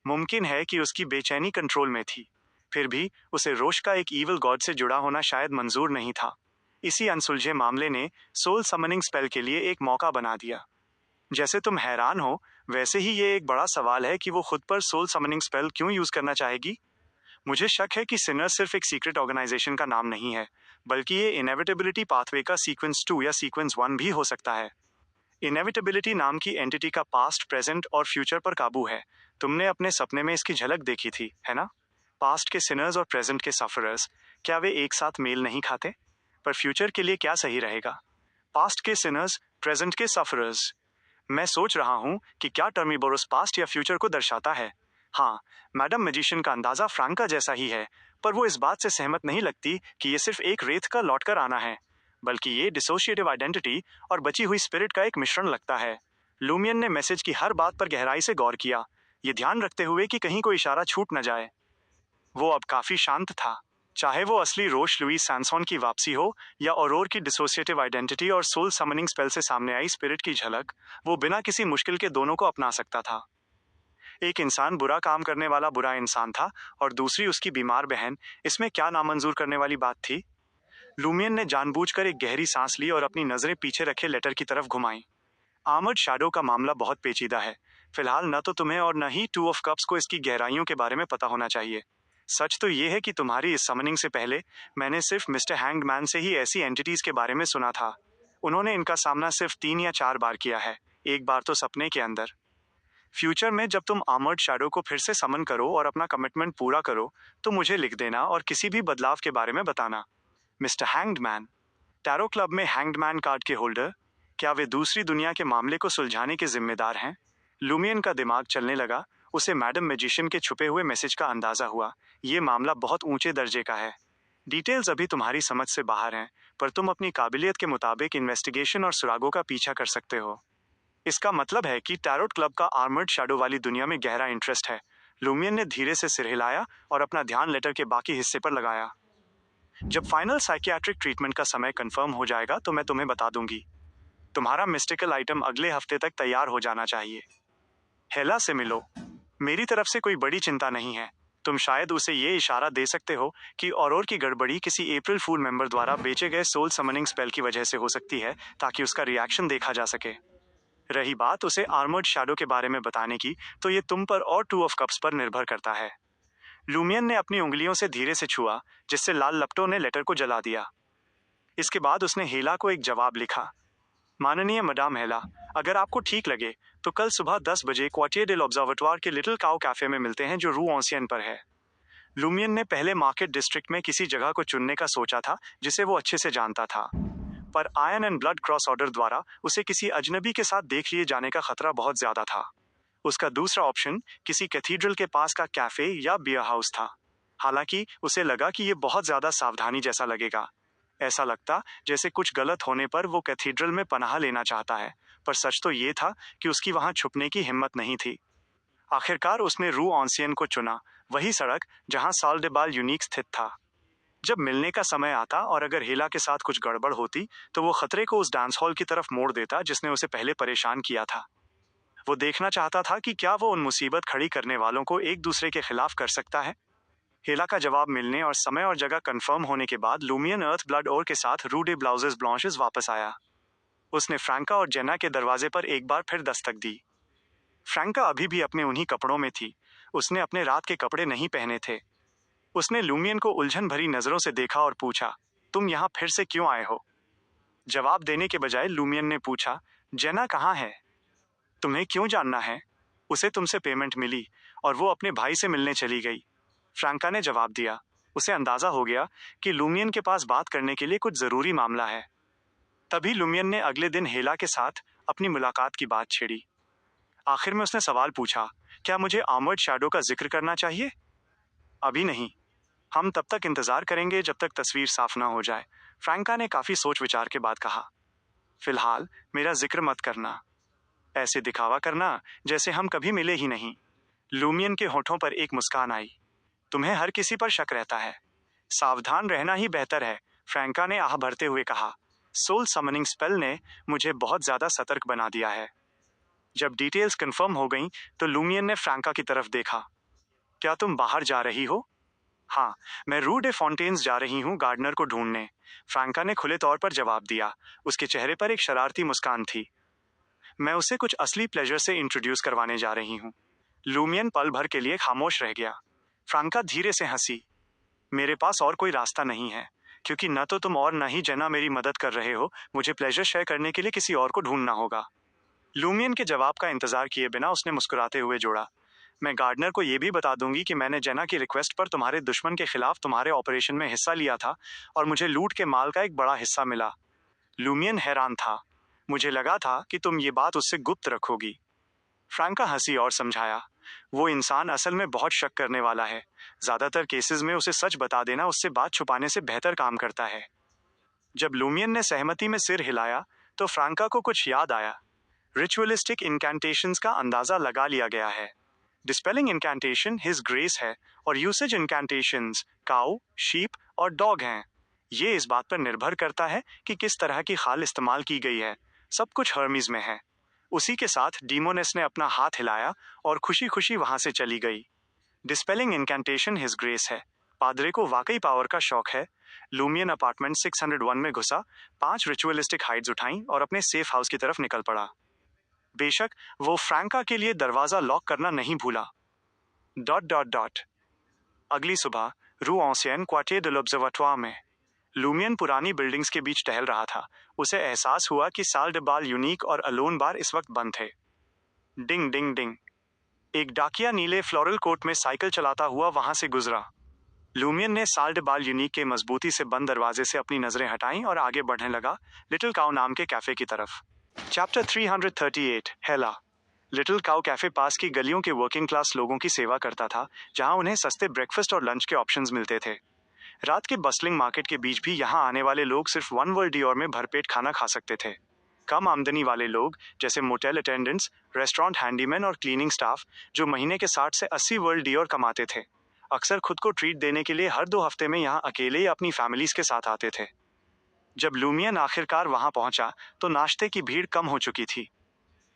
मुमकिन है कि उसकी बेचैनी कंट्रोल में थी, फिर भी उसे रोश का एक ईविल गॉड से जुड़ा होना शायद मंजूर नहीं था। इसी अनसुलझे मामले ने सोल समनिंग स्पेल के लिए एक मौका बना दिया। जैसे तुम हैरान हो, वैसे ही ये एक बड़ा सवाल है कि वो खुद पर सोल समनिंग स्पेल क्यों यूज करना चाहेगी। मुझे शक है कि सिनर सिर्फ एक सीक्रेट ऑर्गेनाइजेशन का नाम नहीं है, बल्कि ये इनएविटेबिलिटी पाथवे का सीक्वेंस 2 या सीक्वेंस 1 भी हो सकता है। इनएविटेबिलिटी नाम की एंटिटी का पास्ट, प्रेजेंट और फ्यूचर पर काबू है। तुमने अपने सपने में इसकी झलक देखी थी, है ना? पास्ट के सिनर्स और प्रेजेंट के सफरर्स, क्या वे एक साथ मेल नहीं खाते? पर फ्यूचर के लिए क्या सही रहेगा? पास्ट के सिनर्स, प्रेजेंट के सफरर्स। मैं सोच रहा हूँ कि क्या टर्मिबोरस पास्ट या फ्यूचर को दर्शाता है। हाँ, मैडम मैजिशियन का अंदाजा फ्रैंका जैसा ही है, पर वो इस बात से सहमत नहीं लगती कि ये सिर्फ एक रेत का लौटकर आना है, बल्कि ये डिसोशिएटिव आइडेंटिटी और बची हुई स्पिरिट का एक मिश्रण लगता है। लूमियन ने मैसेज की हर बात पर गहराई से गौर किया, ये ध्यान रखते हुए कि कहीं कोई इशारा छूट न जाए। वो अब काफी शांत था। चाहे वो असली रोश लुइस सैनसॉन की वापसी हो या औरोर की डिसोसिएटिव आइडेंटिटी और सोल समनिंग स्पेल से सामने आई स्पिरिट की झलक, वो बिना किसी मुश्किल के दोनों को अपना सकता था। एक इंसान बुरा काम करने वाला बुरा इंसान था और दूसरी उसकी बीमार बहन। इसमें क्या नामंजूर करने वाली बात थी? लूमियन ने जानबूझकर एक गहरी सांस ली और अपनी नजरें पीछे रखे लेटर की तरफ घुमाई। आर्मर्ड शैडो का मामला बहुत पेचीदा है। फिलहाल न तो तुम्हें और न ही टू ऑफ कप्स को इसकी गहराइयों के बारे में पता होना चाहिए। सच तो ये है कि तुम्हारी इस समनिंग से पहले मैंने सिर्फ मिस्टर हैंग्ड मैन से ही ऐसी एंटिटीज के बारे में सुना था। उन्होंने इनका सामना सिर्फ 3 या 4 बार किया है, एक बार तो सपने के अंदर। फ्यूचर में जब तुम आर्मर्ड शैडो को फिर से समन करो और अपना कमिटमेंट पूरा करो, तो मुझे लिख देना और किसी भी बदलाव के बारे में बताना। Mister hanged man. Tarot club में हैंग्ड मैन कार्ड के होल्डर, क्या वे दूसरी दुनिया के मामले को सुलझाने के जिम्मेदार हैं? लूमियन का दिमाग चलने लगा। उसे मैडम मैजिशियन के छुपे हुए मैसेज का अंदाजा हुआ। ये मामला बहुत ऊंचे दर्जे का है। डिटेल्स अभी तुम्हारी समझ से बाहर हैं, पर तुम अपनी काबिलियत के मुताबिक इन्वेस्टिगेशन और सुरागों का पीछा कर सकते हो। इसका मतलब है कि टैरोट क्लब का आर्मर्ड शैडो वाली दुनिया में गहरा इंटरेस्ट है। लूमियन ने धीरे से सिर हिलाया और अपना ध्यान लेटर के बाकी हिस्से पर लगाया। जब फाइनल साइकियाट्रिक ट्रीटमेंट का समय कंफर्म हो जाएगा तो मैं तुम्हें बता दूंगी। तुम्हारा मिस्टिकल आइटम अगले हफ्ते तक तैयार हो जाना चाहिए। हेला से मिलो। मेरी तरफ से कोई बड़ी चिंता नहीं है। तुम शायद उसे ये इशारा दे सकते हो कि औरोर की गड़बड़ी किसी अप्रैल फूल मेंबर द्वारा बेचे गए सोल समनिंग स्पेल की वजह से हो सकती है, ताकि उसका रिएक्शन देखा जा सके। रही बात उसे आर्मर्ड शैडो के बारे में बताने की, तो ये तुम पर और टू ऑफ कप्स पर निर्भर करता है। लूमियन ने अपनी उंगलियों से धीरे से छुआ, जिससे लाल लपटों ने लेटर को जला दिया। इसके बाद उसने हेला को एक जवाब लिखा। माननीय मदाम हेला, अगर आपको ठीक लगे तो कल सुबह 10 बजे क्वार्टियर डेल ऑब्जर्वेटोयर के लिटिल काउ कैफे में मिलते हैं, जो रू ऑन्सियन पर है। लूमियन ने पहले मार्केट डिस्ट्रिक्ट में किसी जगह को चुनने का सोचा था जिसे वो अच्छे से जानता था, पर iron and blood cross order द्वारा उसे किसी अजनबी के साथ देख लिए जाने का खतरा बहुत ज्यादा था। उसका दूसरा ऑप्शन किसी कैथीड्रल के पास का कैफे या बियर हाउस था। हालांकि उसे लगा कि ये बहुत ज्यादा सावधानी जैसा लगेगा। ऐसा लगता जैसे कुछ गलत होने पर वो कैथीड्रल में पनाह लेना चाहता है, पर सच तो ये था कि उसकी वहां छुपने की हिम्मत नहीं थी। आखिरकार उसने रू ऑन्सियन को चुना, वही सड़क जहां साल डे बाल यूनिक स्थित था। जब मिलने का समय आता और अगर हेला के साथ कुछ गड़बड़ होती, तो वो खतरे को उस डांस हॉल की तरफ मोड़ देता जिसने उसे पहले परेशान किया था। वो देखना चाहता था कि क्या वो उन मुसीबत खड़ी करने वालों को एक दूसरे के खिलाफ कर सकता है। हेला का जवाब मिलने और समय और जगह कंफर्म होने के बाद लूमियन अर्थ ब्लड और के साथ रू डे ब्लाउजेस ब्लॉन्शेस वापस आया। उसने फ्रैंका और जेना के दरवाजे पर एक बार फिर दस्तक दी। फ्रैंका अभी भी अपने उन्हीं कपड़ों में थी। उसने अपने रात के कपड़े नहीं पहने थे। उसने लूमियन को उलझन भरी नजरों से देखा और पूछा, तुम यहाँ फिर से क्यों आए हो? जवाब देने के बजाय लूमियन ने पूछा, जेना कहाँ है? तुम्हें क्यों जानना है? उसे तुमसे पेमेंट मिली और वो अपने भाई से मिलने चली गई। फ्रैंका ने जवाब दिया। उसे अंदाजा हो गया कि लूमियन के पास बात करने के लिए कुछ जरूरी मामला है। तभी लूमियन ने अगले दिन हेला के साथ अपनी मुलाकात की बात छेड़ी। आखिर में उसने सवाल पूछा, क्या मुझे आर्मर्ड शैडो का जिक्र करना चाहिए? अभी नहीं, हम तब तक इंतजार करेंगे जब तक तस्वीर साफ ना हो जाए, फ्रैंका ने काफी सोच विचार के बाद कहा। फिलहाल मेरा जिक्र मत करना। ऐसे दिखावा करना जैसे हम कभी मिले ही नहीं। लूमियन के होठों पर एक मुस्कान आई। तुम्हें हर किसी पर शक रहता है। सावधान रहना ही बेहतर है, फ्रैंका ने आह भरते हुए कहा। सोल समनिंग स्पेल ने मुझे बहुत ज्यादा सतर्क बना दिया है। जब डिटेल्स कंफर्म हो गईं, तो लूमियन ने फ्रैंका की तरफ देखा। क्या तुम बाहर जा रही हो? हाँ, मैं रू डे फॉन्टेन्स जा रही हूँ गार्डनर को ढूंढने, फ्रैंका ने खुले तौर पर जवाब दिया। उसके चेहरे पर एक शरारती मुस्कान थी। मैं उसे कुछ असली प्लेजर से इंट्रोड्यूस करवाने जा रही हूँ। लूमियन पल भर के लिए खामोश रह गया। फ्रैंका धीरे से हंसी। मेरे पास और कोई रास्ता नहीं है, क्योंकि न तो तुम और न ही जेना मेरी मदद कर रहे हो। मुझे प्लेजर शेयर करने के लिए किसी और को ढूंढना होगा। लूमियन के जवाब का इंतजार किए बिना उसने मुस्कुराते हुए जोड़ा, मैं गार्डनर को ये भी बता दूंगी कि मैंने जेना की रिक्वेस्ट पर तुम्हारे दुश्मन के खिलाफ तुम्हारे ऑपरेशन में हिस्सा लिया था और मुझे लूट के माल का एक बड़ा हिस्सा मिला। लूमियन हैरान था। मुझे लगा था कि तुम ये बात उससे गुप्त रखोगी। फ्रैंका हंसी और समझाया, वो इंसान असल में बहुत शक करने वाला है। ज्यादातर केसेस में उसे सच बता देना उससे बात छुपाने से बेहतर काम करता है। जब लूमियन ने सहमति में सिर हिलाया तो फ्रैंका को कुछ याद आया। रिचुअलिस्टिक इनकैंटेशंस का अंदाजा लगा लिया गया है। डिस्पेलिंग इनकैंटेशन हिज ग्रेस है और यूसेज इनकैंटेशंस काउ, शीप और डॉग हैं। ये इस बात पर निर्भर करता है कि किस तरह की खाल इस्तेमाल की गई है। सब कुछ हर्मीज में है। उसी के साथ डीमोनेस ने अपना हाथ हिलाया और खुशी खुशी वहां से चली गई। डिस्पेलिंग इनकैंटेशन हिज ग्रेस है। पादरे को वाकई पावर का शौक है। लूमियन अपार्टमेंट 601 में घुसा, 5 रिचुअलिस्टिक हाइड्स उठाई और अपने सेफ हाउस की तरफ निकल पड़ा। बेशक वो फ्रैंका के लिए दरवाजा लॉक करना नहीं भूला। Dot dot dot. अगली सुबह रू ऑसियन क्वार्टियर de l'Observatoire में लूमियन पुरानी बिल्डिंग्स के बीच टहल रहा था। उसे एहसास हुआ कि साल डे बाल यूनिक और अलोन बार इस वक्त बंद थे। डिंग डिंग डिंग। एक डाकिया नीले फ्लोरल कोट में साइकिल चलाता हुआ वहां से गुजरा। लूमियन ने साल डे बाल यूनिक के मजबूती से बंद दरवाजे से अपनी नजरें हटाईं और आगे बढ़ने लगा, लिटिल काउ नाम के कैफे की तरफ। चैप्टर 338 हेला। लिटिल काउ कैफे पास की गलियों के वर्किंग क्लास लोगों की सेवा करता था, जहां उन्हें सस्ते ब्रेकफास्ट और लंच के ऑप्शंस मिलते थे। रात के बस्लिंग मार्केट के बीच भी यहाँ आने वाले लोग सिर्फ वन वर्ल्ड डियोर में भरपेट खाना खा सकते थे। कम आमदनी वाले लोग जैसे मोटेल अटेंडेंट्स, रेस्टोरेंट हैंडीमैन और क्लीनिंग स्टाफ, जो महीने के 60 से 80 वर्ल्ड डियोर कमाते थे, अक्सर खुद को ट्रीट देने के लिए हर 2 हफ्ते में यहाँ अकेले या अपनी फैमिलीज के साथ आते थे। जब लूमियन आखिरकार वहां पहुंचा तो नाश्ते की भीड़ कम हो चुकी थी।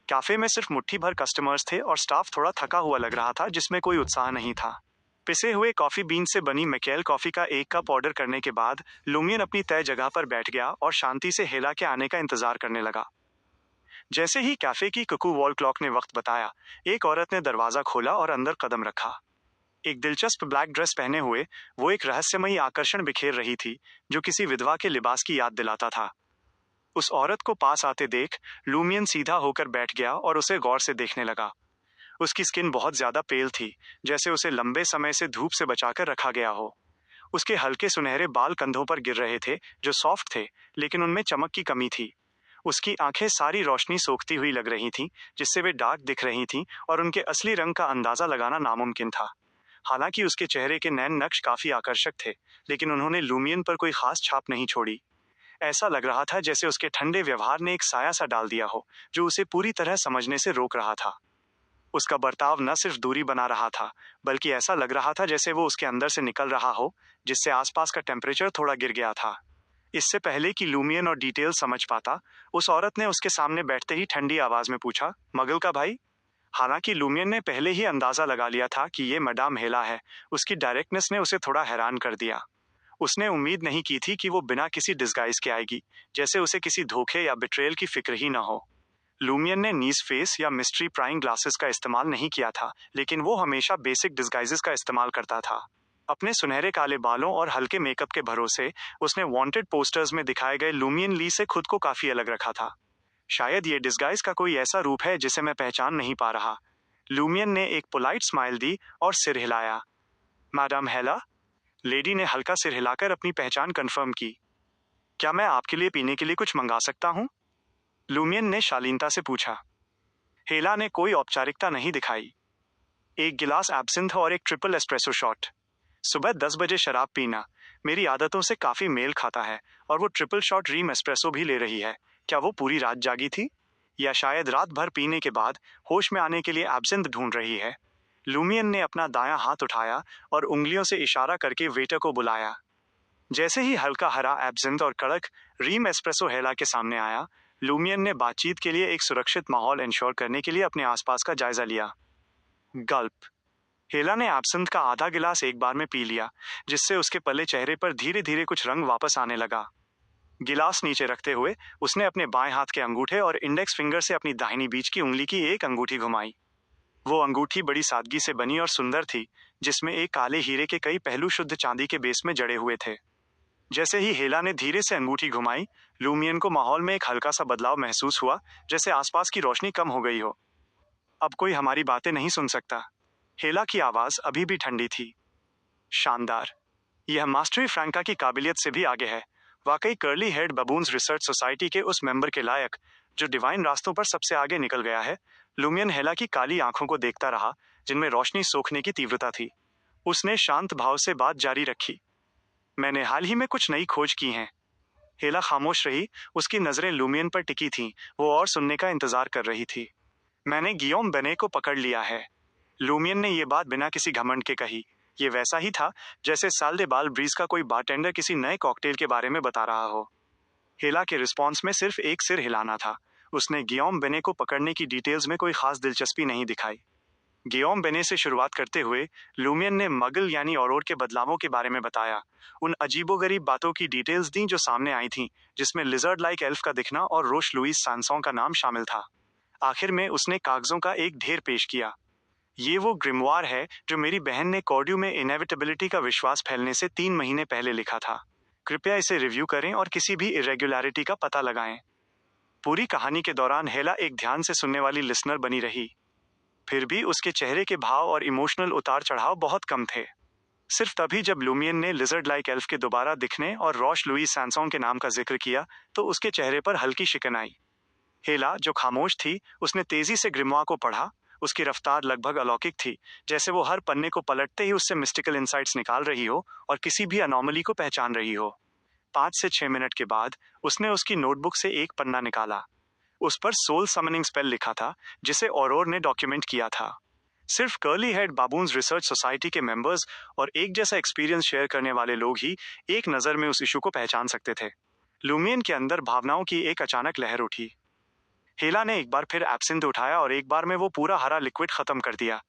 कैफे में सिर्फ मुट्ठी भर कस्टमर्स थे और स्टाफ थोड़ा थका हुआ लग रहा था, जिसमें कोई उत्साह नहीं था। पिसे हुए कॉफी बीन से बनी मैकेल कॉफी का एक कप ऑर्डर करने के बाद लूमियन अपनी तय जगह पर बैठ गया और शांति से हेला के आने का इंतजार करने लगा। जैसे ही कैफे की कुकू वॉल क्लॉक ने वक्त बताया, एक औरत ने दरवाजा खोला और अंदर कदम रखा। एक दिलचस्प ब्लैक ड्रेस पहने हुए वो एक रहस्यमयी आकर्षण बिखेर रही थी, जो किसी विधवा के लिबास की याद दिलाता था। उस औरत को पास आते देख लूमियन सीधा होकर बैठ गया और उसे गौर से देखने लगा। उसकी स्किन बहुत ज्यादा पेल थी, जैसे उसे लंबे समय से धूप से बचाकर रखा गया हो। उसके हल्के सुनहरे बाल कंधों पर गिर रहे थे, जो सॉफ्ट थे, लेकिन उनमें चमक की कमी थी। उसकी आंखें सारी रोशनी सोखती हुई लग रही थीं, जिससे वे डार्क दिख रही थीं और उनके असली रंग का अंदाजा लगाना नामुमकिन था। हालांकि उसके चेहरे के नैन नक्श काफी आकर्षक थे, लेकिन उन्होंने लूमियन पर कोई खास छाप नहीं छोड़ी। ऐसा लग रहा था जैसे उसके ठंडे व्यवहार ने एक साया सा डाल दिया हो, जो उसे पूरी तरह समझने से रोक रहा था। उसका बर्ताव न सिर्फ दूरी बना रहा था, बल्कि ऐसा लग रहा था जैसे वो उसके अंदर से निकल रहा हो, जिससे आसपास का टेम्परेचर थोड़ा गिर गया था। इससे पहले कि लूमियन और डिटेल समझ पाता, उस औरत ने उसके सामने बैठते ही ठंडी आवाज में पूछा, मगल का भाई? हालांकि लूमियन ने पहले ही अंदाजा लगा लिया था कि ये मैडम हेला है, उसकी डायरेक्टनेस ने उसे थोड़ा हैरान कर दिया। उसने उम्मीद नहीं की थी कि वो बिना किसी डिस्गाइज के आएगी, जैसे उसे किसी धोखे या बिट्रेयल की फिक्र ही न हो। लूमियन ने नीज फेस या मिस्ट्री प्राइंग ग्लासेस का इस्तेमाल नहीं किया था, लेकिन वो हमेशा बेसिक डिस्गाइजेस का इस्तेमाल करता था। अपने सुनहरे काले बालों और हल्के मेकअप के भरोसे उसने वांटेड पोस्टर्स में दिखाए गए लूमियन ली से खुद को काफी अलग रखा था। शायद ये डिस्गाइज का कोई ऐसा रूप है जिसे मैं पहचान नहीं पा रहा। लूमियन ने एक पोलाइट स्माइल दी और सिर हिलाया। मैडम हेला? लेडी ने हल्का सिर हिलाकर अपनी पहचान कंफर्म की। क्या मैं आपके लिए पीने के लिए कुछ मंगा सकता हूँ? लूमियन ने शालीनता से पूछा। हेला ने कोई औपचारिकता नहीं दिखाई। एक गिलास एब्सिंथ और एक ट्रिपल एस्प्रेसो शॉट। सुबह 10 बजे शराब पीना मेरी आदतों से काफी मेल खाता है, और वो ट्रिपल शॉट रीम एस्प्रेसो भी ले रही है। क्या वो पूरी रात जागी थी, या शायद रात भर पीने के बाद होश में आने के लिए एब्सिंथ ढूंढ रही है? लूमियन ने अपना दायां हाथ उठाया और उंगलियों से इशारा करके वेटर को बुलाया। जैसे ही हल्का हरा एब्सिंथ और कड़क रीम एस्प्रेसो हेला के सामने आया, लूमियन ने बातचीत के लिए एक सुरक्षित माहौल इंश्योर करने के लिए अपने आसपास का जायजा लिया। गल्प। हेला ने एब्सिंथ का आधा गिलास एक बार में पी लिया, जिससे उसके पले चेहरे पर धीरे धीरे कुछ रंग वापस आने लगा। गिलास नीचे रखते हुए उसने अपने बाएं हाथ के अंगूठे और इंडेक्स फिंगर से अपनी दाहिनी बीच की उंगली की एक अंगूठी घुमाई। वो अंगूठी बड़ी सादगी से बनी और सुंदर थी, जिसमें एक काले हीरे के कई पहलू शुद्ध चांदी के बेस में जड़े हुए थे। जैसे ही हेला ने धीरे से अंगूठी घुमाई, लूमियन को माहौल में एक हल्का सा बदलाव महसूस हुआ, जैसे आसपास की रोशनी कम हो गई हो। अब कोई हमारी बातें नहीं सुन सकता, हेला की आवाज अभी भी ठंडी थी। शानदार। यह मास्टरी फ्रैंका की काबिलियत से भी आगे है। वाकई curly head baboons research society के उस मेंबर के लायक जो डिवाइन रास्तों पर सबसे आगे निकल गया है। लुमियन हेला की काली आंखों को देखता रहा, जिनमें रोशनी सोखने की तीव्रता थी। उसने शांत भाव से बात जारी रखी। मैंने हाल ही में कुछ नई खोज की हैं। हेला खामोश रही, उसकी नजरें लुमियन पर टिकी थीं। वो और सुनने का इंतजार कर रही थी। मैंने गियोम बेने को पकड़ लिया है। लुमियन ने यह बात बिना किसी घमंड के कही। ये वैसा ही था जैसे साल दे बाल ब्रीज का कोई बारटेंडर किसी नए कॉकटेल के बारे में बता रहा हो। हेला के रिस्पॉन्स में सिर्फ एक सिर हिलाना था। उसने गियोम बेने को पकड़ने की डिटेल्स में कोई खास दिलचस्पी नहीं दिखाई। गियोम बेने से शुरुआत करते हुए लुमियन ने मगल यानी औरोर के बदलावों के बारे में बताया। उन अजीबोगरीब बातों की डिटेल्स दी जो सामने आई थीं, जिसमें लिजर्ड लाइक एल्फ का दिखना और रोश लुइस सैनसों का नाम शामिल था। आखिर में उसने कागजों का एक ढेर पेश किया। ये वो ग्रिमवार है जो मेरी बहन ने कॉर्ड्यू में इनएविटेबिलिटी का विश्वास फैलने से 3 महीने पहले लिखा था। कृपया इसे रिव्यू करें और किसी भी इरेगुलरिटी का पता लगाएं। पूरी कहानी के दौरान हेला एक ध्यान से सुनने वाली लिसनर बनी रही। फिर भी उसके चेहरे के भाव और इमोशनल उतार चढ़ाव बहुत कम थे। सिर्फ तभी जब लुमियन ने लिजर्ड लाइक एल्फ के दोबारा दिखने और रोश लुइस सैनसों के नाम का जिक्र किया तो उसके चेहरे पर हल्की शिकन आई। हेला, जो खामोश थी, उसने तेजी से ग्रिमवा को पढ़ा। उसकी रफ्तार लगभग अलौकिक थी, जैसे वो हर पन्ने को पलटते ही उससे मिस्टिकल इंसाइट्स निकाल रही हो और किसी भी अनोमली को पहचान रही हो। 5 से 6 मिनट के बाद उसने उसकी नोटबुक से एक पन्ना निकाला। उस पर सोल समनिंग स्पेल लिखा था, जिसे औरोर ने डॉक्यूमेंट किया था। सिर्फ curly head baboons research society के मेंबर्स और एक जैसा एक्सपीरियंस शेयर करने वाले लोग ही एक नज़र में उस इशू को पहचान सकते थे। लुमियन के अंदर भावनाओं की एक अचानक लहर उठी। हेला ने एक बार फिर एब्सिंथ उठाया और एक बार में वो पूरा हरा लिक्विड खत्म कर दिया।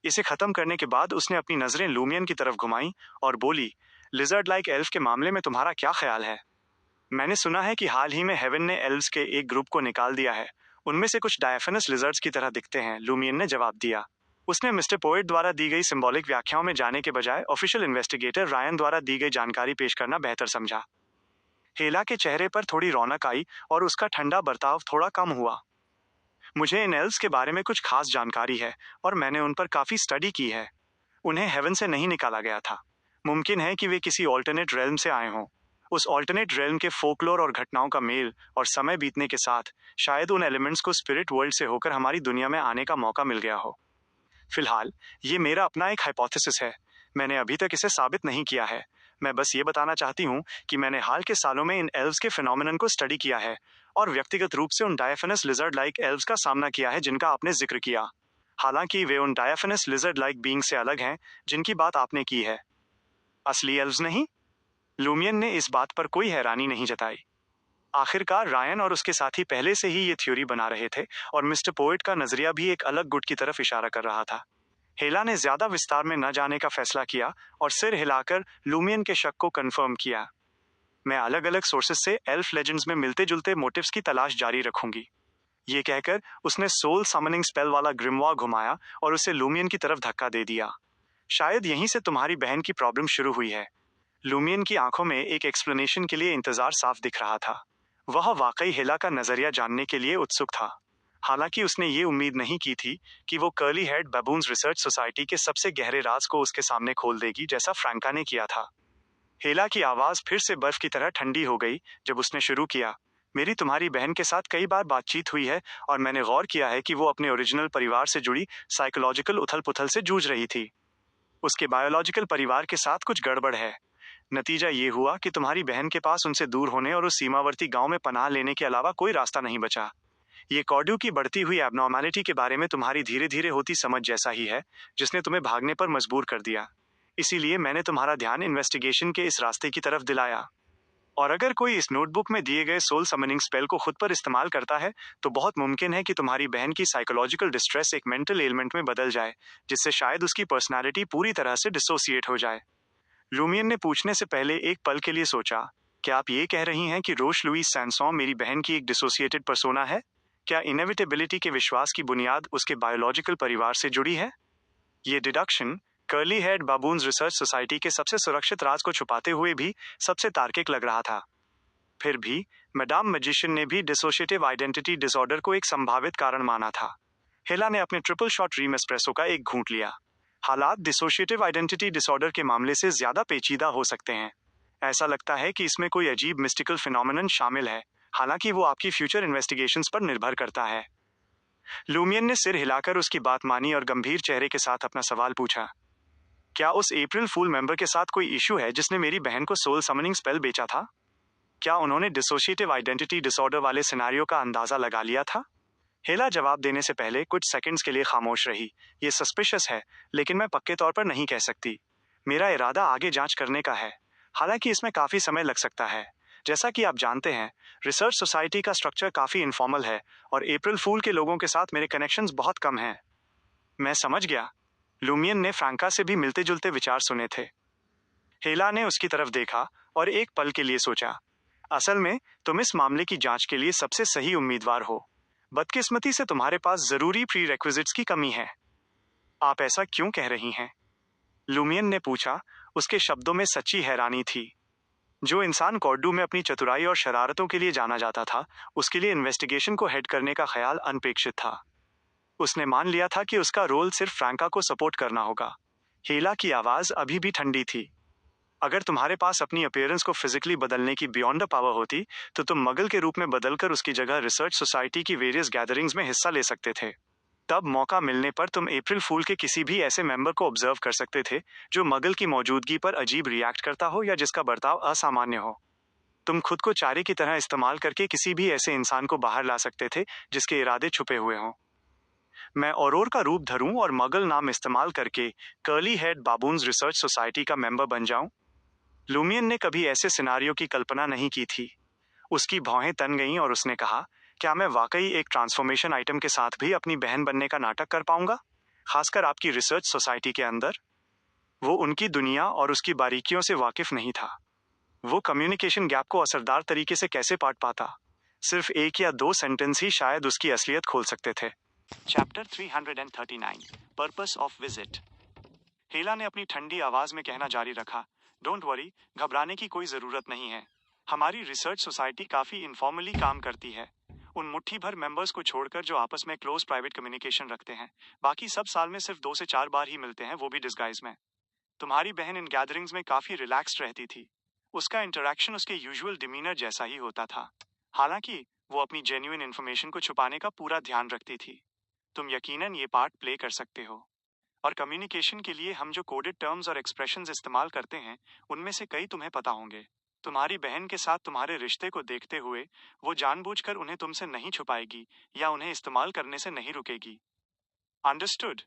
इसे खत्म करने के बाद उसने अपनी नजरें लुमियन की तरफ घुमाई और बोली, लिजर्ड लाइक एल्फ के मामले में तुम्हारा क्या ख्याल है? मैंने सुना है कि हाल ही में हेवन ने एल्व्स के एक ग्रुप को निकाल दिया है। उनमें से कुछ डायफेनस लिजर्ड्स की तरह दिखते हैं, लुमियन ने जवाब दिया। उसने मिस्टर पोएट द्वारा दी गई सिंबॉलिक व्याख्याओं में जाने के बजाय ऑफिशियल इन्वेस्टिगेटर रायन द्वारा दी गई जानकारी पेश करना बेहतर समझा। हेला के चेहरे पर थोड़ी रौनक आई और उसका ठंडा बर्ताव थोड़ा कम हुआ। मुझे इन एल्व्स के बारे में कुछ खास जानकारी है और मैंने उन पर काफी स्टडी की है। उन्हें हेवन से नहीं निकाला गया था। मुमकिन है कि वे किसी ऑल्टरनेट रेल्म से आए हों। उस ऑल्टरनेट रेल्म के फोकलोर और घटनाओं का मेल और समय बीतने के साथ शायद उन एलिमेंट्स को स्पिरिट वर्ल्ड से होकर हमारी दुनिया में आने का मौका मिल गया हो। फिलहाल ये मेरा अपना एक हाइपोथेसिस है। मैंने अभी तक इसे साबित नहीं किया है। मैं बस ये बताना चाहती हूँ कि मैंने हाल के सालों में इन एल्व्स के फिनोमेनन को स्टडी किया है और व्यक्तिगत रूप से उन डायफेनस लिजर्ड लाइक एल्व्स का सामना किया है जिनका आपने जिक्र किया। हालांकि वे उन डायफेनस लिजर्ड लाइक बीइंग से अलग हैं जिनकी बात आपने की है। असली एल्व्स नहीं? लुमियन ने इस बात पर कोई हैरानी नहीं जताई। आखिरकार रायन और उसके साथी पहले से ही ये थ्योरी बना रहे थे और मिस्टर पोएट का नजरिया भी एक अलग गुट की तरफ इशारा कर रहा था। हेला ने ज्यादा विस्तार में न जाने का फैसला किया और सिर हिलाकर लुमियन के शक को कंफर्म किया। मैं अलग अलग सोर्सेस से एल्फ लेजेंड्स में मिलते जुलते मोटिव्स की तलाश जारी रखूंगी। ये कहकर उसने सोल समनिंग स्पेल वाला ग्रिमवा घुमाया और उसे लुमियन की तरफ धक्का दे दिया। शायद यहीं से तुम्हारी बहन की प्रॉब्लम शुरू हुई है। लुमियन की आंखों में एक एक्सप्लेनेशन के लिए इंतजार साफ दिख रहा था। वह वाकई हेला का नजरिया जानने के लिए उत्सुक था। हालांकि उसने ये उम्मीद नहीं की थी कि वो curly head baboons research society के सबसे गहरे राज को उसके सामने खोल देगी जैसा फ्रैंका ने किया था। हेला की आवाज फिर से बर्फ की तरह ठंडी हो गई जब उसने शुरू किया। मेरी तुम्हारी बहन के साथ कई बार बातचीत हुई है और मैंने गौर किया है कि वो अपने ओरिजिनल परिवार से जुड़ी साइकोलॉजिकल उथल पुथल से जूझ रही थी। उसके बायोलॉजिकल परिवार के साथ कुछ गड़बड़ है। नतीजा ये हुआ कि तुम्हारी बहन के पास उनसे दूर होने और उस सीमावर्ती गांव में पनाह लेने के अलावा कोई रास्ता नहीं बचा। ये कॉर्ड्यू की बढ़ती हुई एबनॉर्मैलिटी के बारे में तुम्हारी धीरे धीरे होती समझ जैसा ही है, जिसने तुम्हें भागने पर मजबूर कर दिया। इसीलिए मैंने तुम्हारा ध्यान इन्वेस्टिगेशन के इस रास्ते की तरफ दिलाया। और अगर कोई इस नोटबुक में दिए गए सोल समनिंग स्पेल को खुद पर इस्तेमाल करता है तो बहुत मुमकिन है कि तुम्हारी बहन की साइकोलॉजिकल डिस्ट्रेस एक मेंटल एलिमेंट में बदल जाए, जिससे शायद उसकी पर्सनालिटी पूरी तरह से डिसोसिएट हो जाए। लुमियन ने पूछने से पहले एक पल के लिए सोचा, क्या आप ये कह रही हैं कि रोश लुइस सैनसों मेरी बहन की एक डिसोसिएटेड पर्सोना है? क्या इनएविटेबिलिटी के विश्वास की बुनियाद उसके बायोलॉजिकल परिवार से जुड़ी है? ये deduction curly head baboons research society के सबसे सुरक्षित राज को छुपाते हुए भी सबसे तार्किक लग रहा था। फिर भी मैडम मैजिशियन ने भी डिसोशिएटिव आइडेंटिटी डिसऑर्डर को एक संभावित कारण माना था। हेला ने अपने ट्रिपल शॉट रीम एस्प्रेसो का एक घूंट लिया। हालात डिसोशिएटिव आइडेंटिटी डिसऑर्डर के मामले से ज्यादा पेचीदा हो सकते हैं। ऐसा लगता है कि इसमें कोई अजीब मिस्टिकल फिनोमिनन शामिल है, हालांकि वो आपकी फ्यूचर इन्वेस्टिगेशंस पर निर्भर करता है। लूमियन ने सिर हिलाकर उसकी बात मानी और गंभीर चेहरे के साथ अपना सवाल पूछा। क्या उस अप्रैल फूल मेंबर के साथ कोई इश्यू है जिसने मेरी बहन को सोल समनिंग स्पेल बेचा था? क्या उन्होंने डिसोशिएटिव आइडेंटिटी डिसऑर्डर वाले सिनेरियो का अंदाजा लगा लिया था? हेला जवाब देने से पहले कुछ सेकंड्स के लिए खामोश रही। ये सस्पिशियस है, लेकिन मैं पक्के तौर पर नहीं कह सकती। मेरा इरादा आगे जांच करने का है, हालांकि इसमें काफी समय लग सकता है। जैसा कि आप जानते हैं, रिसर्च सोसाइटी का स्ट्रक्चर काफी इनफॉर्मल है और अप्रैल फूल के लोगों के साथ मेरे कनेक्शंस बहुत कम हैं। मैं समझ गया। लूमियन ने फ्रैंका से भी मिलते जुलते विचार सुने थे। हेला ने उसकी तरफ देखा और एक पल के लिए सोचा। असल में तुम इस मामले की जांच के लिए सबसे सही उम्मीदवार हो। बदकिस्मती से तुम्हारे पास जरूरी प्री रेक्विजिट्स की कमी है। आप ऐसा क्यों कह रही हैं? लूमियन ने पूछा। उसके शब्दों में सच्ची हैरानी थी। जो इंसान कॉर्डू में अपनी चतुराई और शरारतों के लिए जाना जाता था, उसके लिए इन्वेस्टिगेशन को हेड करने का ख्याल अनपेक्षित था। उसने मान लिया था कि उसका रोल सिर्फ फ्रैंका को सपोर्ट करना होगा। हेला की आवाज अभी भी ठंडी थी। अगर तुम्हारे पास अपनी अपीयरेंस को फिजिकली बदलने की बियॉन्ड द पावर होती, तो तुम मगल के रूप में बदलकर उसकी जगह रिसर्च सोसाइटी की वेरियस गैदरिंग्स में हिस्सा ले सकते थे। तब मौका मिलने पर तुम अप्रैल फूल के किसी भी ऐसे मेंबर को ऑब्जर्व कर सकते थे जो मगल की मौजूदगी पर अजीब रिएक्ट करता हो या जिसका बर्ताव असामान्य हो। तुम खुद को चारे की तरह इस्तेमाल करके किसी भी ऐसे इंसान को बाहर ला सकते थे जिसके इरादे छुपे हुए हों। मैं औरोर का रूप धरूं और मगल नाम इस्तेमाल करके curly head baboons research society का मेंबर बन जाऊं? लूमियन ने कभी ऐसे सिनारियो की कल्पना नहीं की थी। उसकी भौहें तन गईं और उसने कहा, क्या मैं वाकई एक ट्रांसफॉर्मेशन आइटम के साथ भी अपनी बहन बनने का नाटक कर पाऊंगा, खासकर आपकी रिसर्च सोसाइटी के अंदर? वो उनकी दुनिया और उसकी बारीकियों से वाकिफ नहीं था। वो कम्युनिकेशन गैप को असरदार तरीके से कैसे पाट पाता? सिर्फ एक या दो सेंटेंस ही शायद उसकी असलियत खोल सकते थे। Chapter 339 purpose of visit. Hela ने अपनी ठंडी आवाज में कहना जारी रखा, डोंट वरी, घबराने की कोई जरूरत नहीं है। हमारी रिसर्च सोसाइटी काफी इनफॉर्मली काम करती है। उन मुट्ठी भर मेंबर्स को छोड़कर जो आपस में क्लोज प्राइवेट कम्युनिकेशन रखते हैं, बाकी सब साल में सिर्फ 2 से 4 बार ही मिलते हैं, वो भी डिस्गाइज में। तुम्हारी बहन इन गैदरिंग्स में काफी रिलैक्स्ड रहती थी। उसका इंटरेक्शन उसके यूजुअल डिमीनर जैसा ही होता था। हालांकि वो अपनी जेन्युइन इन्फॉर्मेशन को छुपाने का पूरा ध्यान रखती थी। तुम यकीनन ये पार्ट प्ले कर सकते हो। और कम्युनिकेशन के लिए हम जो कोडेड टर्म्स और एक्सप्रेशंस इस्तेमाल करते हैं, उनमें से कई तुम्हें पता होंगे। तुम्हारी बहन के साथ तुम्हारे रिश्ते को देखते हुए वो जानबूझकर उन्हें तुमसे नहीं छुपाएगी या उन्हें इस्तेमाल करने से नहीं रुकेगी। अंडरस्टूड?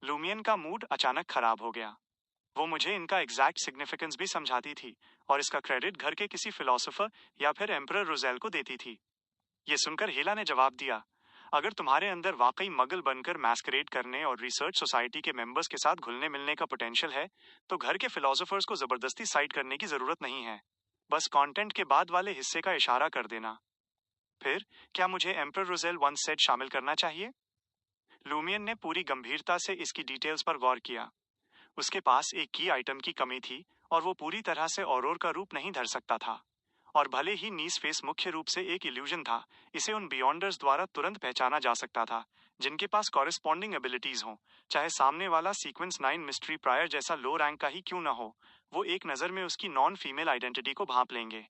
लूमियन का मूड अचानक खराब हो गया। वो मुझे इनका एग्जैक्ट सिग्निफिकेंस भी समझाती थी और इसका क्रेडिट घर के किसी फिलोसोफर या फिर एम्परर रोजेल को देती थी। ये सुनकर हेला ने जवाब दिया, अगर तुम्हारे अंदर वाकई मगल बनकर मैस्करेड करने और रिसर्च सोसाइटी के मेंबर्स के साथ घुलने मिलने का पोटेंशियल है, तो घर के फिलोसोफर्स को जबरदस्ती साइड करने की जरूरत नहीं है। बस कंटेंट के बाद वाले हिस्से का इशारा कर देना। फिर क्या मुझे एम्परर रोजेल वंस सेड शामिल करना चाहिए? लूमियन ने पूरी गंभीरता से इसकी डिटेल्स पर गौर किया। उसके पास एक की आइटम की कमी थी और वो पूरी तरह से औरोर का रूप नहीं धर सकता था। और भले ही नीस फेस मुख्य रूप से एक इल्यूजन था, इसे उन बियॉन्डर्स द्वारा तुरंत पहचाना जा सकता था जिनके पास कॉरेस्पॉन्डिंग एबिलिटीज हों, चाहे सामने वाला सीक्वेंस 9 मिस्ट्री प्रायर जैसा लो रैंक का ही क्यों ना हो। वो एक नज़र में उसकी नॉन फीमेल आइडेंटिटी को भांप लेंगे।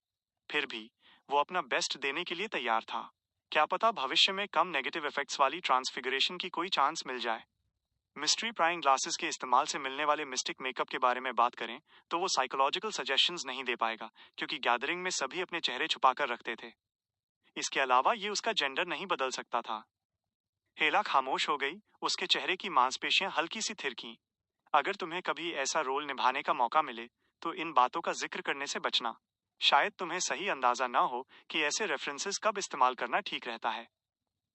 फिर भी वो अपना बेस्ट देने के लिए तैयार था। क्या पता भविष्य में कम नेगेटिव इफेक्ट्स वाली ट्रांसफिगरेशन की कोई चांस मिल जाए। मिस्ट्री प्राइंग ग्लासेस के इस्तेमाल से मिलने वाले मिस्टिक मेकअप के बारे में बात करें तो वो साइकोलॉजिकल सजेशंस नहीं दे पाएगा, क्योंकि गैदरिंग में सभी अपने चेहरे छुपाकर रखते थे। इसके अलावा ये उसका जेंडर नहीं बदल सकता था। हेला खामोश हो गई, उसके चेहरे की मांसपेशियां हल्की सी थिरकीं। अगर तुम्हें कभी ऐसा रोल निभाने का मौका मिले तो इन बातों का जिक्र करने से बचना। शायद तुम्हें सही अंदाजा ना हो कि ऐसे रेफरेंसेस कब इस्तेमाल करना ठीक रहता है।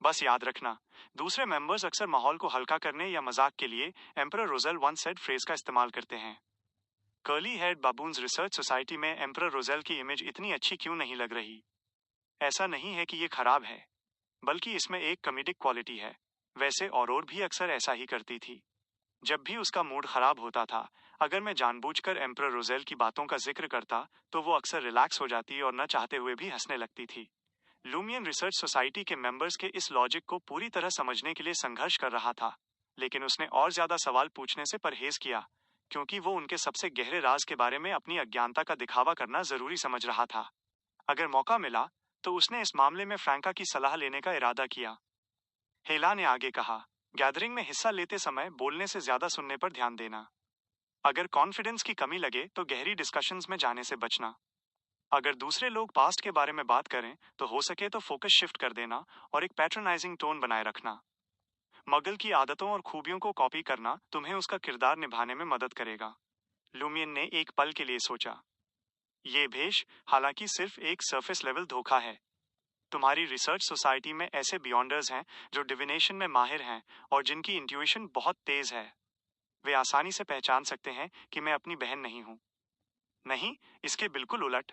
बस याद रखना, दूसरे मेंबर्स अक्सर माहौल को हल्का करने या मजाक के लिए emperor Roselle once said phrase का इस्तेमाल करते हैं। Curly head baboons research society में एम्परर रोजेल की इमेज इतनी अच्छी क्यों नहीं लग रही? ऐसा नहीं है कि ये खराब है, बल्कि इसमें एक कॉमेडिक क्वालिटी है। वैसे औरोर भी अक्सर ऐसा ही करती थी। जब भी उसका मूड खराब होता था, अगर मैं जानबूझकर एम्परर रोजेल की बातों का जिक्र करता तो वो अक्सर रिलैक्स हो जाती और न चाहते हुए भी हंसने लगती थी। लूमियन रिसर्च सोसाइटी के मेंबर्स के इस लॉजिक को पूरी तरह समझने के लिए संघर्ष कर रहा था। लेकिन उसने और ज्यादा सवाल पूछने से परहेज किया, क्योंकि वो उनके सबसे गहरे राज के बारे में अपनी अज्ञानता का दिखावा करना जरूरी समझ रहा था। अगर मौका मिला तो उसने इस मामले में फ्रैंका की सलाह लेने का इरादा किया। हेला ने आगे कहा, गैदरिंग में हिस्सा लेते समय बोलने से ज्यादा सुनने पर ध्यान देना। अगर कॉन्फिडेंस की कमी लगे तो गहरी डिस्कशंस में जाने से बचना। अगर दूसरे लोग पास्ट के बारे में बात करें तो हो सके तो फोकस शिफ्ट कर देना और एक पैट्रनाइजिंग टोन बनाए रखना। मगल की आदतों और खूबियों को कॉपी करना तुम्हें उसका किरदार निभाने में मदद करेगा। लुमियन ने एक पल के लिए सोचा। ये भेष हालांकि सिर्फ एक सरफेस लेवल धोखा है। तुम्हारी रिसर्च सोसाइटी में ऐसे बियॉन्डर्स हैं जो डिविनेशन में माहिर हैं और जिनकी इंट्यूशन बहुत तेज है। वे आसानी से पहचान सकते हैं कि मैं अपनी बहन नहीं हूं। नहीं, इसके बिल्कुल उलट,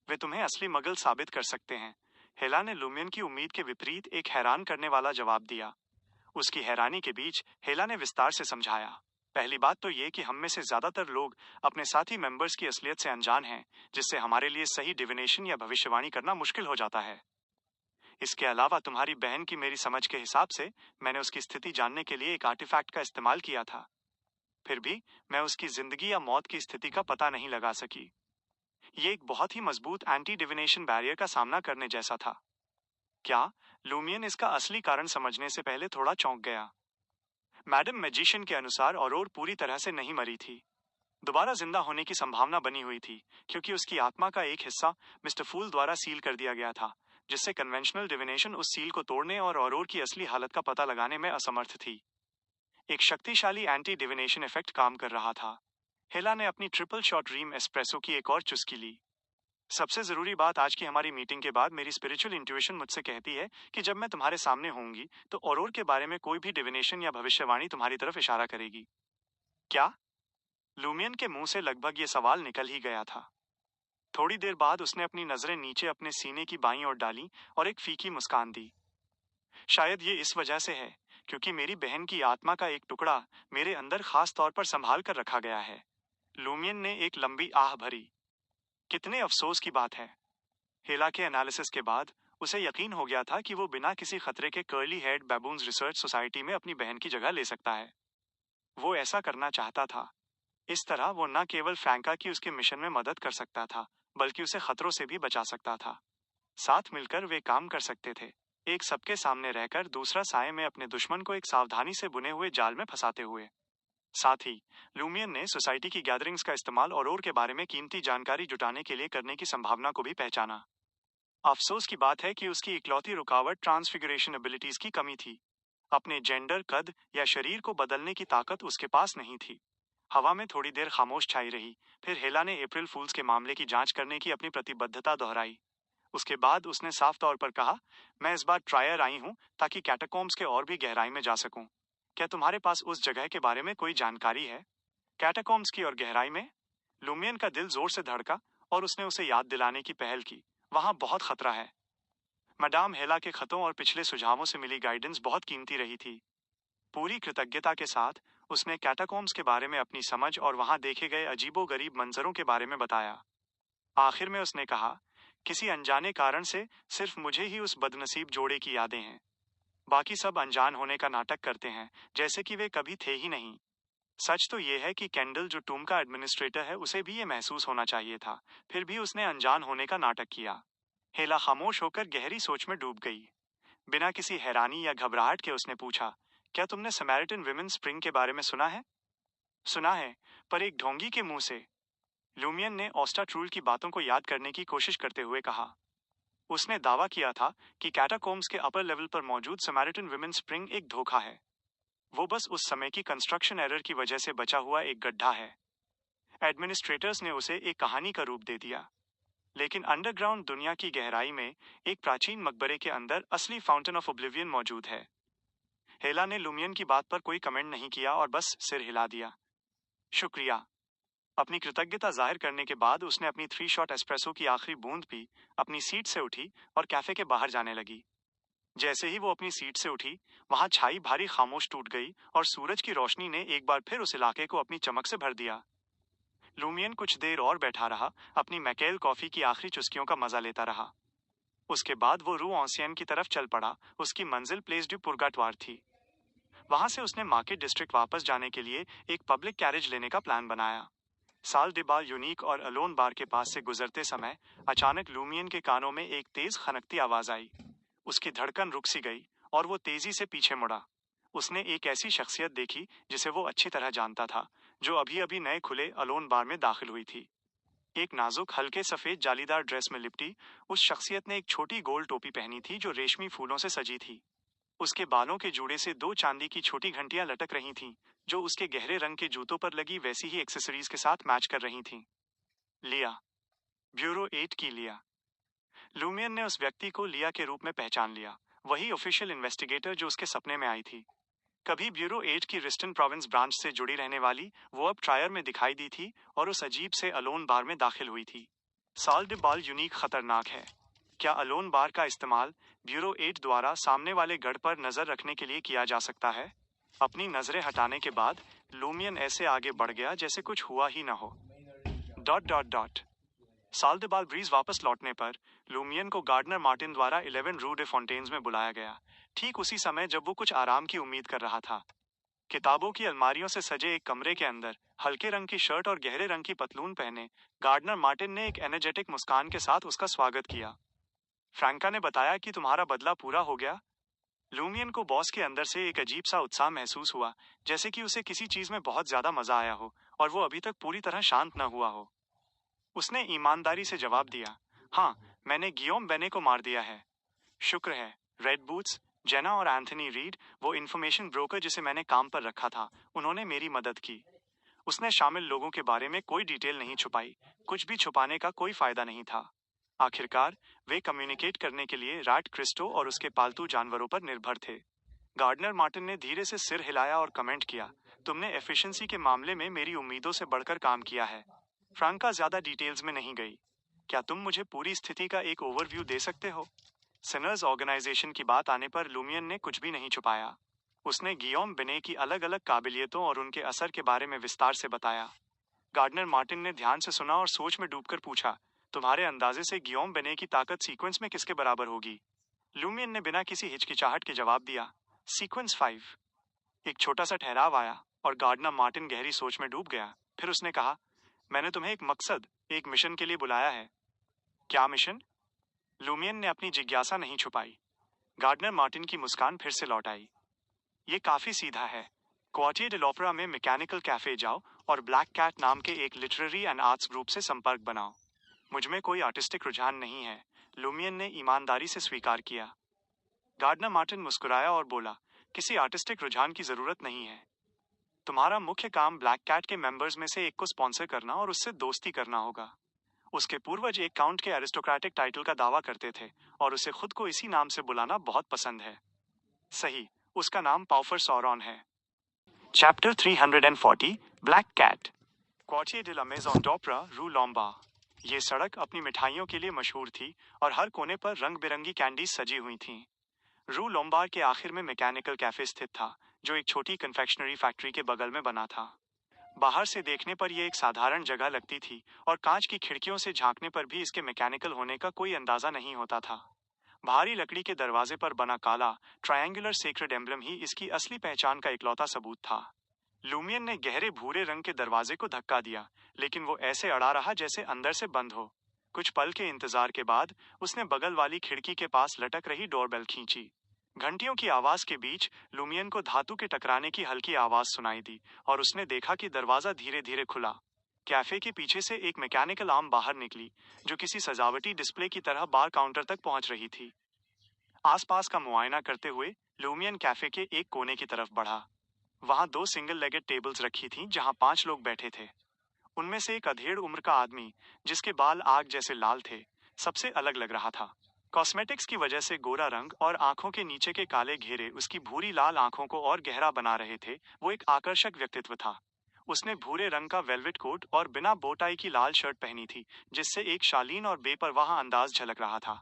वे तुम्हें असली मगल साबित कर सकते हैं। हेला ने लुमियन की उम्मीद के विपरीत एक हैरान करने वाला जवाब दिया। उसकी हैरानी के बीच हेला ने विस्तार से समझाया। पहली बात तो ये कि हम में से ज्यादातर लोग अपने साथी मेंबर्स की असलियत से अनजान हैं, जिससे हमारे लिए सही डिविनेशन या भविष्यवाणी करना मुश्किल हो जाता है। इसके अलावा तुम्हारी बहन की मेरी समझ के हिसाब से मैंने उसकी स्थिति जानने के लिए एक आर्टिफैक्ट का इस्तेमाल किया था। फिर भी मैं उसकी जिंदगी या मौत की स्थिति का पता नहीं लगा सकी। ये एक बहुत ही मजबूत एंटी डिविनेशन बैरियर का सामना करने जैसा था। क्या? लूमियन इसका असली कारण समझने से पहले थोड़ा चौंक गया। मैडम मैजिशियन के अनुसार औरोर पूरी तरह से नहीं मरी थी। दोबारा जिंदा होने की संभावना बनी हुई थी, क्योंकि उसकी आत्मा का एक हिस्सा मिस्टर फूल द्वारा सील कर दिया गया था, जिससे कन्वेंशनल डिविनेशन उस सील को तोड़ने और औरोर की असली हालत का पता लगाने में असमर्थ थी। एक शक्तिशाली एंटी डिविनेशन इफेक्ट काम कर रहा था। हेला ने अपनी ट्रिपल शॉट रीम एस्प्रेसो की एक और चुस्की ली। सबसे जरूरी बात, आज की हमारी मीटिंग के बाद मेरी स्पिरिचुअल इंट्यूशन मुझसे कहती है कि जब मैं तुम्हारे सामने होंगी तो औरोर के बारे में कोई भी डिविनेशन या भविष्यवाणी तुम्हारी तरफ इशारा करेगी। क्या? लूमियन के मुंह से लगभग ये सवाल निकल ही गया था। थोड़ी देर बाद उसने अपनी नजरें नीचे अपने सीने की बाईं ओर डाली और एक फीकी मुस्कान दी। शायद ये इस वजह से है क्योंकि मेरी बहन की आत्मा का एक टुकड़ा मेरे अंदर खास तौर पर संभाल कर रखा गया है। लूमियन ने एक लंबी आह भरी। कितने अफसोस की बात है। हेला के एनालिसिस के बाद उसे यकीन हो गया था कि वो बिना किसी खतरे के कर्ली हेड बैबून्स रिसर्च सोसाइटी में अपनी बहन की जगह ले सकता है। वो ऐसा करना चाहता था। इस तरह वो न केवल फ्रैंका की उसके मिशन में मदद कर सकता था, बल्कि उसे खतरों से भी बचा सकता था। साथ मिलकर वे काम कर सकते थे, एक सबके सामने रहकर, दूसरा साये में अपने दुश्मन को एक सावधानी से बुने हुए जाल में फंसाते हुए। साथ ही लूमियन ने सोसाइटी की गैदरिंग्स का इस्तेमाल औरोर के बारे में कीमती जानकारी जुटाने के लिए करने की संभावना को भी पहचाना। अफसोस की बात है कि उसकी इकलौती रुकावट ट्रांसफिगरेशन एबिलिटीज की कमी थी। अपने जेंडर, कद या शरीर को बदलने की ताकत उसके पास नहीं थी। हवा में थोड़ी देर खामोश छाई रही, फिर हेला ने अप्रैल फूल्स के मामले की जांच करने की अपनी प्रतिबद्धता दोहराई। उसके बाद उसने साफ तौर पर कहा, मैं इस बार ट्रायर आई हूं ताकि कैटाकॉम्स के और भी गहराई में जा सकूं। क्या तुम्हारे पास उस जगह के बारे में कोई जानकारी है? कैटाकॉम्स की और गहराई में? लुमियन का दिल जोर से धड़का और उसने उसे याद दिलाने की पहल की, वहां बहुत खतरा है। मैडाम हेला के खतों और पिछले सुझावों से मिली गाइडेंस बहुत कीमती रही थी। पूरी कृतज्ञता के साथ उसने कैटाकॉम्स के बारे में अपनी समझ और वहां देखे गए अजीबोगरीब मंजरों के बारे में बताया। आखिर में उसने कहा, किसी अनजाने कारण से सिर्फ मुझे ही उस बदनसीब जोड़े की यादें हैं। बाकी सब अनजान होने का नाटक करते हैं, जैसे कि वे कभी थे ही नहीं। सच तो यह है कि कैंडल, जो टूम का एडमिनिस्ट्रेटर है, उसे भी ये महसूस होना चाहिए था, फिर भी उसने अनजान होने का नाटक किया। हेला खामोश होकर गहरी सोच में डूब गई। बिना किसी हैरानी या घबराहट के उसने पूछा, क्या तुमने समैरिटन विमेन स्प्रिंग के बारे में सुना है? सुना है, पर एक ढोंगी के मुंह से। लूमियन ने ऑस्टाट्रूल की बातों को याद करने की कोशिश करते हुए कहा। उसने दावा किया था कि कैटाकॉम्स के अपर लेवल पर मौजूद समैरिटन विमेन स्प्रिंग एक धोखा है। वो बस उस समय की कंस्ट्रक्शन एरर की वजह से बचा हुआ एक गड्ढा है। एडमिनिस्ट्रेटर्स ने उसे एक कहानी का रूप दे दिया, लेकिन अंडरग्राउंड दुनिया की गहराई में एक प्राचीन मकबरे के अंदर असली फाउंटेन ऑफ ओब्लिवियन मौजूद है। हेला ने लुमियन की बात पर कोई कमेंट नहीं किया और बस सिर हिला दिया। शुक्रिया। अपनी कृतज्ञता जाहिर करने के बाद उसने अपनी 3 शॉट एस्प्रेसो की आखिरी बूंद पी, अपनी सीट से उठी और कैफे के बाहर जाने लगी। जैसे ही वो अपनी सीट से उठी, वहां छाई भारी खामोश टूट गई और सूरज की रोशनी ने एक बार फिर उस इलाके को अपनी चमक से भर दिया। लूमियन कुछ देर और बैठा रहा, अपनी मैकेल कॉफी की आखिरी चुस्कियों का मजा लेता रहा। उसके बाद वो रू ऑन्सियन की तरफ चल पड़ा। उसकी मंजिल प्लेस ड्यू पुर्गाटवार थी। वहां से उसने मार्केट डिस्ट्रिक्ट वापस जाने के लिए एक पब्लिक कैरेज लेने का प्लान बनाया। साल डिबाल यूनिक और अलोन बार के पास से गुजरते समय अचानक लूमियन के कानों में एक तेज खनकती आवाज आई। उसकी धड़कन रुक सी गई और वो तेजी से पीछे मुड़ा। उसने एक ऐसी शख्सियत देखी जिसे वो अच्छी तरह जानता था, जो अभी अभी नए खुले अलोन बार में दाखिल हुई थी। एक नाजुक हल्के सफेद जालीदार ड्रेस में लिपटी उस शख्सियत ने एक छोटी गोल टोपी पहनी थी जो रेशमी फूलों से सजी थी। उसके बालों के जूड़े से दो चांदी की छोटी घंटियां लटक रही थीं, जो उसके गहरे रंग के जूतों पर लगी वैसी ही एक्सेसरीज के साथ मैच कर रही थीं। लिया। ब्यूरो 8 की लिया। लूमियन ने उस व्यक्ति को लिया के रूप में पहचान लिया, वही ऑफिशियल इन्वेस्टिगेटर जो उसके सपने में आई थी। कभी ब्यूरो 8 की रिस्टन प्रोविंस ब्रांच से जुड़ी रहने वाली, वो अब ट्रायर में दिखाई दी थी और उस अजीब से अलोन बार में दाखिल हुई थी। साल डे बाल यूनिक खतरनाक है। क्या अलोन बार का इस्तेमाल ब्यूरो 8 द्वारा सामने वाले गढ़ पर नजर रखने के लिए किया जा सकता है? अपनी नजरें हटाने के बाद लूमियन ऐसे आगे बढ़ गया जैसे कुछ हुआ ही न हो। Dot dot dot. साल दे बाल ब्रीज वापस लौटने पर लूमियन को गार्डनर मार्टिन द्वारा 11 रू डे फॉन्टेन्स में बुलाया गया, ठीक उसी समय जब वो कुछ आराम की उम्मीद कर रहा था। किताबों की अलमारियों से सजे एक कमरे के अंदर हल्के रंग की शर्ट और गहरे रंग की पतलून पहने गार्डनर मार्टिन ने एक एनर्जेटिक मुस्कान के साथ उसका स्वागत किया। फ्रैंका ने बताया कि तुम्हारा बदला पूरा हो गया। लूमियन को बॉस के अंदर से एक अजीब सा उत्साह महसूस हुआ, जैसे कि उसे किसी चीज में बहुत ज्यादा मजा आया हो और वो अभी तक पूरी तरह शांत न हुआ हो। उसने ईमानदारी से जवाब दिया, हाँ, मैंने गियोम बेने को मार दिया है। शुक्र है। रेड बूट्स, जेना और एंथनी रीड, वो इन्फॉर्मेशन ब्रोकर जिसे मैंने काम पर रखा था, उन्होंने मेरी मदद की। उसने शामिल लोगों के बारे में कोई डिटेल नहीं छुपाई, कुछ भी छुपाने का कोई फायदा नहीं था। आखिरकार वे कम्युनिकेट करने के लिए रैट क्रिस्टो और उसके पालतू जानवरों पर निर्भर थे। गार्डनर मार्टिन ने धीरे से सिर हिलाया और कमेंट किया, तुमने एफिशिएंसी के मामले में मेरी उम्मीदों से बढ़कर काम किया है। फ्रांका ज्यादा डिटेल्स में नहीं गई। क्या तुम मुझे पूरी स्थिति का एक ओवरव्यू दे सकते हो? सिनर्स ऑर्गेनाइजेशन की बात आने पर लूमियन ने कुछ भी नहीं छुपाया। उसने गियोम बेने की अलग अलग काबिलियतों और उनके असर के बारे में विस्तार से बताया। गार्डनर मार्टिन ने ध्यान से सुना और सोच में डूबकर पूछा, तुम्हारे अंदाजे से गियोम बेने की ताकत सीक्वेंस में किसके बराबर होगी? लूमियन ने बिना किसी हिचकिचाहट के जवाब दिया, सीक्वेंस 5। एक छोटा सा ठहराव आया और गार्डनर मार्टिन गहरी सोच में डूब गया। फिर उसने कहा, मैंने तुम्हें एक मकसद, एक मिशन के लिए बुलाया है। क्या मिशन? लूमियन ने अपनी जिज्ञासा नहीं छुपाई। गार्डनर मार्टिन की मुस्कान फिर से लौट आई। ये काफी सीधा है। क्वार्टियर डे l'Opéra में मैकेनिकल कैफे जाओ और ब्लैक कैट नाम के एक लिटरेरी एंड आर्ट्स ग्रुप से संपर्क बनाओ। मुझमें कोई आर्टिस्टिक रुझान नहीं है, लूमियन ने ईमानदारी से स्वीकार किया। गार्डनर मार्टिन मुस्कुराया और बोला, किसी आर्टिस्टिक रुझान की जरूरत नहीं है। तुम्हारा मुख्य काम ब्लैक कैट के मेंबर्स में से एक को स्पॉन्सर करना और उससे दोस्ती करना होगा। उसके पूर्वज एक काउंट के एरिस्टोक्रेटिक टाइटल का दावा करते थे और उसे खुद को इसी नाम से बुलाना बहुत पसंद है। सही, उसका नाम पाउफर सौरॉन है। Chapter 340, black cat. Quartier de la maison d'Opera, rue लॉम्बा। ये सड़क अपनी मिठाइयों के लिए मशहूर थी और हर कोने पर रंग बिरंगी कैंडीज सजी हुई थीं। रू लोम्बार के आखिर में मैकेनिकल कैफे स्थित था, जो एक छोटी कन्फेक्शनरी फैक्ट्री के बगल में बना था। बाहर से देखने पर यह एक साधारण जगह लगती थी और कांच की खिड़कियों से झांकने पर भी इसके मैकेनिकल होने का कोई अंदाजा नहीं होता था। भारी लकड़ी के दरवाजे पर बना काला ट्रायंगुलर सेक्रेड एम्बलम ही इसकी असली पहचान का इकलौता सबूत था। लूमियन ने गहरे भूरे रंग के दरवाजे को धक्का दिया, लेकिन वो ऐसे अड़ा रहा जैसे अंदर से बंद हो। कुछ पल के इंतजार के बाद उसने बगल वाली खिड़की के पास लटक रही डोरबेल खींची। घंटियों की आवाज के बीच लूमियन को धातु के टकराने की हल्की आवाज सुनाई दी और उसने देखा कि दरवाजा धीरे धीरे खुला। कैफे के पीछे से एक मैकेनिकल आर्म बाहर निकली, जो किसी सजावटी डिस्प्ले की तरह बार काउंटर तक पहुंच रही थी। आसपास का मुआयना करते हुए लूमियन कैफे के एक कोने की तरफ बढ़ा। वहां दो सिंगल लेगेड टेबल्स रखी थीं, जहां 5 लोग बैठे थे। उनमें से एक अधेड़ उम्र का आदमी, जिसके बाल आग जैसे लाल थे, सबसे अलग लग रहा था। कॉस्मेटिक्स की वजह से गोरा रंग और आंखों के नीचे के काले घेरे उसकी भूरी लाल आंखों को और गहरा बना रहे थे। वो एक आकर्षक व्यक्तित्व था। उसने भूरे रंग का वेलवेट कोट और बिना बोटाई की लाल शर्ट पहनी थी, जिससे एक शालीन और बेपरवाह अंदाज झलक रहा था।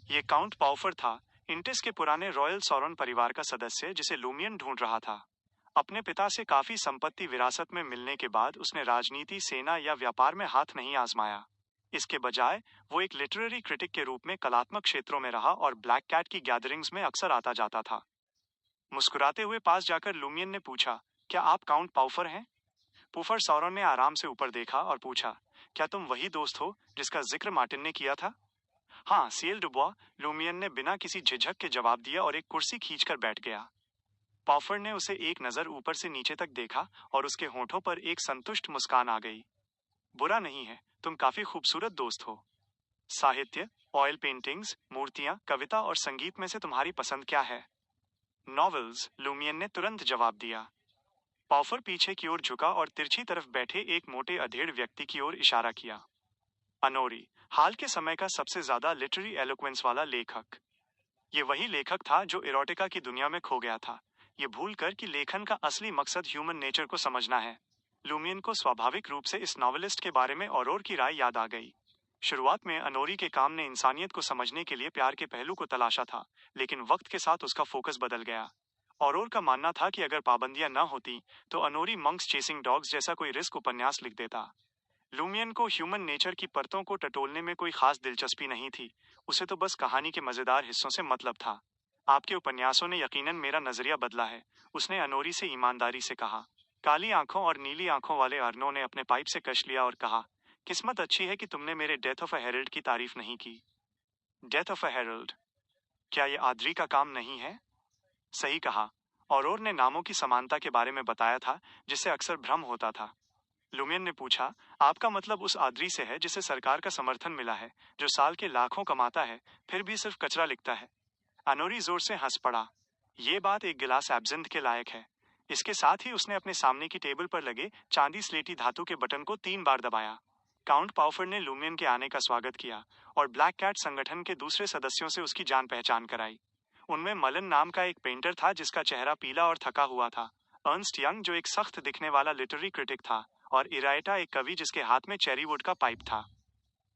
ये काउंट पाउफर था, इंटिस के पुराने रॉयल सॉरन परिवार का सदस्य, जिसे लूमियन ढूंढ रहा था। अपने पिता से काफी संपत्ति विरासत में मिलने के बाद उसने राजनीति, सेना या व्यापार में हाथ नहीं आजमाया। इसके बजाय वो एक लिटरेरी क्रिटिक के रूप में कलात्मक क्षेत्रों में रहा और ब्लैक कैट की गैदरिंग्स में अक्सर आता जाता था। मुस्कुराते हुए पास जाकर लूमियन ने पूछा, क्या आप काउंट पाउफर हैं? पुफर सौरन ने आराम से ऊपर देखा और पूछा, क्या तुम वही दोस्त हो जिसका जिक्र मार्टिन ने किया था? हाँ, सीएल डुबुआ, लूमियन ने बिना किसी झिझक के जवाब दिया और एक कुर्सी खींचकर बैठ गया। पॉफर ने उसे एक नजर ऊपर से नीचे तक देखा और उसके होठों पर एक संतुष्ट मुस्कान आ गई। बुरा नहीं है, तुम काफी खूबसूरत दोस्त हो। साहित्य, ऑयल पेंटिंग्स, मूर्तियां, कविता और संगीत में से तुम्हारी पसंद क्या है? नॉवेल्स, लूमियन ने तुरंत जवाब दिया। पॉफर पीछे की ओर झुका और तिरछी तरफ बैठे एक मोटे अधेड़ व्यक्ति की ओर इशारा किया। अनोरी, हाल के समय का सबसे ज्यादा लिटरेरी एलोक्वेंस वाला लेखक। ये वही लेखक था जो इरोटिका की दुनिया में खो गया था, ये भूलकर कि लेखन का असली मकसद ह्यूमन नेचर को समझना है। लूमियन को स्वाभाविक रूप से इस नॉवेलिस्ट के बारे में औरोर की राय याद आ गई। शुरुआत में अनोरी के काम ने इंसानियत को समझने के लिए प्यार के पहलू को तलाशा था, लेकिन वक्त के साथ उसका फोकस बदल गया। औरोर का मानना था कि अगर पाबंदियां न होती तो अनोरी मंक्स चेसिंग डॉग्स जैसा कोई रिस्क उपन्यास लिख देता। लूमियन को ह्यूमन नेचर की परतों को टटोलने में कोई खास दिलचस्पी नहीं थी, उसे तो बस कहानी के मजेदार हिस्सों से मतलब था। आपके उपन्यासों ने यकीनन मेरा नजरिया बदला है, उसने अनोरी से ईमानदारी से कहा। काली आंखों और नीली आंखों वाले अर्नो ने अपने पाइप से कश लिया और कहा, किस्मत अच्छी है कि तुमने मेरे डेथ ऑफ अ हेरल्ड की तारीफ नहीं की। Death of a herald? क्या ये आद्री का काम नहीं है? सही कहा। औरोर ने नामों की समानता के बारे में बताया था, जिससे अक्सर भ्रम होता था। लुमियन ने पूछा, आपका मतलब उस आद्री से है जिसे सरकार का समर्थन मिला है, जो साल के लाखों कमाता है, फिर भी सिर्फ कचरा लिखता है? अनोरी जोर से हंस पड़ा। ये बात एक गिलास एब्सिंथ के लायक है। इसके साथ ही उसने अपने सामने की टेबल पर लगे चांदी स्लेटी धातु के बटन को 3 बार दबाया। काउंट पाउफर ने लुमियन के आने का स्वागत किया और ब्लैक कैट संगठन के दूसरे सदस्यों से उसकी जान पहचान कराई। उनमें मलन नाम का एक पेंटर था जिसका चेहरा पीला और थका हुआ था, अर्नस्ट यंग जो एक सख्त दिखने वाला लिटरेरी क्रिटिक था, और इराइटा एक कवि जिसके हाथ में चेरीवुड का पाइप था।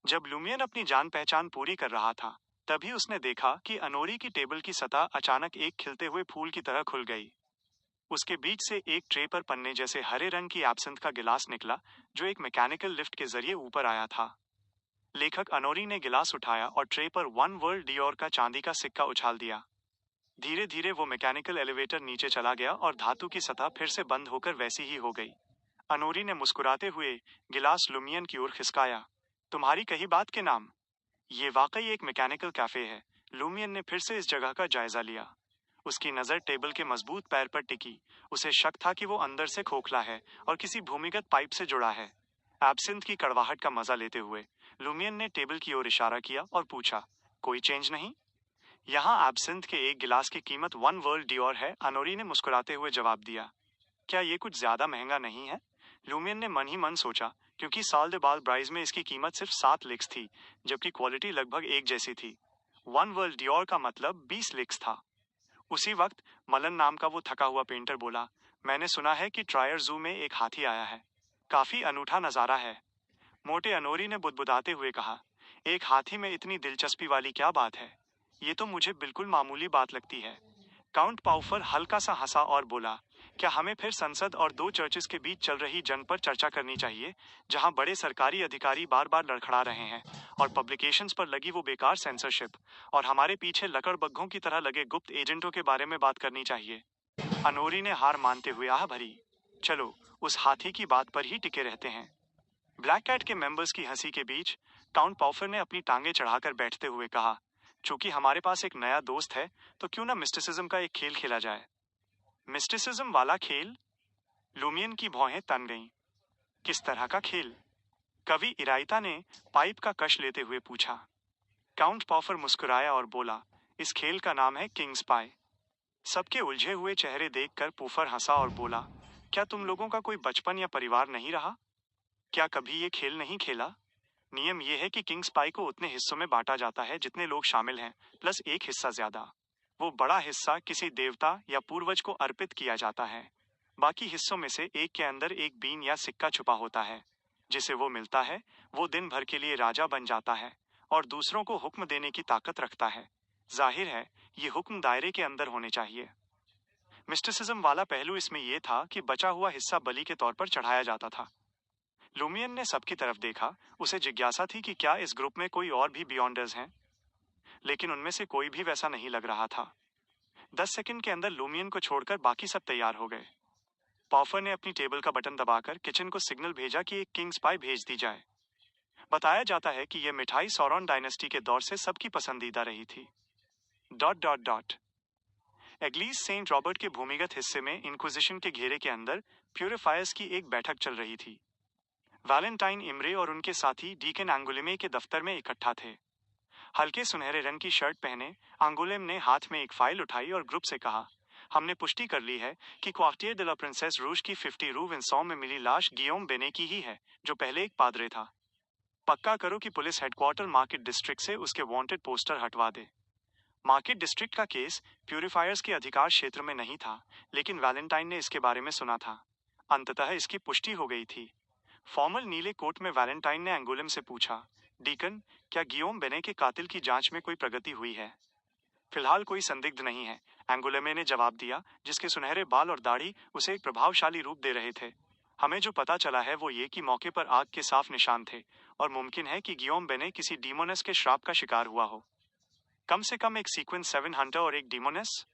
जब लुमियन अपनी जान पहचान पूरी कर रहा था, तभी उसने देखा कि अनोरी की टेबल की सतह अचानक एक खिलते हुए फूल की तरह खुल गई। उसके बीच से एक ट्रे पर पन्ने जैसे हरे रंग की एब्सिंथ का गिलास निकला, जो एक मैकेनिकल लिफ्ट के जरिए ऊपर आया था। लेखक अनोरी ने गिलास उठाया और ट्रे पर वन वर्ल्ड डियोर का चांदी का सिक्का उछाल दिया। धीरे धीरे वो मैकेनिकल एलिवेटर नीचे चला गया और धातु की सतह फिर से बंद होकर वैसी ही हो गई। अनोरी ने मुस्कुराते हुए गिलास लुमियन की ओर खिसकाया। तुम्हारी कही बात के नाम। ये वाकई एक मैकेनिकल कैफे है। लुमियन ने फिर से इस जगह का जायजा लिया। उसकी नजर टेबल के मजबूत पैर पर टिकी। उसे शक था कि वो अंदर से खोखला है और किसी भूमिगत पाइप से जुड़ा है। एब्सिंथ की कड़वाहट का मजा लेते हुए लुमियन ने टेबल की ओर इशारा किया और पूछा, कोई चेंज नहीं? यहाँ एब्सिंथ के एक गिलास की कीमत 1 वर्ल्ड डियोर है, अनोरी ने मुस्कुराते हुए जवाब दिया। क्या ये कुछ ज्यादा महंगा नहीं है? लुमियन ने मन ही मन सोचा, क्योंकि साल दे बाल ब्राइज में इसकी कीमत सिर्फ 7 लिक्स थी, जबकि क्वालिटी लगभग एक जैसी थी। 1 वर्ल्ड डियोर का मतलब 20 लिक्स था। उसी वक्त मलन नाम का वो थका हुआ पेंटर बोला, मैंने सुना है कि ट्रायर जू में एक हाथी आया है। काफी अनूठा नजारा है। मोटे अनोरी ने बुदबुदाते हुए कहा, एक हाथी में इतनी दिलचस्पी वाली क्या बात है? ये तो मुझे बिल्कुल मामूली बात लगती है। काउंट पाउफर हल्का सा हंसा और बोला, क्या हमें फिर संसद और 2 चर्चेस के बीच चल रही जंग पर चर्चा करनी चाहिए, जहां बड़े सरकारी अधिकारी बार बार लड़खड़ा रहे हैं, और पब्लिकेशंस पर लगी वो बेकार सेंसरशिप, और हमारे पीछे लकड़बग्घों की तरह लगे गुप्त एजेंटों के बारे में बात करनी चाहिए? अनोरी ने हार मानते हुए आह भरी, चलो उस हाथी की बात पर ही टिके रहते हैं। ब्लैक कैट के मेंबर्स की हंसी के बीच काउंट पाउफर ने अपनी टांगे चढ़ाकर बैठते हुए कहा, चूंकि हमारे पास एक नया दोस्त है, तो क्यों ना मिस्टिसिज्म का एक खेल खेला जाए? मिस्टिसिज्म वाला खेल? लुमियन की भौहें तन गईं। किस तरह का खेल? कवि इराइता ने पाइप का कश लेते हुए पूछा। काउंट पाउफर मुस्कुराया और बोला, इस खेल का नाम है किंग्स पाई। सबके उलझे हुए चेहरे देखकर पूफर हंसा और बोला, क्या तुम लोगों का कोई बचपन या परिवार नहीं रहा? क्या कभी ये खेल नहीं खेला? नियम यह है कि किंग्स पाई को उतने हिस्सों में बांटा जाता है जितने लोग शामिल हैं, प्लस एक हिस्सा ज्यादा। वो बड़ा हिस्सा किसी देवता या पूर्वज को अर्पित किया जाता है। बाकी हिस्सों में से एक के अंदर एक बीन या सिक्का छुपा होता है। जिसे वो मिलता है, वो दिन भर के लिए राजा बन जाता है और दूसरों को हुक्म देने की ताकत रखता है। जाहिर है, ये हुक्म दायरे के अंदर होने चाहिए। मिस्टिसिज्म वाला पहलू इसमें यह था कि बचा हुआ हिस्सा बलि के तौर पर चढ़ाया जाता था। लुमियन ने सबकी तरफ देखा। उसे जिज्ञासा थी कि क्या इस ग्रुप में कोई और भी बियॉन्डर्स हैं, लेकिन उनमें से कोई भी वैसा नहीं लग रहा था। 10 सेकंड के अंदर लूमियन को छोड़कर बाकी सब तैयार हो गए। पॉफर ने अपनी टेबल का बटन दबाकर किचन को सिग्नल भेजा कि एक किंग्स पाई भेज दी जाए। बताया जाता है कि यह मिठाई सौरॉन डायनेस्टी के दौर से सबकी पसंदीदा रही थी। एग्लीस सेंट रॉबर्ट के भूमिगत हिस्से में इंक्विजिशन के घेरे के अंदर प्यूरिफायर्स की एक बैठक चल रही थी। वैलेंटाइन इमरे और उनके साथी डीकन एंगुलेमे के दफ्तर में इकट्ठा थे। हल्के सुनहरे रंग की शर्ट पहने एंगुलेम ने हाथ में एक फाइल उठाई और ग्रुप से कहा, हमने पुष्टि कर ली है कि क्वार्टियर de la प्रिंसेस रूज की 50 रू विंसॉ में मिली लाश गियोम बेने की ही है, जो पहले एक पादरे था। पक्का करो कि पुलिस हेडक्वार्टर मार्केट डिस्ट्रिक्ट से उसके वांटेड पोस्टर हटवा दे। मार्केट डिस्ट्रिक्ट का केस प्यूरिफायर्स के अधिकार क्षेत्र में नहीं था, लेकिन वैलेंटाइन ने इसके बारे में सुना था। अंततः इसकी पुष्टि हो गई थी। फॉर्मल नीले कोट में वैलेंटाइन ने एंगुलम से पूछा, डीकन, क्या गियोम बेने के कातिल की जांच में कोई प्रगति हुई है? फिलहाल कोई संदिग्ध नहीं है, एंगुलेमे ने जवाब दिया, जिसके सुनहरे बाल और दाढ़ी उसे एक प्रभावशाली रूप दे रहे थे। हमें जो पता चला है वो ये कि मौके पर आग के साफ निशान थे और मुमकिन है कि गियोम बेने किसी डीमोनस के श्राप का शिकार हुआ हो। कम से कम एक सीक्वेंस 7 हंटर और एक डीमोनस।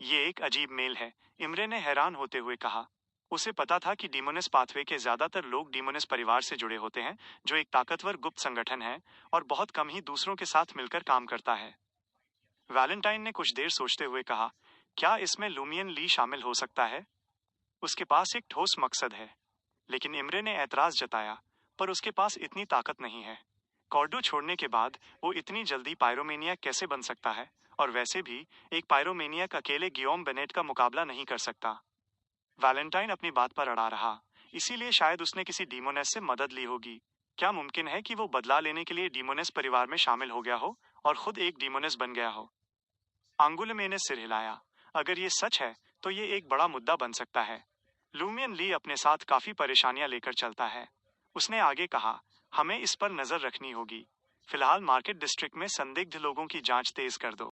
ये एक अजीब मेल है, इमरे ने हैरान होते हुए कहा। उसे पता था कि डीमोनस पाथवे के ज्यादातर लोग डीमोनस परिवार से जुड़े होते हैं, जो एक ताकतवर गुप्त संगठन है और बहुत कम ही दूसरों के साथ मिलकर काम करता है। वैलेंटाइन ने कुछ देर सोचते हुए कहा, क्या इसमें लूमियन ली शामिल हो सकता है? उसके पास एक ठोस मकसद है। लेकिन इमरे ने ऐतराज जताया, पर उसके पास इतनी ताकत नहीं है। कॉर्डो छोड़ने के बाद वो इतनी जल्दी पायरोमेनियक कैसे बन सकता है? और वैसे भी एक पायरोमेनियक अकेले गियोम बेनेट का मुकाबला नहीं कर सकता। वैलेंटाइन अपनी बात पर अड़ा रहा, इसीलिए शायद उसने किसी डीमोनेस से मदद ली होगी। क्या मुमकिन है कि वो बदला लेने के लिए डीमोनेस परिवार में शामिल हो गया हो और खुद एक डीमोनेस बन गया हो? एंगुलेमे ने सिर हिलाया। अगर ये सच है तो ये एक बड़ा मुद्दा बन सकता है। लूमियन ली अपने साथ काफी परेशानियां लेकर चलता है। उसने आगे कहा, हमें इस पर नजर रखनी होगी। फिलहाल मार्केट डिस्ट्रिक्ट में संदिग्ध लोगों की जांच तेज कर दो।